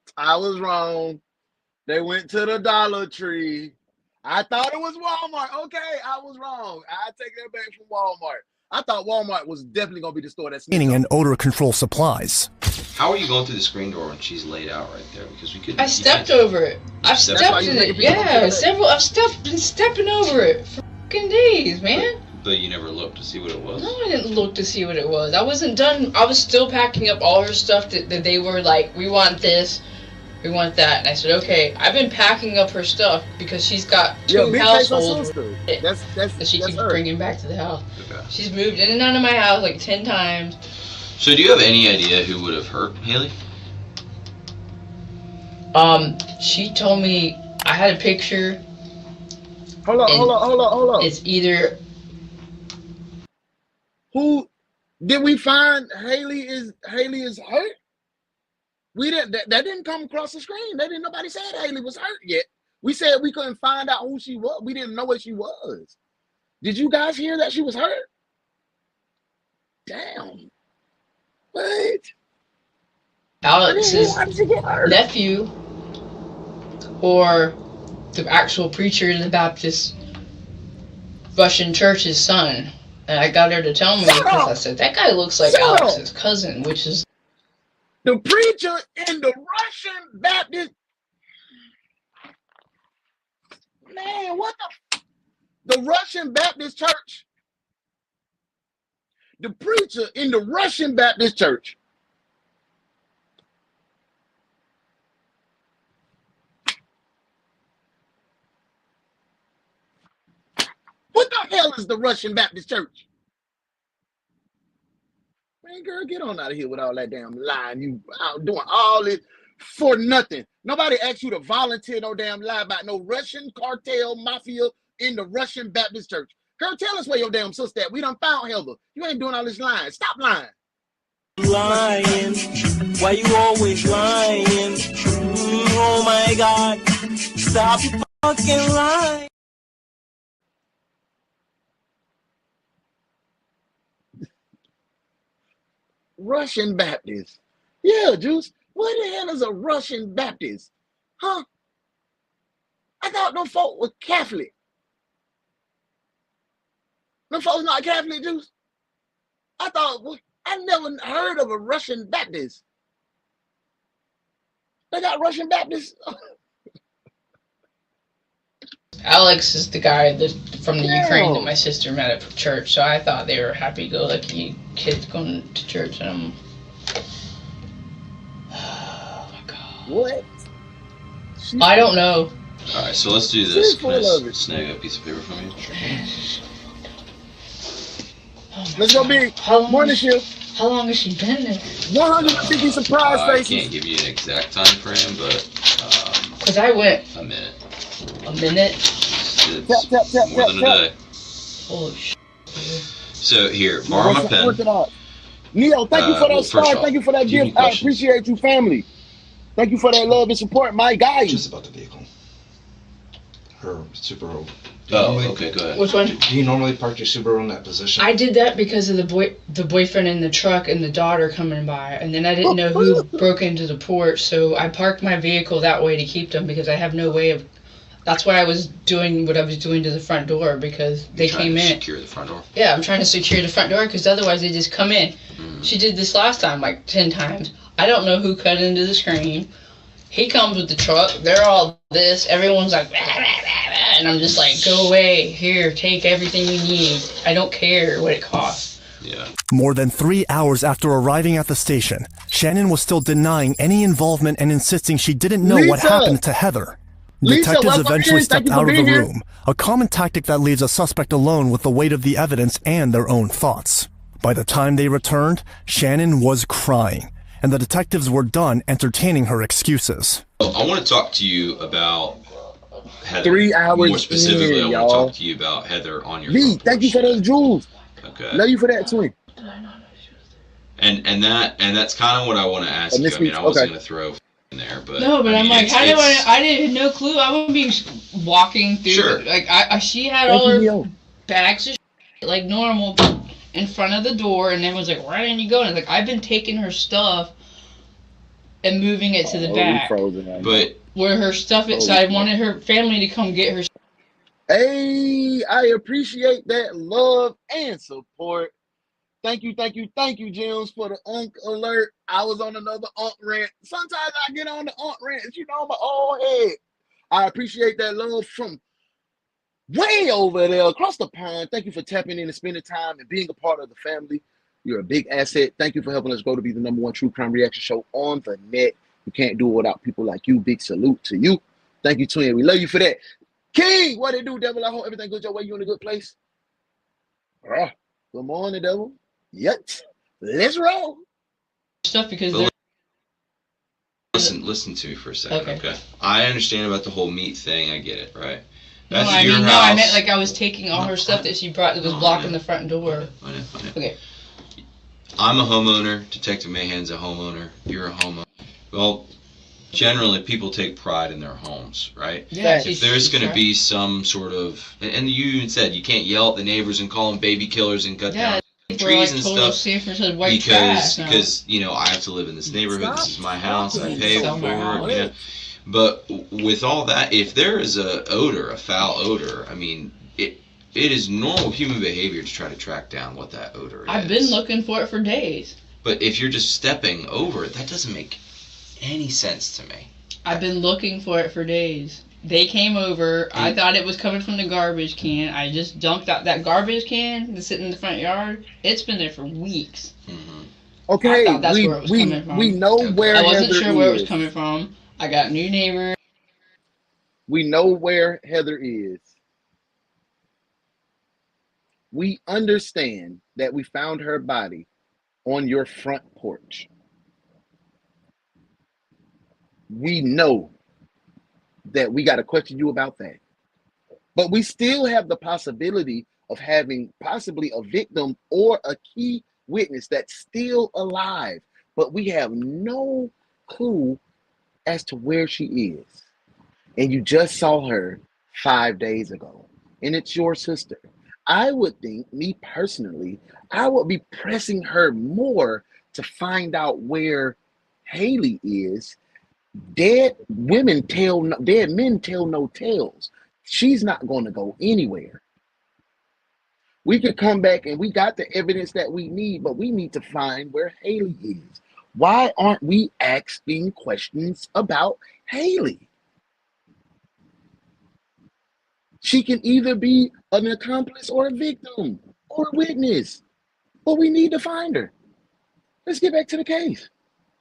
They went to the Dollar Tree. I thought it was Walmart. Okay, I was wrong. I take that back from Walmart. I thought Walmart was definitely gonna be the store that's and odor control supplies. How are you going through the screen door when she's laid out right there? Because we couldn't. I stepped over it. I've stepped stepped in it. Yeah, been stepping over it for fucking days, man. But you never looked to see what it was? No, I didn't look to see what it was. I wasn't done. I was still packing up all her stuff that they were like, we want this, we want that. And I said, okay, I've been packing up her stuff because she's got two households that she keeps bringing back to the house. Okay. She's moved in and out of my house like 10 times. So do you have any idea who would have hurt Haley? She told me, I had a picture. Hold on. It's either... Who did we find Haley is hurt? We didn't that didn't come across the screen. Nobody said Haley was hurt yet. We said we couldn't find out who she was. We didn't know what she was. Did you guys hear that she was hurt? Damn. What? Alex's nephew or the actual preacher in the Baptist Russian church's son. And I got her to tell me because I said, that guy looks like Alex's cousin, which is... The preacher in the Russian Baptist... Man, what the Russian Baptist church? The preacher in the Russian Baptist church. What the hell is the Russian Baptist church? Man, girl, get on out of here with all that damn lying. You out doing all this for nothing. Nobody asked you to volunteer no damn lie about no Russian cartel mafia in the Russian Baptist church. Girl, tell us where your damn sister at. We done found Heather. You ain't doing all this lying. Stop lying. Lying. Why you always lying? Oh my God. Stop fucking lying. Russian Baptist. Yeah, Juice. What the hell is a Russian Baptist? Huh? I thought them folk were Catholic. Them folks not Catholic, Juice? I never heard of a Russian Baptist. They got Russian Baptists? Alex is the guy from the Ukraine that my sister met at church, so I thought they were happy-go-lucky kids going to church, and I'm... Oh my God. What? I don't know. Alright, so let's do this. Can I snag a piece of paper from you? Let's go, Big. Morning shift. How long has she been there? 150 surprise faces. I can't give you an exact time frame, but... Because I went... A minute. A minute? It's more than a day. Holy shit. So here, borrow my pen. Neo, thank you for that star. Thank you for that gift. I appreciate you, family. Thank you for that love and support, my guy. Just about the vehicle. Her Subaru. Okay, go ahead. Which one? Do you normally park your Subaru in that position? I did that because of the boyfriend in the truck and the daughter coming by, and then I didn't know who broke into the porch, so I parked my vehicle that way to keep them because I have no way of. That's why I was doing what I was doing to the front door because they came in. Secure the front door. Yeah, I'm trying to secure the front door because otherwise they just come in. She did this last time like 10 times. I don't know who cut into the screen. He comes with the truck. They're all this. Everyone's like, bah, bah, bah, bah, and I'm just like, go away. Here, take everything we need. I don't care what it costs. Yeah. More than 3 hours after arriving at the station, Shannon was still denying any involvement and insisting she didn't know what happened to Heather. Detectives eventually stepped out of the room, a common tactic that leaves a suspect alone with the weight of the evidence and their own thoughts. By the time they returned, Shannon was crying, and the detectives were done entertaining her excuses. I want to talk to you about Heather. 3 hours. More specifically, in, I want to talk to you about Heather on your phone. Thank you for those jewels. Okay. Love you for that, twin. And that's kind of what I want to ask you. I mean, I wasn't going to throw in there, but no, but I'm like, I didn't have no clue. I wouldn't be walking through. Sure. Like she had all her bags of shit, like normal in front of the door, and then was like, why didn't you go? And like, I've been taking her stuff and moving it to the back. But where her stuff is, so I wanted her family to come get her. Hey, I appreciate that love and support. Thank you, James, for the unk alert. I was on another unk rant. Sometimes I get on the unk rants, my old head. I appreciate that love from way over there across the pond. Thank you for tapping in and spending time and being a part of the family. You're a big asset. Thank you for helping us grow to be the #1 true crime reaction show on the net. You can't do it without people like you. Big salute to you. Thank you, twin. We love you for that. King, what it do, devil? I hope everything good your way. You in a good place? Good morning, devil. Yep. Let's roll. Stuff because listen to me for a second, okay? I understand about the whole meat thing. I get it, right? No, I meant like I was taking all her stuff that she brought that was blocking the front door. I know. Okay. I'm a homeowner. Detective Mayhan's a homeowner. You're a homeowner. Well, generally, people take pride in their homes, right? Yeah. If there's going to be some sort of, and you even said you can't yell at the neighbors and call them baby killers and cut down trees and stuff because I have to live in this neighborhood. This is my house. I pay for it. But with all that, if there is a foul odor, I mean, it is normal human behavior to try to track down what that odor is. I've been looking for it for days. But if you're just stepping over it, that doesn't make any sense to me. I've been looking for it for days. They came over. I thought it was coming from the garbage can. I just dumped out that garbage can that's sitting in the front yard. It's been there for weeks. Okay, I thought that's where it was coming from. We know where I wasn't Heather sure where it is. was coming from. I got new neighbors. We know where Heather is. We understand that we found her body on your front porch. We know that we got to question you about that. But we still have the possibility of having possibly a victim or a key witness that's still alive. But we have no clue as to where she is. And you just saw her 5 days ago. And it's your sister. I would think, me personally, I would be pressing her more to find out where Haley is. Dead men tell no tales. She's not going to go anywhere. We could come back and we got the evidence that we need, but we need to find where Haley is. Why aren't we asking questions about Haley? She can either be an accomplice or a victim or a witness, but we need to find her. Let's get back to the case.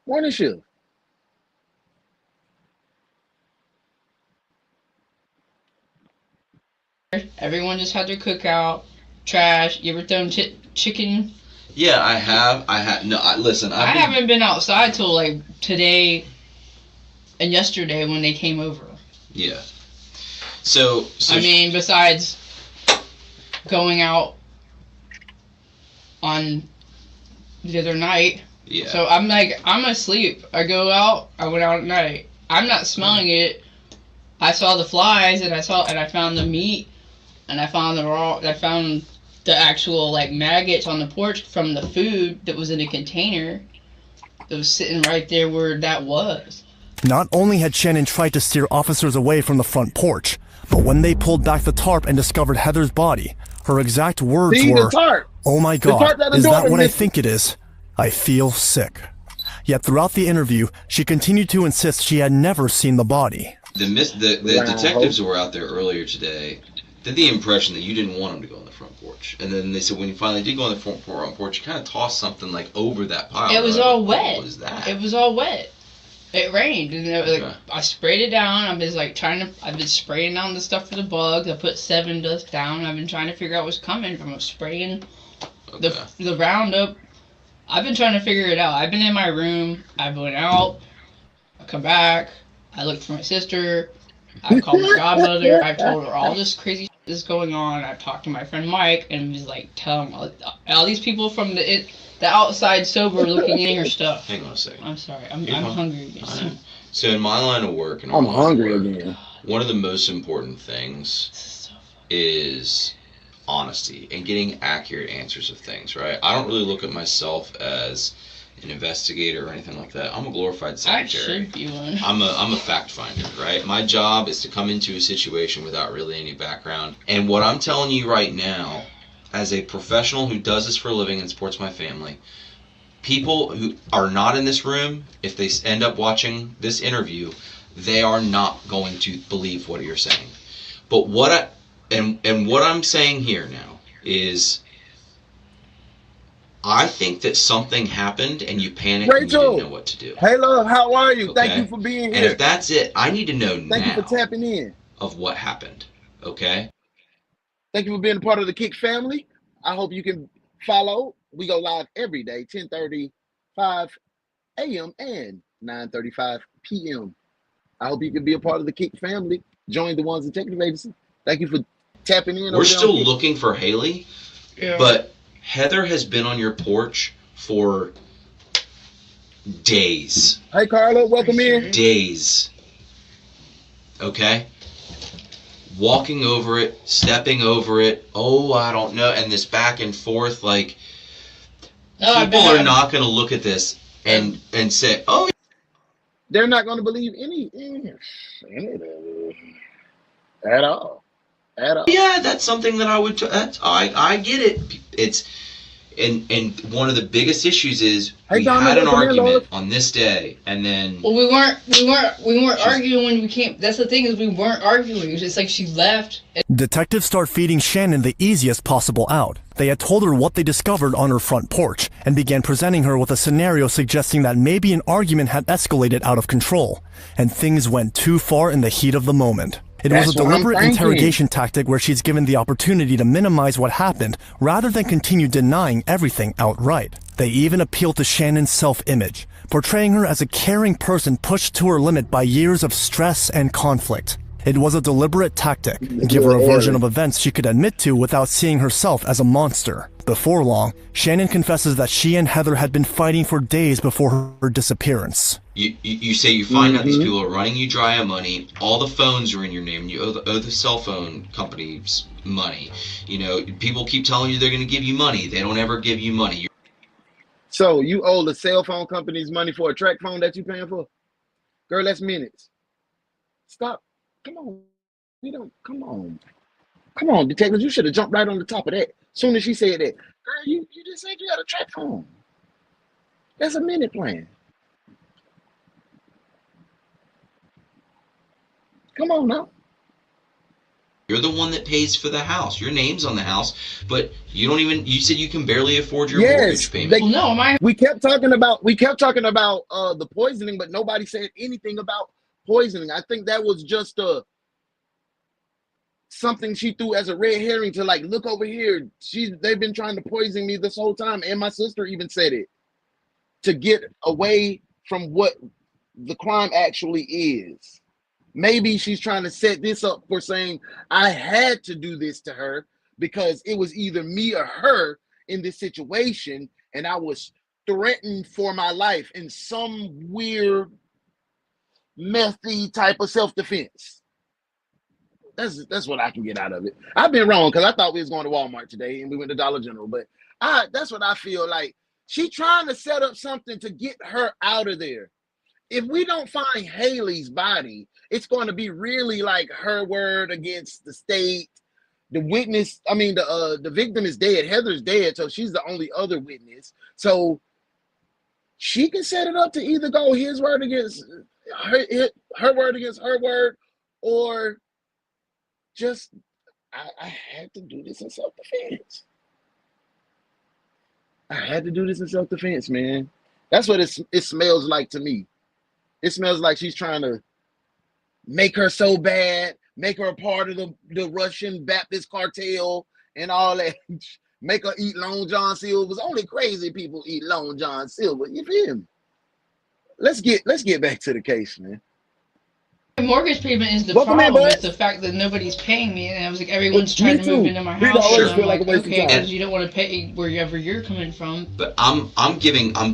Morning shift. Everyone just had their cookout. Trash. You ever thrown chicken? Yeah, I have. No, listen. I haven't been outside till like today and yesterday when they came over. Yeah. So I mean, besides going out on the other night. Yeah. So I'm asleep. I go out. I went out at night. I'm not smelling it. I saw the flies and I found the meat and I found the actual like maggots on the porch from the food that was in a container that was sitting right there where that was. Not only had Shannon tried to steer officers away from the front porch, but when they pulled back the tarp and discovered Heather's body, her exact words were, "Oh my God, is that what I think it is? I feel sick." Yet throughout the interview, she continued to insist she had never seen the body. The detectives who were out there earlier today did the impression that you didn't want them to go on the front porch. And then they said when you finally did go on the front porch, you kind of tossed something like over that pile. It was all wet. What was that? It was all wet. It rained, and I sprayed it down. I've been spraying down the stuff for the bugs. I put 7 dust down. I've been trying to figure out what's coming from spraying the Roundup. I've been trying to figure it out. I've been in my room. I went out. I come back. I looked for my sister. I called my godmother. I've told her all this crazy shit is going on. I've talked to my friend Mike and was like telling all these people from the outside sober looking in her stuff. Hang on a second. I'm sorry. I'm hungry again. So in my line of work, I'm hungry again. One of the most important things is honesty and getting accurate answers of things, right? I don't really look at myself as an investigator or anything like that. I'm a glorified I secretary. should be one. I'm a fact finder, right? My job is to come into a situation without really any background. And what I'm telling you right now, as a professional who does this for a living and supports my family, people who are not in this room, if they end up watching this interview, they are not going to believe what you're saying. But what I'm saying here now is, I think that something happened and you panicked and you didn't know what to do. Hey, love, how are you? Okay? Thank you for being here. And if that's it, I need to know Thank now you for tapping in. of what happened. Okay? Thank you for being a part of the Kick family. I hope you can follow. We go live every day, 10:35 a.m. and 9:35 p.m. I hope you can be a part of the Kick family. Join the Ones Detective Agency. Thank you for tapping in. We're still looking for Haley, Yeah. but Heather has been on your porch for days. Hey, Carla, welcome in. Days. Okay? Walking over it, stepping over it, oh, I don't know, and this back and forth, like, people are not going to look at this and say, oh. They're not going to believe any of it at all. At all. Yeah, that's something that I would. I get it. It's and one of the biggest issues is we had an argument on this day, and then. Well, we weren't arguing when we came. That's the thing, is we weren't arguing. It was just like she left. Detectives start feeding Shannon the easiest possible out. They had told her what they discovered on her front porch and began presenting her with a scenario suggesting that maybe an argument had escalated out of control, and things went too far in the heat of the moment. It was a deliberate interrogation tactic where she's given the opportunity to minimize what happened rather than continue denying everything outright. They even appealed to Shannon's self-image, portraying her as a caring person pushed to her limit by years of stress and conflict. It was a deliberate tactic, give her a version of events she could admit to without seeing herself as a monster. Before long, Shannon confesses that she and Heather had been fighting for days before her disappearance. You say you find out these people are running you dry on money, all the phones are in your name, you owe the cell phone companies money. You know, people keep telling you they're going to give you money, they don't ever give you money. So you owe the cell phone companies money for a track phone that you paying for? Girl, that's minutes. Stop. Come on. Come on, detectives. You should have jumped right on the top of that. As soon as she said that. Girl, you just said you had a track phone. That's a minute plan. Come on now. You're the one that pays for the house. Your name's on the house, but you don't even. You said you can barely afford your mortgage payment. We kept talking about the poisoning, but nobody said anything about poisoning. I think that was just something she threw as a red herring to, like, look over here. They've been trying to poison me this whole time, and my sister even said it, to get away from what the crime actually is. Maybe she's trying to set this up for saying, I had to do this to her because it was either me or her in this situation, and I was threatened for my life in some weird, methy type of self-defense. That's what I can get out of it. I've been wrong because I thought we was going to Walmart today and we went to Dollar General, but that's what I feel like. She trying to set up something to get her out of there. If we don't find Haley's body, it's going to be really like her word against the state. The witness, I mean, the victim is dead. Heather's dead, so she's the only other witness. So she can set it up to either go his word against her word against her word, or just I had to do this in self-defense. I had to do this in self-defense, man. That's what it smells like to me. It smells like she's trying to make her so bad, make her a part of the Russian Baptist cartel and all that. Make her eat Long John Silver's. Only crazy people eat Long John Silver. You feel me? Let's get back to the case, man. Mortgage payment is the problem. It's the fact that nobody's paying me, and I was like, everyone's trying to move into my house. And I'm like, okay, because you don't want to pay wherever you're coming from. But I'm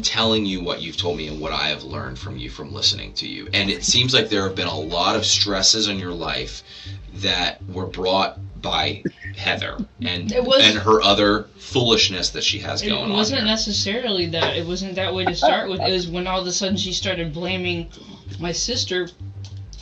telling you what you've told me and what I have learned from you from listening to you. And it seems like there have been a lot of stresses in your life that were brought by Heather and was, and her other foolishness that she has going on. It wasn't necessarily that. It wasn't that way to start with. It was when all of a sudden she started blaming my sister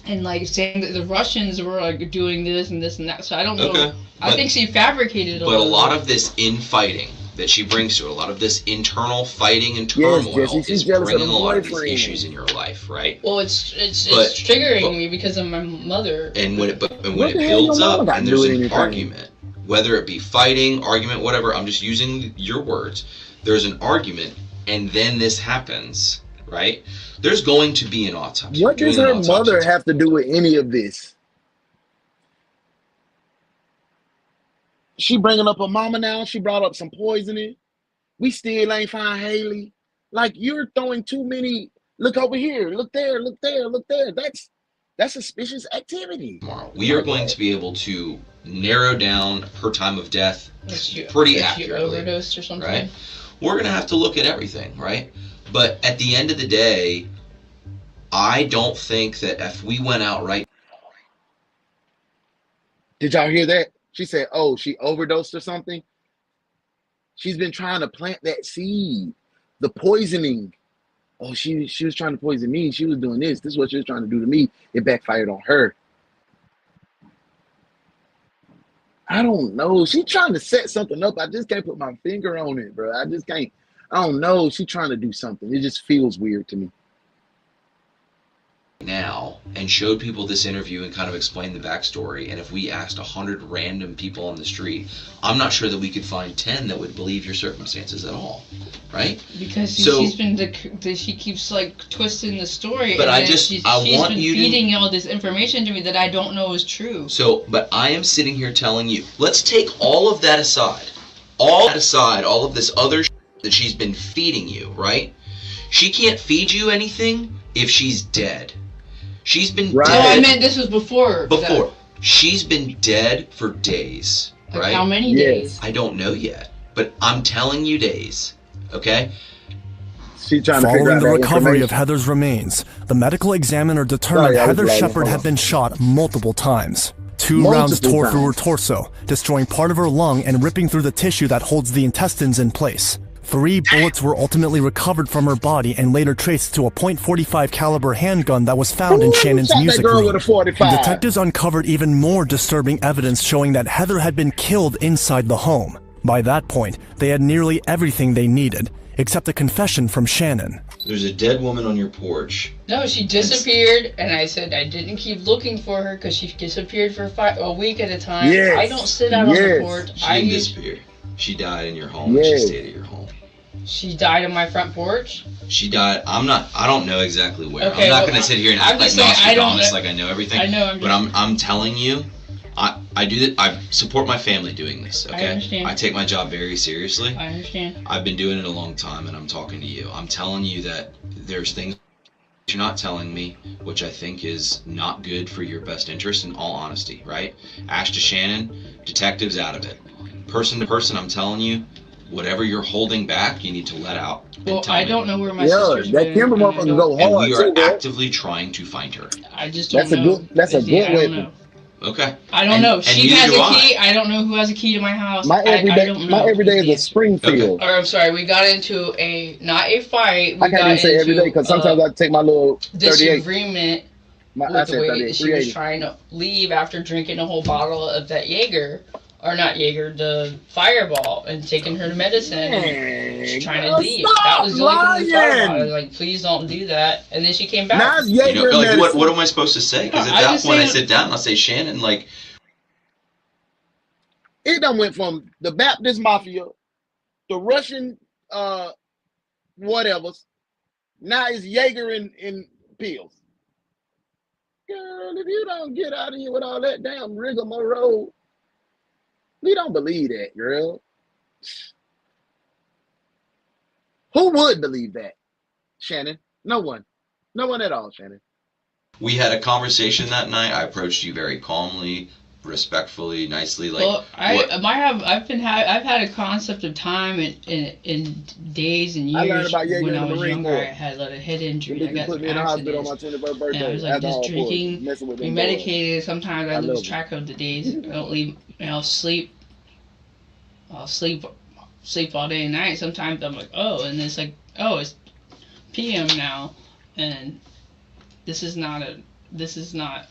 and like saying that the Russians were like doing this and this and that. So I don't know. Okay. I think she fabricated But a lot of this infighting that she brings to it, a lot of this internal fighting and turmoil is bringing a lot of these issues in your life, right? Well, it's triggering me because of my mother. And when it builds up and there's an argument, whether it be fighting, argument, whatever, I'm just using your words. There's an argument, and then this happens, right? There's going to be an autopsy. What does her mother have to do with any of this? She bringing up her mama now. She brought up some poisoning. We still ain't find Haley. Like, you're throwing too many. Look over here. Look there. Look there. Look there. That's suspicious activity. Tomorrow, we are going to be able to narrow down her time of death pretty accurately. Overdosed or something, right? We're going to have to look at everything, right? But at the end of the day, I don't think that if we went out right. Did y'all hear that? She said, oh, she overdosed or something. She's been trying to plant that seed. The poisoning. Oh, she was trying to poison me. She was doing this. This is what she was trying to do to me. It backfired on her. I don't know. She's trying to set something up. I just can't put my finger on it, bro. I just can't. I don't know. She's trying to do something. It just feels weird to me. Now and showed people this interview and kind of explained the backstory, and if we asked 100 random people on the street, I'm not sure that we could find 10 that would believe your circumstances at all, right? Because she keeps like twisting the story. But and she's been feeding all this information to me that I don't know is true. So, but I am sitting here telling you, let's take all of that aside, all of this other that she's been feeding you, right? She can't feed you anything if she's dead. She's been dead. No, I meant this was before. She's been dead for days, Like right? how many days? I don't know yet, but I'm telling you days, okay? Following the recovery of Heather's remains, the medical examiner determined Heather Shepard had been shot multiple times. 2 rounds tore through her torso, destroying part of her lung and ripping through the tissue that holds the intestines in place. 3 bullets were ultimately recovered from her body and later traced to a .45 caliber handgun that was found in Shannon's music room. Detectives uncovered even more disturbing evidence showing that Heather had been killed inside the home. By that point, they had nearly everything they needed, except a confession from Shannon. There's a dead woman on your porch. No, she disappeared, and I said I didn't keep looking for her because she disappeared for a week at a time. Yes. I don't sit out on the porch. She didn't disappear. She died in your home. And she stayed at your home. She died on my front porch? She died. I don't know exactly where. Okay, I'm not going to sit here and act like Nostradamus, like I know everything. I know. But I'm telling you, I do that. I support my family doing this. Okay. I understand. I take my job very seriously. I understand. I've been doing it a long time, and I'm talking to you. I'm telling you that there's things you're not telling me, which I think is not good for your best interest. In all honesty, right? Ash to Shannon, detectives out of it. Person to person, I'm telling you. Whatever you're holding back, you need to let out. Well, I don't know where my sister's been. Kimber motherfucker go hard. And we are actively trying to find her. I just don't know. That's a good weapon. Okay. I don't know. She has a key. I don't know who has a key to my house. My everyday is a Springfield. Or I'm sorry, we got into not a fight. I can't even say every day because sometimes I take my little 38. Disagreement with the way that she was trying to leave after drinking a whole bottle of that Jaeger. Or not Jaeger, the Fireball, and taking her to medicine and trying to leave. That was the only thing we thought about. I was like, please don't do that. And then she came back. What am I supposed to say? Because at that point I sit down and I say, Shannon, like... It done went from the Baptist Mafia, the Russian whatevers, now it's Jaeger and pills. Girl, if you don't get out of here with all that damn rigmarole, we don't believe that, girl. Who would believe that? Shannon? No one. No one at all, Shannon. We had a conversation that night. I approached you very calmly, respectfully, nicely? Like, well, I've had a concept of time in days and I learned years. about Jaeger When in I the was Marine younger, Corps. I had a lot of head injury. I They got put some me in the hospital on my accidents. 21st birthday. And I was like Alcohol just drinking, poisoning, messing with be them boys. medicated. Sometimes I I lose love it. track of the days. I don't leave. I'll sleep all day and night. Sometimes I'm like, oh, and it's like, oh, it's PM now, and this is not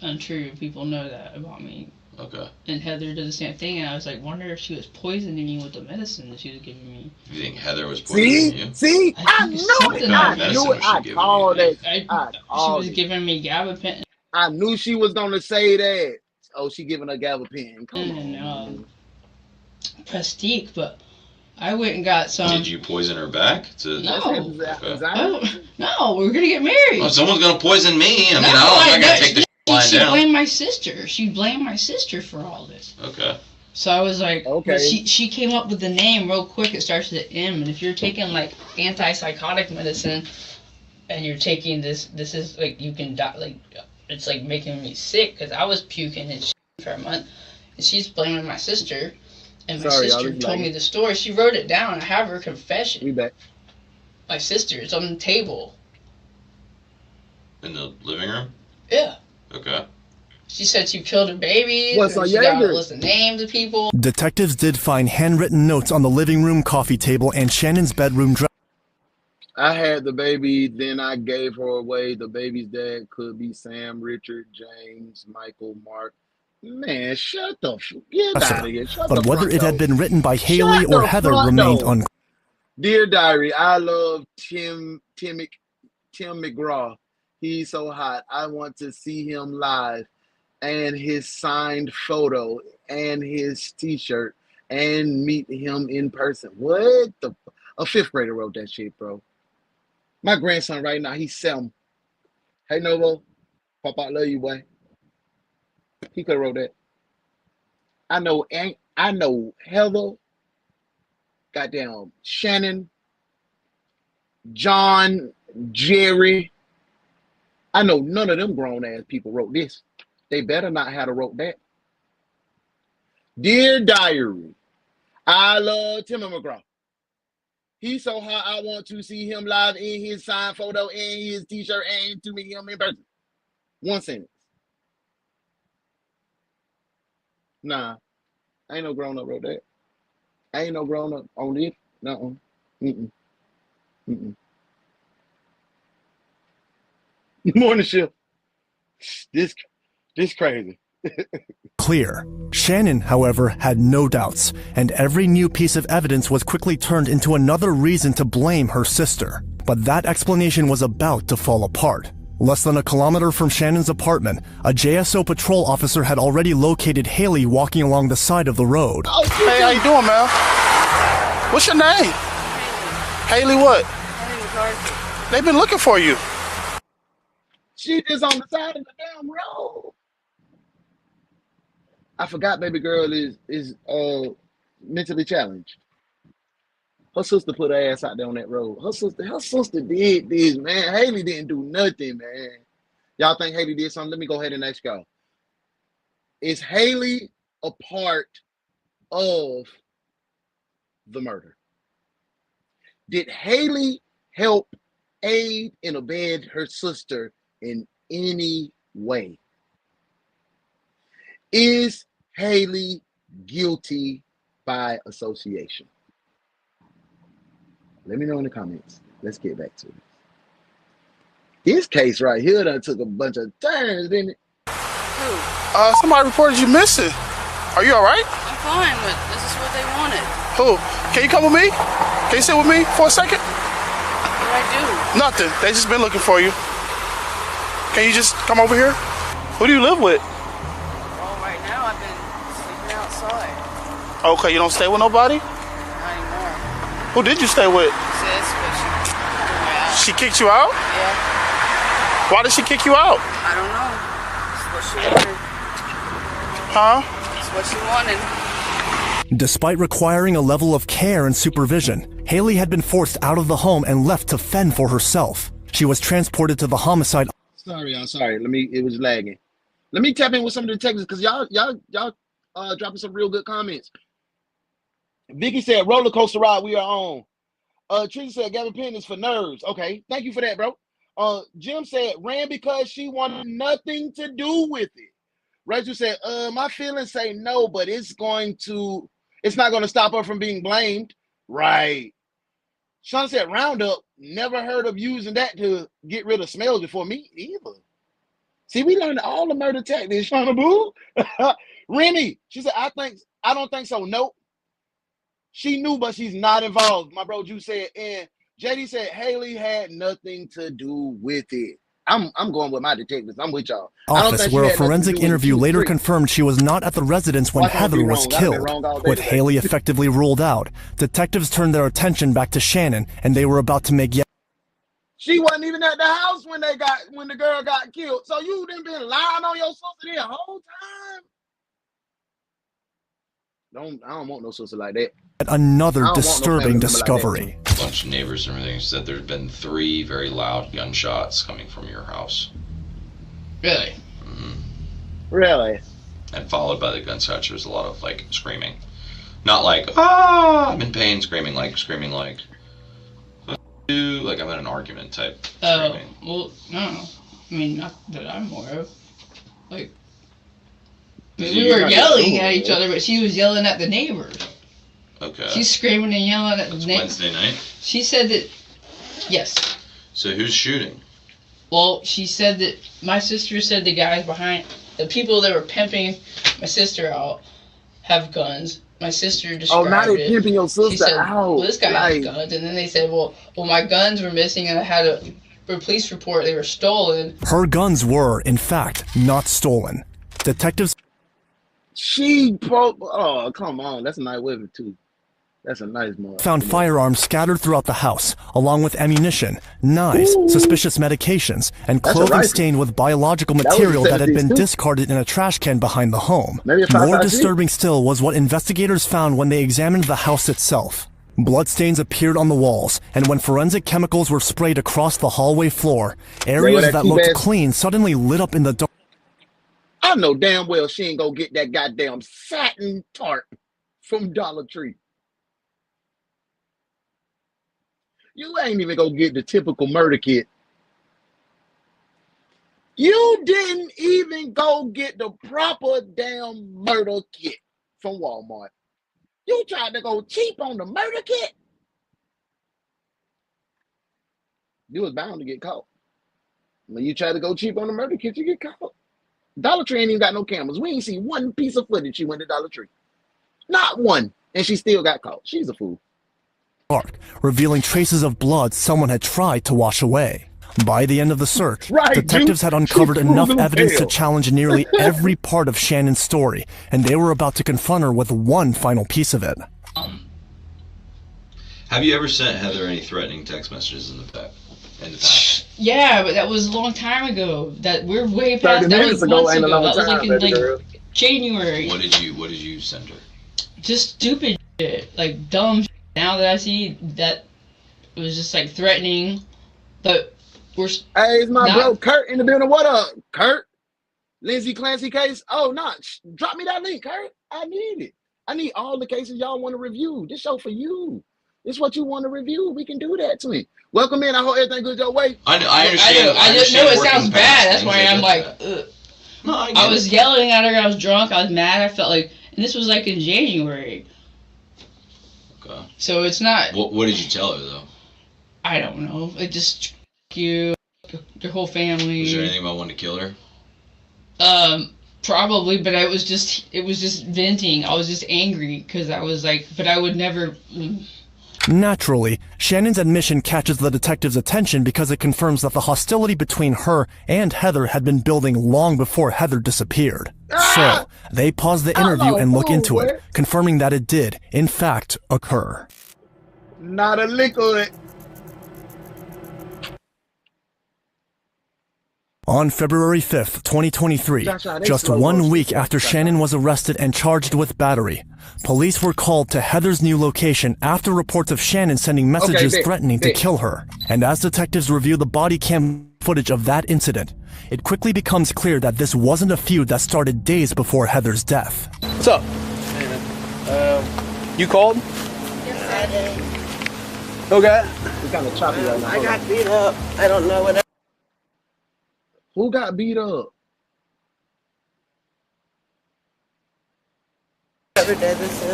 untrue. People know that about me. Okay. And Heather did the same thing, and I was like, wonder if she was poisoning me with the medicine that she was giving me. You think Heather was poisoning you? See, I knew it. I knew it. I called it. She was giving me gabapentin. I knew she was gonna say that. Oh, she giving her gabapentin. Come on. Prestique, but I went and got some. Did you poison her back? No. Okay. No, we're gonna get married. Oh, someone's gonna poison me. I mean, I'm not gonna take the line She down. blamed my sister. She blamed my sister for all this. Okay. So I was like, okay. She came up with the name real quick. It starts with an M, and if you're taking like antipsychotic medicine, and you're taking this is like you can die. Like it's like making me sick because I was puking and shit for a month, and she's blaming my sister. And my sister told me the story. She wrote it down. I have her confession. We bet. My sister. It's on the table. In the living room? Yeah. Okay. She said she killed her babies. What's and on she got a Jaeger? list of names of people. Detectives did find handwritten notes on the living room coffee table and Shannon's bedroom dresser. I had the baby, then I gave her away. The baby's dad could be Sam, Richard, James, Michael, Mark. Man, shut the get out of here. Shut But the whether front it had door. been written by Haley Shut or the Heather front remained door. unclear. Dear Diary, I love Tim McGraw. He's so hot. I want to see him live, and his signed photo, and his T-shirt, and meet him in person. What the? A fifth grader wrote that shit, bro. My grandson right now, he's 7. Hey, Novo, Papa, I love you, boy. He could have wrote that. I know Heather, goddamn Shannon, John, Jerry. I know none of them grown ass people wrote this. They better not have wrote that. Dear Diary, I love Timmy McGraw. He's so hot, I want to see him live in his signed photo, in his T-shirt, and to meet him in person. One sentence. Nah, ain't no grown up wrote that. Ain't no grown up on it. No. Morning shift. This crazy. Clear. Shannon, however, had no doubts, and every new piece of evidence was quickly turned into another reason to blame her sister. But that explanation was about to fall apart. Less than a kilometer from Shannon's apartment, a JSO patrol officer had already located Haley walking along the side of the road. Hey, how you doing, man? What's your name? Haley what? Haley McCarthy. They've been looking for you. She just on the side of the damn road. I forgot baby girl is mentally challenged. Her sister put her ass out there on that road. Her sister did this, man. Haley didn't do nothing, man. Y'all think Haley did something? Let me go ahead and ask y'all. Is Haley a part of the murder? Did Haley help, aid, and abet her sister in any way? Is Haley guilty by association? Let me know in the comments. Let's get back to it. This case right here done took a bunch of turns, didn't it? Who? Somebody reported you missing. Are you all right? I'm fine, but this is what they wanted. Who? Can you come with me? Can you sit with me for a second? What did I do? Nothing. They just been looking for you. Can you just come over here? Who do you live with? Well, right now I've been sleeping outside. Okay, you don't stay with nobody? Not anymore. Who did you stay with? Sis, but she threw me out. She kicked you out? Yeah. Why did she kick you out? I don't know. It's what she wanted. Huh? It's what she wanted. Despite requiring a level of care and supervision, Haley had been forced out of the home and left to fend for herself. She was transported to the homicide. Sorry, y'all. Sorry. It was lagging. Let me tap in with some of the detectives because y'all dropping some real good comments. Vicky said, roller coaster ride we are on. Teresa said, Gavin Penn is for nerves. Okay, thank you for that, bro. Jim said, ran because she wanted nothing to do with it. Rachel said, my feelings say no, but it's not going to stop her from being blamed. Right. Sean said, Roundup, never heard of using that to get rid of smells before me either. See, we learned all the murder tactics, Shauna Boo. Remy, she said, I don't think so. Nope. She knew, but she's not involved. My bro Ju said, and JD said Haley had nothing to do with it. I'm going with my detectives. I'm with y'all. Office, where a forensic interview later confirmed she was not at the residence when Heather was killed. With Haley effectively ruled out, detectives turned their attention back to Shannon, and they were about to make yet. She wasn't even at the house when the girl got killed. So you done been lying on your sister the whole time? I don't want no sister like that. Another disturbing discovery. A bunch of neighbors and everything said there had been 3 very loud gunshots coming from your house. Really? Mm-hmm. Really? And followed by the gunshots, there was a lot of like screaming. Not like, ah, I'm in pain, screaming like, I'm in an argument type. Oh, well, no. I mean, not that I'm aware of. Like, we were yelling at each other, but she was yelling at the neighbors. Okay. She's screaming and yelling at the neighbors. Wednesday night? She said that, yes. So who's shooting? Well, she said that, my sister said the guys behind, the people that were pimping my sister out have guns. My sister described now they're pimping your sister out. Well, this guy has Like- guns. And then they said, well, my guns were missing and I had a police report they were stolen. Her guns were, in fact, not stolen. Detectives oh, come on. That's a nice weapon, too. That's a nice one. found firearms scattered throughout the house, along with ammunition, knives, suspicious medications, and That's a clothing rifle. stained with biological That was material that had been 17 too. discarded in a trash can behind the home. Maybe a More 5.56. disturbing still was what investigators found when they examined the house itself. Bloodstains appeared on the walls, and when forensic chemicals were sprayed across the hallway floor, areas that that cheap looked ass- clean suddenly lit up in the dark. I know damn well she ain't gonna get that goddamn satin tarp from Dollar Tree. You ain't even gonna get the typical murder kit. You didn't even go get the proper damn murder kit from Walmart. You tried to go cheap on the murder kit. You was bound to get caught. When you try to go cheap on the murder kit, you get caught. Dollar Tree ain't even got no cameras. We ain't seen one piece of footage she went to Dollar Tree. Not one. And she still got caught. She's a fool. Revealing traces of blood someone had tried to wash away. By the end of the search, Right, detectives dude. had uncovered She enough proved evidence to hell. challenge nearly every part of Shannon's story, and they were about to confront her with one final piece of it. Have you ever sent Heather any threatening text messages in the past? Yeah, but that was a long time ago. That we're way 30 past. That minutes was ago months ain't a ago. long That was like time, in baby girl. January. What did you send her? Just stupid shit, like dumb shit. Now that I see that, it was just like threatening, but we're. Hey, it's my not- bro Kurt in the building. What up, Kurt? Lindsay Clancy case? Oh, no. Drop me that link, Kurt. I need it. I need all the cases y'all want to review. This show for you. This what you want to review. We can do that to me. Welcome in. I hope everything goes your way. I understand. I just know it working sounds past bad. That's things, why I I'm get like, that. ugh. No, I get I was it. yelling at her. I was drunk. I was mad. I felt like, and this was like in January. Okay. So it's not. What did you tell her though? I don't know. It just you, your whole family. Was there anything about wanting to kill her? Probably, but it was just venting. I was just angry because I was like, but I would never. Naturally, Shannon's admission catches the detective's attention because it confirms that the hostility between her and Heather had been building long before Heather disappeared. So, they pause the interview and look into it, confirming that it did, in fact, occur. Not a lick of it. On February 5th, 2023, Joshua, they just slow 1 motion. week after Shannon was arrested and charged with battery, police were called to Heather's new location after reports of Shannon sending messages Vic, threatening to Vic. kill her. And as detectives review the body cam footage of that incident, it quickly becomes clear that this wasn't a feud that started days before Heather's death. What's up? You called? Yes, I did. Okay. We kind of choppy right now. I got beat up. I don't know what. Who got beat up?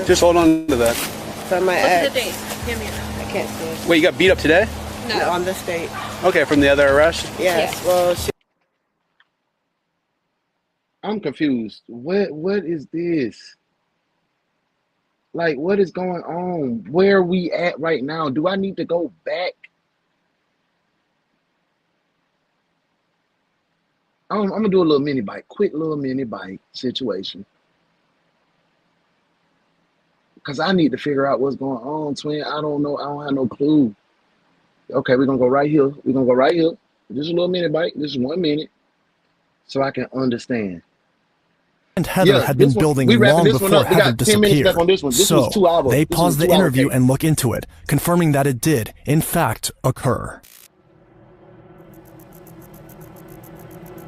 Just hold on to that. From my What's ex. the date? Give me that. I can't see. Wait, you got beat up today? No, on this date. Okay, from the other arrest? Yes. Well, I'm confused. What is this? Like, what is going on? Where are we at right now? Do I need to go back? I'm gonna do a little mini bike, quick little mini bike situation. Because I need to figure out what's going on, twin. I don't know. I don't have no clue. Okay, we're gonna go right here. We're gonna go right here. Just a little mini bike. This is 1 minute. So I can understand. And Heather had been building long before Heather disappeared. So they paused the interview and look into it, confirming that it did, in fact, occur.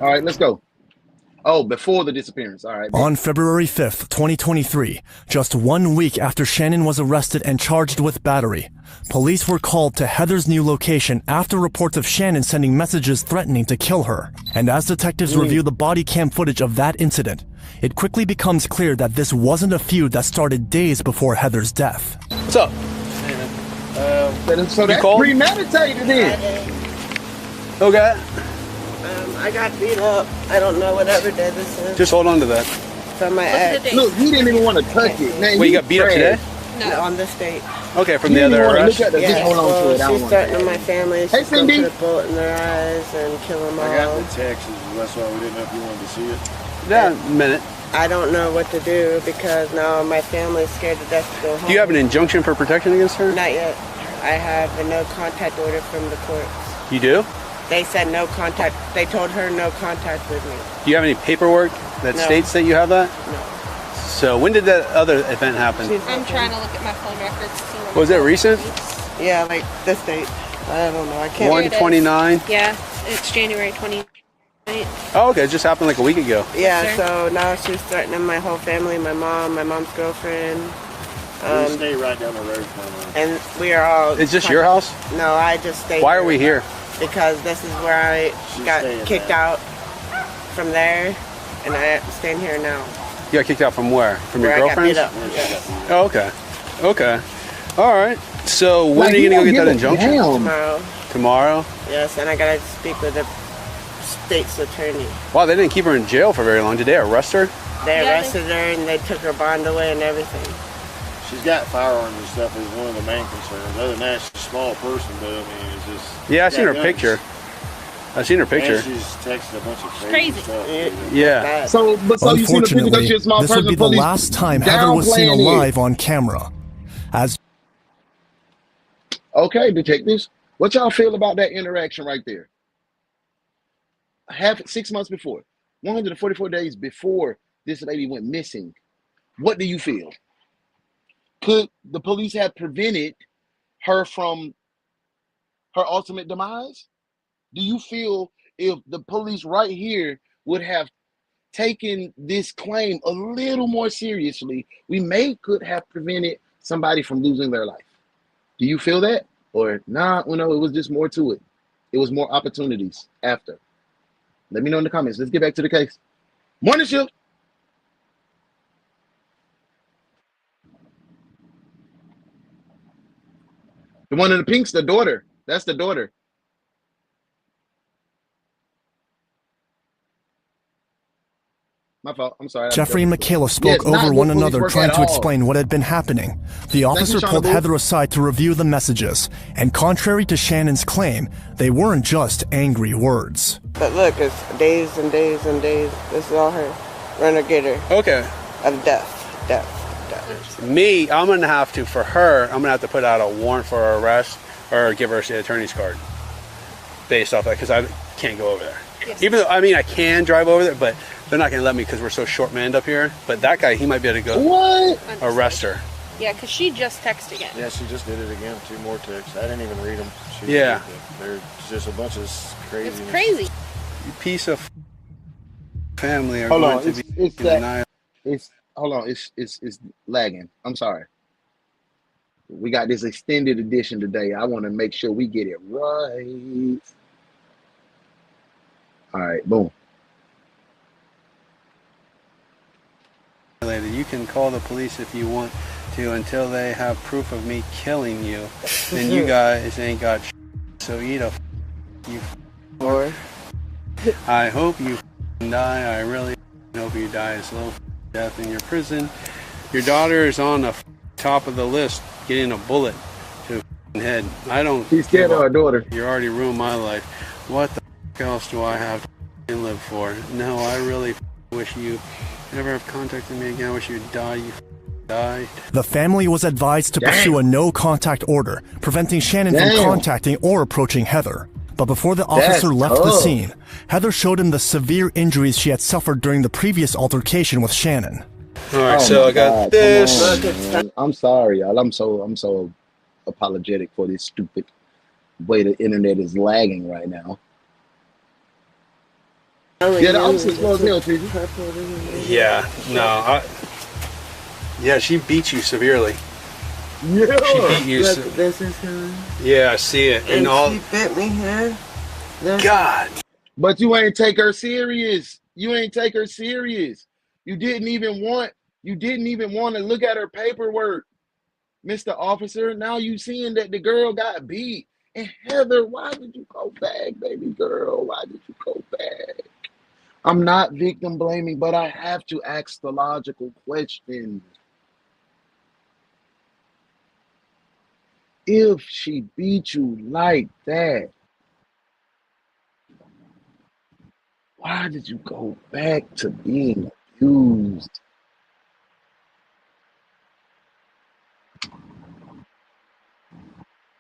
All right, let's go. Oh, before the disappearance. All right. On February 5th, 2023, just 1 week after Shannon was arrested and charged with battery, police were called to Heather's new location after reports of Shannon sending messages threatening to kill her. And as detectives review the body cam footage of that incident, it quickly becomes clear that this wasn't a feud that started days before Heather's death. What's up? So that's premeditated then. Okay. I got beat up. I don't know whatever day this is. Just hold on to that. From my ex. Look, he didn't even want to touch it. Man, Wait, you got beat up today? No, on this date. Okay, from the other arrest? Yeah, Just hold on to it. I she's don't threatening my family. She's going Cindy. to put a bullet in their eyes and kill them all. I got the text. That's why we didn't know if you wanted to see it. Yeah, a minute. I don't know what to do because now my family's scared to death to go home. Do you have an injunction for protection against her? Not yet. I have a no contact order from the courts. You do? They said no contact. They told her no contact with me. Do you have any paperwork that states that you have that? No. So when did that other event happen? I'm trying to look at my phone records to see when Was it recent? Yeah, like this date. I don't know. I can't. 1/29? Yeah, it's January 28th. Oh, okay. It just happened like a week ago. Yeah, so now she's threatening my whole family, my mom, my mom's girlfriend. We stay right down the road from her. And we are all... Is this your house? No, I just stayed Why are we here? Because this is where I got kicked out from there, and I'm staying here now. You got kicked out from where? From Where your I got girlfriend's? beat up. Oh, okay. Okay. All right. So when are you going to go get that injunction? Tomorrow. Tomorrow? Yes, and I got to speak with the state's attorney. Wow, they didn't keep her in jail for very long. Did they arrest her? They arrested her and they took her bond away and everything. She's got firearms and stuff is one of the main concerns. Other than that, she's a small person, but I mean, it's just... Yeah, I've seen her picture. I've seen her picture. And she's texted a bunch of crazy stuff. Yeah. So you see the picture that you're a small this person. would be the last time Heather was seen alive on camera. As okay, detectives, what y'all feel about that interaction right there? 6 months before, 144 days before this lady went missing. What do you feel? Could the police have prevented her from her ultimate demise? Do you feel if the police right here would have taken this claim a little more seriously, we could have prevented somebody from losing their life? Do you feel that? Or nah, it was just more to it. It was more opportunities after. Let me know in the comments. Let's get back to the case. Morning shift. The one in the pink's the daughter. That's the daughter. My fault. I'm sorry. Jeffrey and Michaela spoke over one another, trying to explain what had been happening. The officer pulled Heather aside to review the messages, and contrary to Shannon's claim, they weren't just angry words. But look, it's days and days and days. This is all her. Renegader. Okay. Of death. Me, I'm going to have to, for her, I'm going to have to put out a warrant for her arrest or give her an attorney's card based off that, because I can't go over there. Yes. Even though, I mean, I can drive over there, but they're not going to let me because we're so short-manned up here. But that guy, he might be able to go arrest her. Yeah, because she just texted again. Yeah, she just did it again. 2 more texts. I didn't even read them. Yeah. There's just a bunch of crazy. It's crazy. You piece of family are Hold going on, to be it's denied. it's lagging. I'm sorry. We got this extended edition today. I want to make sure we get it right. All right, boom. You can call the police if you want to until they have proof of me killing you. Then you guys ain't got shit. So eat a you or I hope you die. I really hope you die a slow death in your prison. Your daughter is on the top of the list getting a bullet to her head. I don't. She's scared of her daughter. You already ruined my life. What the else do I have to live for? No, I really wish you never have contacted me again. I wish you'd die. You died. The family was advised to pursue a no-contact order, preventing Shannon from contacting or approaching Heather. But before the officer left the scene, Heather showed him the severe injuries she had suffered during the previous altercation with Shannon. All right, so I got this. On, I'm sorry, y'all. I'm so apologetic for this stupid way the internet is lagging right now. Yeah, the officer's slow as hell, Treasy. Yeah, no, yeah, she beat you severely. Yeah, she beat you. This is her. Yeah, I see it. And all. she bit me here. God. But you ain't take her serious. You ain't take her serious. You didn't even want to look at her paperwork, Mr. Officer. Now you seeing that the girl got beat. And Heather, why did you go back, baby girl? Why did you go back? I'm not victim blaming, but I have to ask the logical question. If she beat you like that, why did you go back to being abused?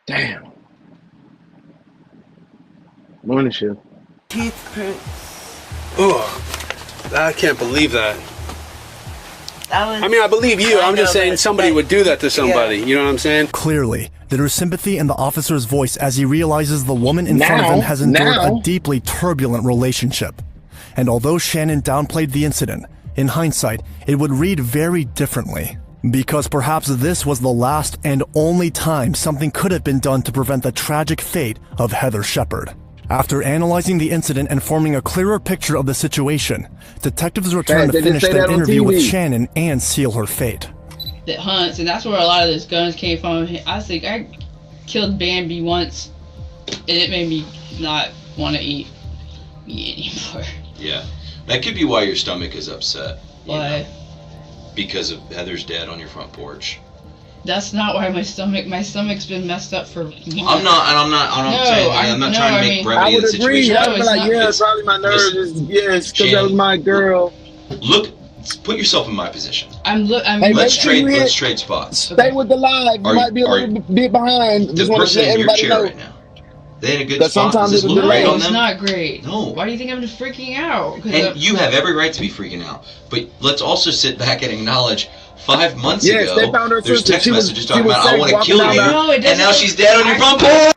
Damn. Morning shift. Teeth prints. Oh, I can't believe that. I mean, I believe you. I'm just saying somebody would do that to somebody. You know what I'm saying? Clearly, there is sympathy in the officer's voice as he realizes the woman in front of him has endured a deeply turbulent relationship. And although Shannon downplayed the incident, in hindsight, it would read very differently. Because perhaps this was the last and only time something could have been done to prevent the tragic fate of Heather Shepard. After analyzing the incident and forming a clearer picture of the situation, detectives returned to finish their interview with Shannon and seal her fate. That hunts, and that's where a lot of those guns came from. I think I killed Bambi once, and it made me not want to eat meat anymore. Yeah, that could be why your stomach is upset. Why? Because of Heather's dead on your front porch. That's not why my stomach's been messed up for months. I'm not trying to make brevity of the situation. I would be like, yeah, probably my nerves. Yes, because that was my girl. Look, put yourself in my position. Hey, let's trade spots. Stay with the live. You might be a little bit behind. Just want to let everybody know. Right now, they in a good spot. Sometimes it's great on them? It's not great. No. Why do you think I'm just freaking out? And you have every right to be freaking out. But let's also sit back and acknowledge 5 months ago, they found her there's sister. text messages talking about, I want to kill you, and now she's dead on your front porch.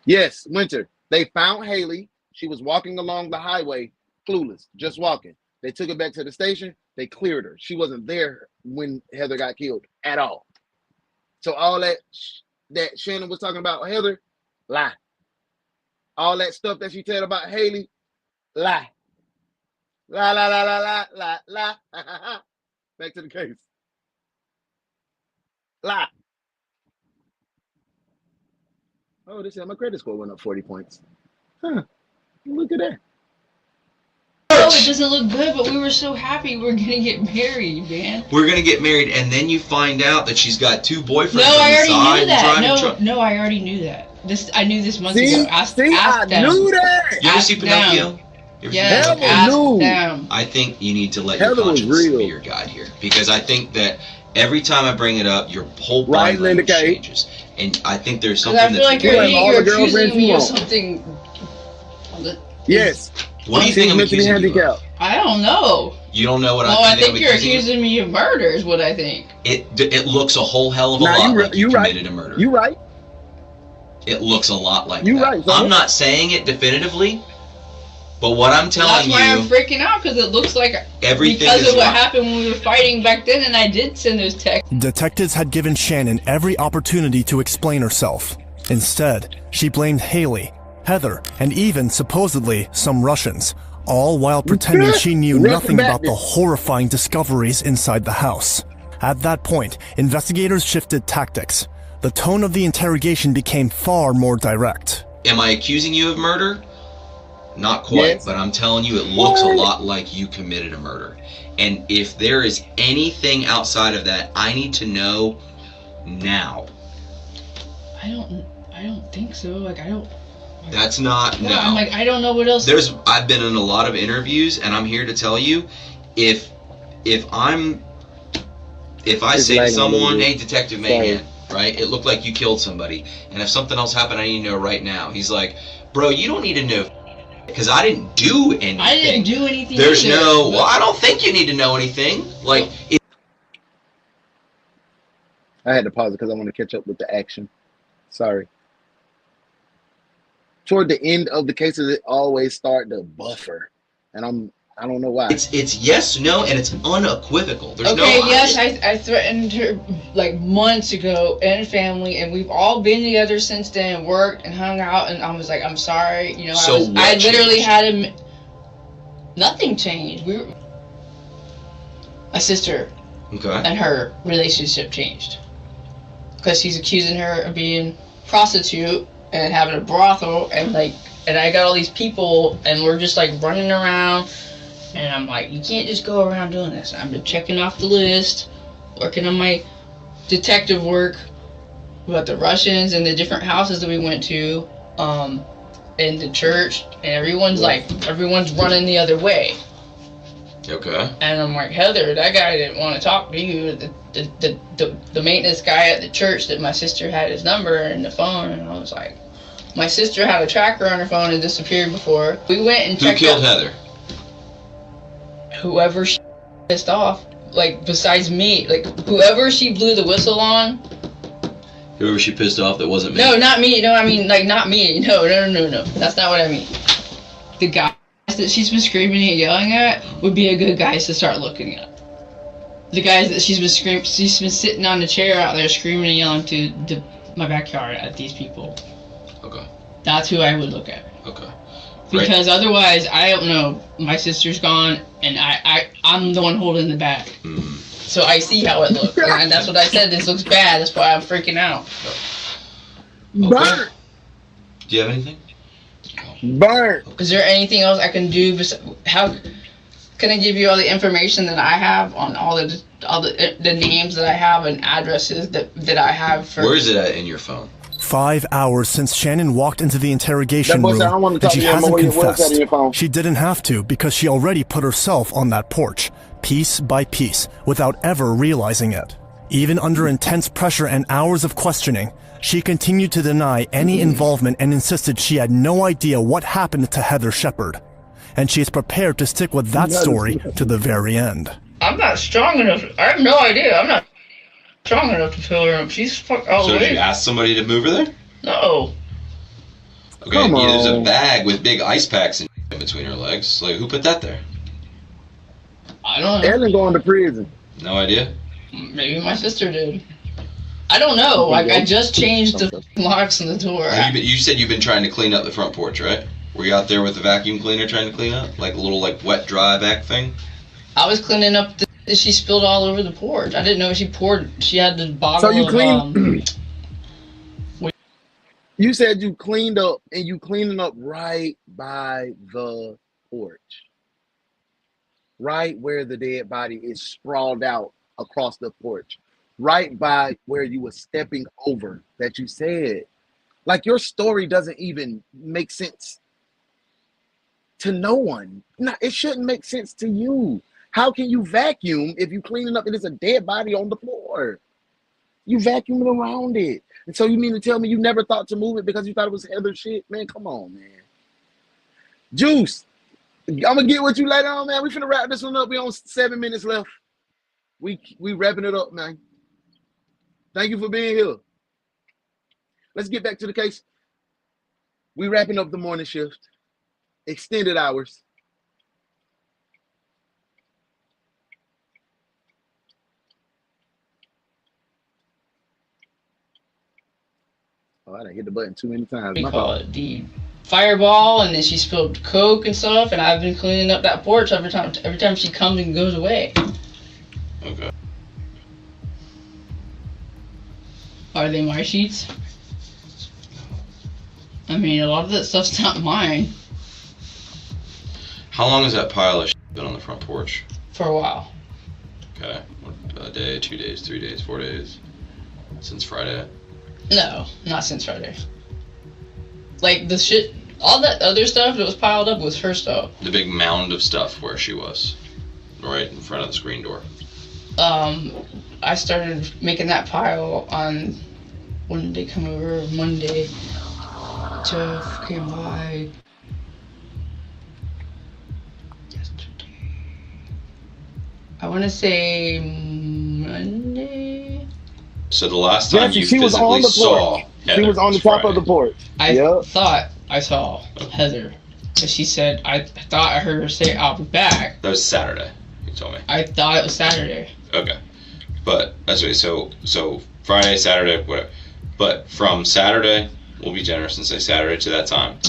Yes, Winter. They found Haley. She was walking along the highway, clueless, just walking. They took her back to the station. They cleared her. She wasn't there when Heather got killed at all. So all that Shannon was talking about Heather, lie. All that stuff that she said about Haley, lie. Lie, lie, lie, lie, lie, lie, lie. Back to the case. Lie. Oh, they said my credit score went up 40 points. Huh. Look at that. Oh, it doesn't look good, but we were so happy we were going to get married, man. We're going to get married, and then you find out that she's got 2 boyfriends No, on I the already side knew that. and No, I already knew that. I knew this months See? ago. Ask I them. knew that. You ever see Pinocchio? Yes, Heather ask knew. them. I think you need to let Heather your was conscience real. be your guide here, because I think that every time I bring it up, your whole Right, body language Linda Kay. changes, and I think there's Because something I feel like that's you're all the accusing girlfriends me you of want. something. Yes. What do you think I'm mentally accusing you of? handicapped? I don't know. You don't know what Oh, I think I'm you're accusing me of murder is what I think. It looks a whole hell of a lot like you committed a murder. You right. It looks a lot like You that. right. I'm not saying it definitively, but what I'm telling you... That's why I'm freaking out, because it looks like everything because is of what right. happened when we were fighting back then, and I did send those texts. Detectives had given Shannon every opportunity to explain herself. Instead, she blamed Haley, Heather, and even, supposedly, some Russians, all while pretending she knew nothing about the horrifying discoveries inside the house. At that point, investigators shifted tactics. The tone of the interrogation became far more direct. Am I accusing you of murder? Not quite, but I'm telling you it looks a lot like you committed a murder. And if there is anything outside of that, I need to know now. I don't think so. Like, I don't... That's not, no. I'm like, I don't know what else... I've been in a lot of interviews, and I'm here to tell you, if I say to someone, hey, Detective Mayhem, right, it looked like you killed somebody, and if something else happened, I need to know right now. He's like, bro, you don't need to know, because I didn't do anything. I didn't do anything There's either, no, well, I don't think you need to know anything. Like, I had to pause it because I want to catch up with the action. Sorry. Toward the end of the cases, it always start to buffer, and I don't know why. It's yes, no, and it's unequivocal. There's okay, no yes, I threatened her like months ago and family, and we've all been together since then, worked and hung out, and I was like, I'm sorry, you know. So I literally had him. Nothing changed. My sister and her relationship changed because she's accusing her of being a prostitute and having a brothel, and I got all these people, and we're just like running around. And I'm like, you can't just go around doing this. I'm just checking off the list, working on my detective work about the Russians and the different houses that we went to, in the church, and everyone's running the other way. Okay. And I'm like, Heather, that guy didn't want to talk to you. The maintenance guy at the church that my sister had his number and the phone, and I was like, my sister had a tracker on her phone and disappeared before. We went and checked. Who killed Heather? Whoever she pissed off, like besides me, like whoever she blew the whistle on. Whoever she pissed off that wasn't me. No, not me. No, I mean like not me. No. That's not what I mean. The guys that she's been screaming and yelling at would be a good guys to start looking at. The guys that she's been sitting on the chair out there screaming and yelling to my backyard at these people. Okay. That's who I would look at. Okay. Because otherwise, I don't know. My sister's gone, and I'm the one holding the bag. So I see how it looks, and that's what I said. This looks bad. That's why I'm freaking out. Burn. Do you have anything? Burn. Is there anything else I can do? How can I give you all the information that I have on all the names that I have and addresses that I have for? Where is it at in your phone? 5 hours since Shannon walked into the interrogation room, and she you, hasn't where's that in your confessed. phone? She didn't have to because she already put herself on that porch, piece by piece, without ever realizing it. Even under intense pressure and hours of questioning, she continued to deny any involvement and insisted she had no idea what happened to Heather Shepard. And she is prepared to stick with that story to the very end. I'm not strong enough. I have no idea. I'm not strong enough to fill her up. She's fucked all the So way. did you ask somebody to move her there? No. Okay, there's a bag with big ice packs in between her legs. Like, who put that there? I don't know. Ellen going to prison. No idea. Maybe my sister did. I don't know. Like, I just changed the locks on the door. You said you've been trying to clean up the front porch, right? Were you out there with the vacuum cleaner trying to clean up? Like a little, like, wet, dry back thing? I was cleaning up she spilled all over the porch. I didn't know she had the bottle So you cleaned. You said you cleaned up, and you cleaning up right by the porch, right where the dead body is sprawled out across the porch, right by where you were stepping over that you said. Like, your story doesn't even make sense to no one. No, it shouldn't make sense to you. How can you vacuum if you cleaning up and there's a dead body on the floor? You vacuuming around it. And so you mean to tell me you never thought to move it because you thought it was Heather shit? Man, come on, man. Juice, I'm gonna get with you later on, man. We finna wrap this one up. We on 7 minutes left. We wrapping it up, man. Thank you for being here. Let's get back to the case. We wrapping up the morning shift. Extended hours. Oh, I done hit the button too many times. We call it the fireball, and then she spilled Coke and stuff, and I've been cleaning up that porch every time she comes and goes away. Okay. Are they my sheets? I mean, a lot of that stuff's not mine. How long has that pile of shit been on the front porch? For a while. Okay. A day, 2 days, 3 days, 4 days? Since Friday? No, not since Friday. Like, the shit, all that other stuff that was piled up was her stuff. The big mound of stuff where she was. Right in front of the screen door. I started making that pile on, when did they come over? Monday. Jeff came by. I want to say Monday. So the last time Jesse, you she was on physically the saw porch. Heather She was on the top of the porch. I thought I saw Heather. But she said, I thought I heard her say, I'll be back. That was Saturday, you told me. I thought it was Saturday. Okay. But, that's right, so Friday, Saturday, whatever. But from Saturday, we'll be generous and say Saturday to that time,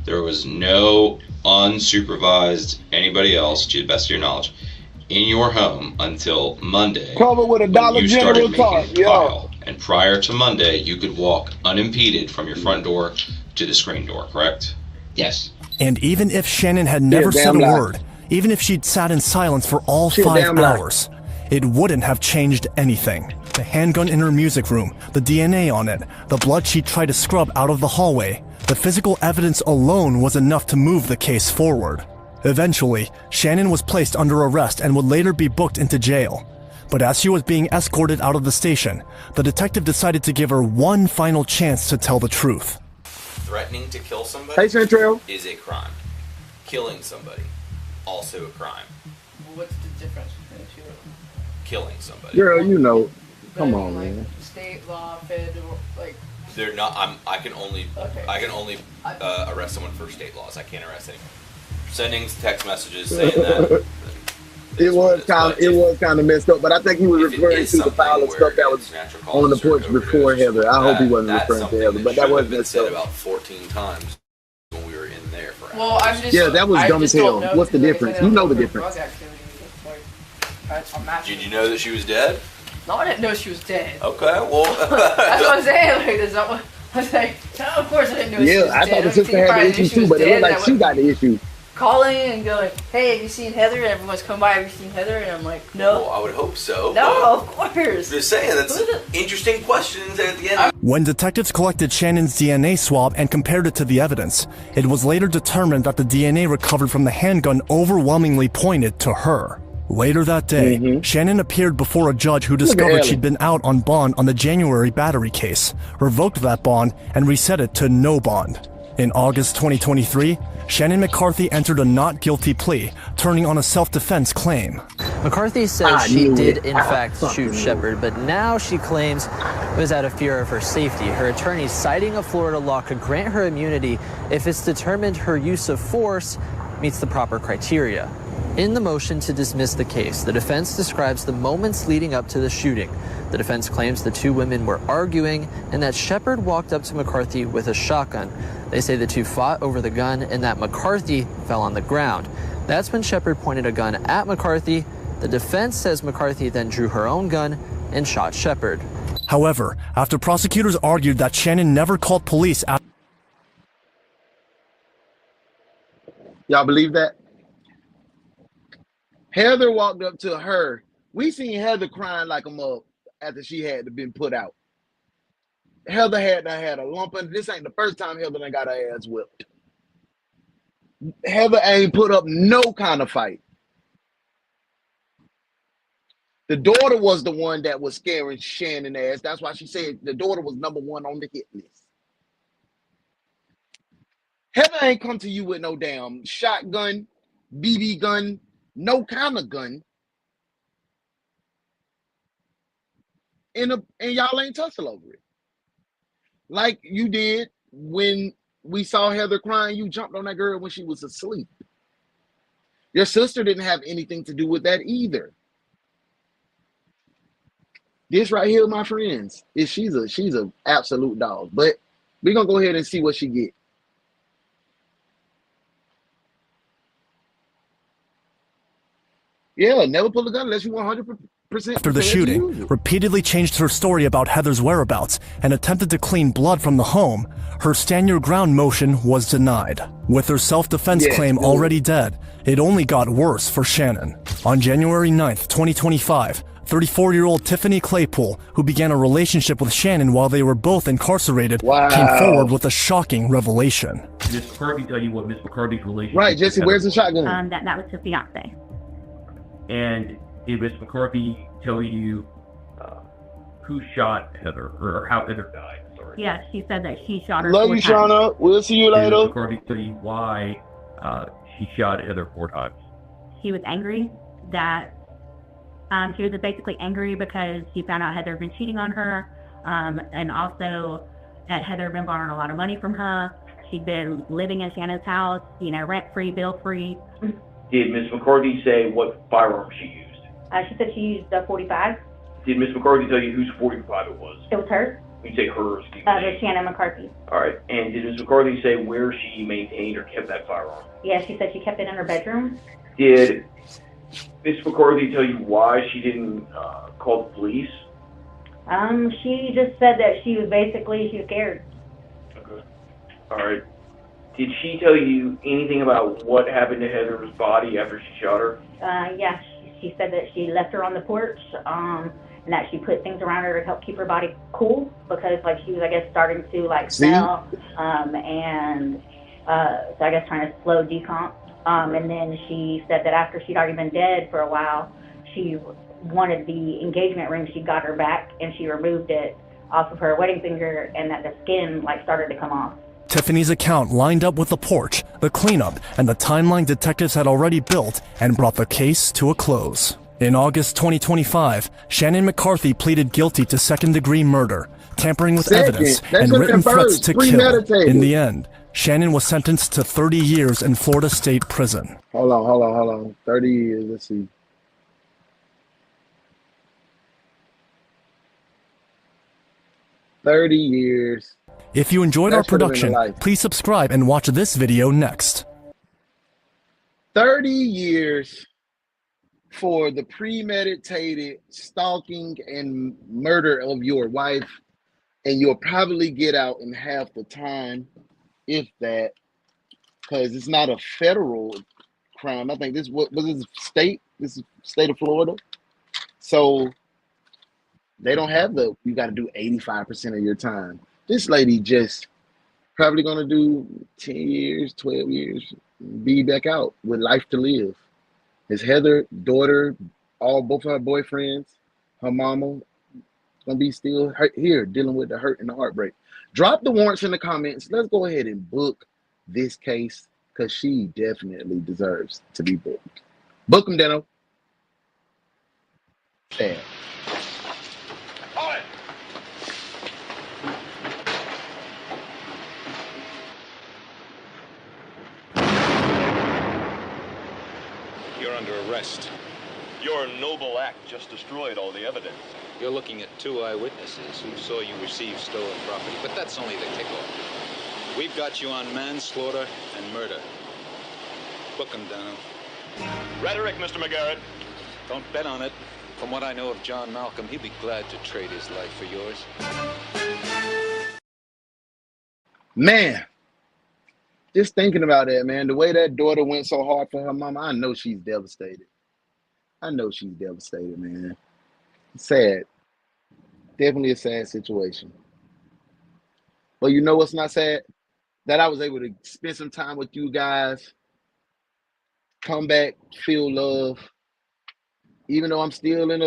there was no unsupervised anybody else, to the best of your knowledge, in your home until Monday. Covered with a Dollar you General started card. making a pile. And prior to Monday, you could walk unimpeded from your front door to the screen door, correct? Yes. And even if Shannon had never said a word, even if she'd sat in silence for all 5 hours, it wouldn't have changed anything. The handgun in her music room, the DNA on it, the blood she tried to scrub out of the hallway, the physical evidence alone was enough to move the case forward. Eventually, Shannon was placed under arrest and would later be booked into jail. But as she was being escorted out of the station, the detective decided to give her one final chance to tell the truth. Threatening to kill somebody is a crime. Killing somebody, also a crime. What's the difference between the two? Killing somebody. Girl, you know. Come on, man. State law, federal, like. They're not. I can only arrest someone for state laws. I can't arrest anyone. Sending text messages saying that. It was kind of messed up, but I think he was referring to the pile of stuff that was on the porch before Heather. I hope he wasn't referring to Heather, but that wasn't been messed said up. about 14 times when we were in there for hours. Well, I'm just. Yeah, that was dumb as hell. What's the difference? You know the difference. Did you know that she was dead? No, I didn't know she was dead. Okay, well. That's what I'm saying. Like, that's not what I was like. No, of course I didn't know she was dead. Yeah, I thought the sister had the issue too, but it looked like she got the issue. Calling and going, hey, have you seen Heather? And everyone's come by, have you seen Heather? And I'm like, no. Well, I would hope so. No, of course. Just saying, that's interesting questions at the end. When detectives collected Shannon's DNA swab and compared it to the evidence, it was later determined that the DNA recovered from the handgun overwhelmingly pointed to her. Later that day, Shannon appeared before a judge who discovered she'd been out on bond on the January battery case, revoked that bond, and reset it to no bond. In August 2023, Shannon McCarthy entered a not guilty plea, turning on a self-defense claim. McCarthy says she did in fact shoot Shepard, but now she claims it was out of fear of her safety. Her attorney, citing a Florida law, could grant her immunity if it's determined her use of force meets the proper criteria. In the motion to dismiss the case, the defense describes the moments leading up to the shooting. The defense claims the two women were arguing and that Shepard walked up to McCarthy with a shotgun. They say the two fought over the gun and that McCarthy fell on the ground. That's when Shepard pointed a gun at McCarthy. The defense says McCarthy then drew her own gun and shot Shepard. However, after prosecutors argued that Shannon never called police out. Y'all believe that? Heather walked up to her. We seen Heather crying like a mug after she had to been put out. Heather had a lump in. This ain't the first time Heather done got her ass whipped. Heather ain't put up no kind of fight. The daughter was the one that was scaring Shannon ass. That's why she said the daughter was number one on the hit list. Heather ain't come to you with no damn shotgun, BB gun, no kind of gun, and y'all ain't tussle over it. Like you did when we saw Heather crying, you jumped on that girl when she was asleep. Your sister didn't have anything to do with that either. This right here, my friends, she's a absolute dog. But we're gonna go ahead and see what she get. Yeah, never pull a gun unless you 100%. After the shooting, repeatedly changed her story about Heather's whereabouts and attempted to clean blood from the home, her stand your ground motion was denied. With her self-defense claim already dead, it only got worse for Shannon. On January 9th, 2025, 34-year-old Tiffany Claypool, who began a relationship with Shannon while they were both incarcerated, came forward with a shocking revelation. Did Miss McCarthy tell you what Miss McCarthy's relationship? Right, Jesse, where's the shotgun? That was his fiance. And did Miss McCarthy tell you who shot Heather, or how Heather died? Sorry. Yeah, she said that she shot her. Love you, Shauna. We'll see you later. Did Miss McCarthy tell you why she shot Heather 4 times? He was angry that she was basically angry because she found out Heather had been cheating on her, and also that Heather had been borrowing a lot of money from her. She'd been living in Shannon's house, rent-free, bill-free. Did Miss McCarthy say what firearm she used? She said she used a 45. Did Miss McCarthy tell you whose 45 it was? It was hers. When you say hers, do you It was Shannon McCarthy. All right. And did Miss McCarthy say where she maintained or kept that firearm? Yeah, she said she kept it in her bedroom. Did Miss McCarthy tell you why she didn't call the police? She just said that she was scared. Okay. All right. Did she tell you anything about what happened to Heather's body after she shot her? Yeah, she said that she left her on the porch, and that she put things around her to help keep her body cool because, she was, I guess, starting to smell, and so I guess trying to slow decomp. And then she said that after she'd already been dead for a while, she wanted the engagement ring. She got her back, and she removed it off of her wedding finger, and that the skin started to come off. Tiffany's account lined up with the porch, the cleanup, and the timeline detectives had already built and brought the case to a close. In August 2025, Shannon McCarthy pleaded guilty to second-degree murder, tampering with evidence, and written threats to kill. In the end, Shannon was sentenced to 30 years in Florida State Prison. Hold on. 30 years, let's see. $30 years. If you enjoyed our production, please subscribe and watch this video next. 30 years for the premeditated stalking and murder of your wife, and you'll probably get out in half the time, if that, because it's not a federal crime. I think this was this state. This is state of Florida, so they don't have you got to do 85% of your time. This lady just probably gonna do 10 years, 12 years, be back out with life to live. His Heather, daughter, both of her boyfriends, her mama, gonna be still here dealing with the hurt and the heartbreak. Drop the warrants in the comments. Let's go ahead and book this case because she definitely deserves to be booked. Book them, Dano. Sad. You're under arrest. Your noble act just destroyed all the evidence. You're looking at 2 eyewitnesses who saw you receive stolen property, but that's only the kickoff. We've got you on manslaughter and murder. Book him, Dano. Rhetoric, Mr. McGarrett. Don't bet on it. From what I know of John Malcolm, he'd be glad to trade his life for yours. Man, just thinking about that, man, the way that daughter went so hard for her mama, I know she's devastated. Man. Sad. Definitely a sad situation. But you know what's not sad? That I was able to spend some time with you guys, come back, feel love. Even though I'm still in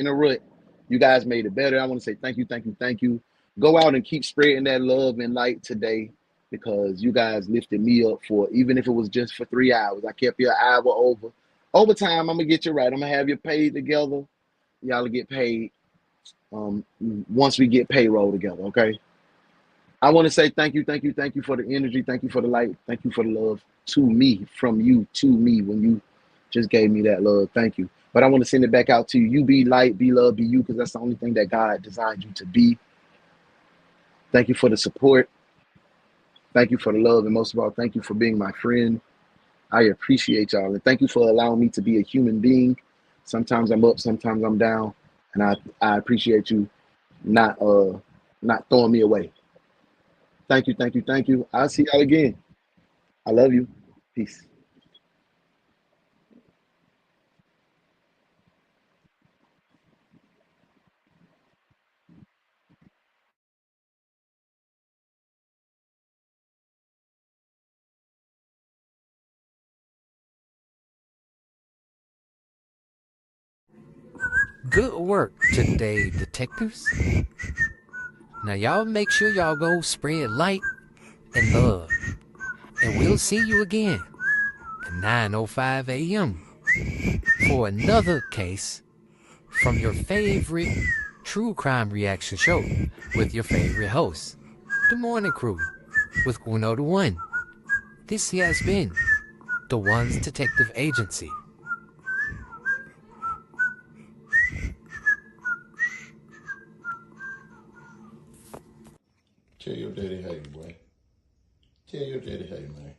a rut, you guys made it better. I want to say thank you. Go out and keep spreading that love and light today. because you guys lifted me up for, even if it was just for 3 hours. I kept you an hour over. Overtime, I'm gonna get you right. I'm gonna have you paid together. Y'all will get paid once we get payroll together, okay? I want to say thank you for the energy, thank you for the light, thank you for the love to me, from you to me, when you just gave me that love. Thank you. But I want to send it back out to you. You be light, be love, be you, because that's the only thing that God designed you to be. Thank you for the support. Thank you for the love. And most of all, thank you for being my friend. I appreciate y'all. And thank you for allowing me to be a human being. Sometimes I'm up, sometimes I'm down. And I appreciate you not throwing me away. Thank you. I'll see y'all again. I love you. Peace. Good work today, detectives. Now y'all make sure y'all go spread light and love. And we'll see you again at 9:05 a.m. for another case from your favorite true crime reaction show with your favorite host, The Morning Crew with UnoDaOne. This has been the One's Detective Agency. Tell your daddy hey, boy. Tell your daddy hey, man.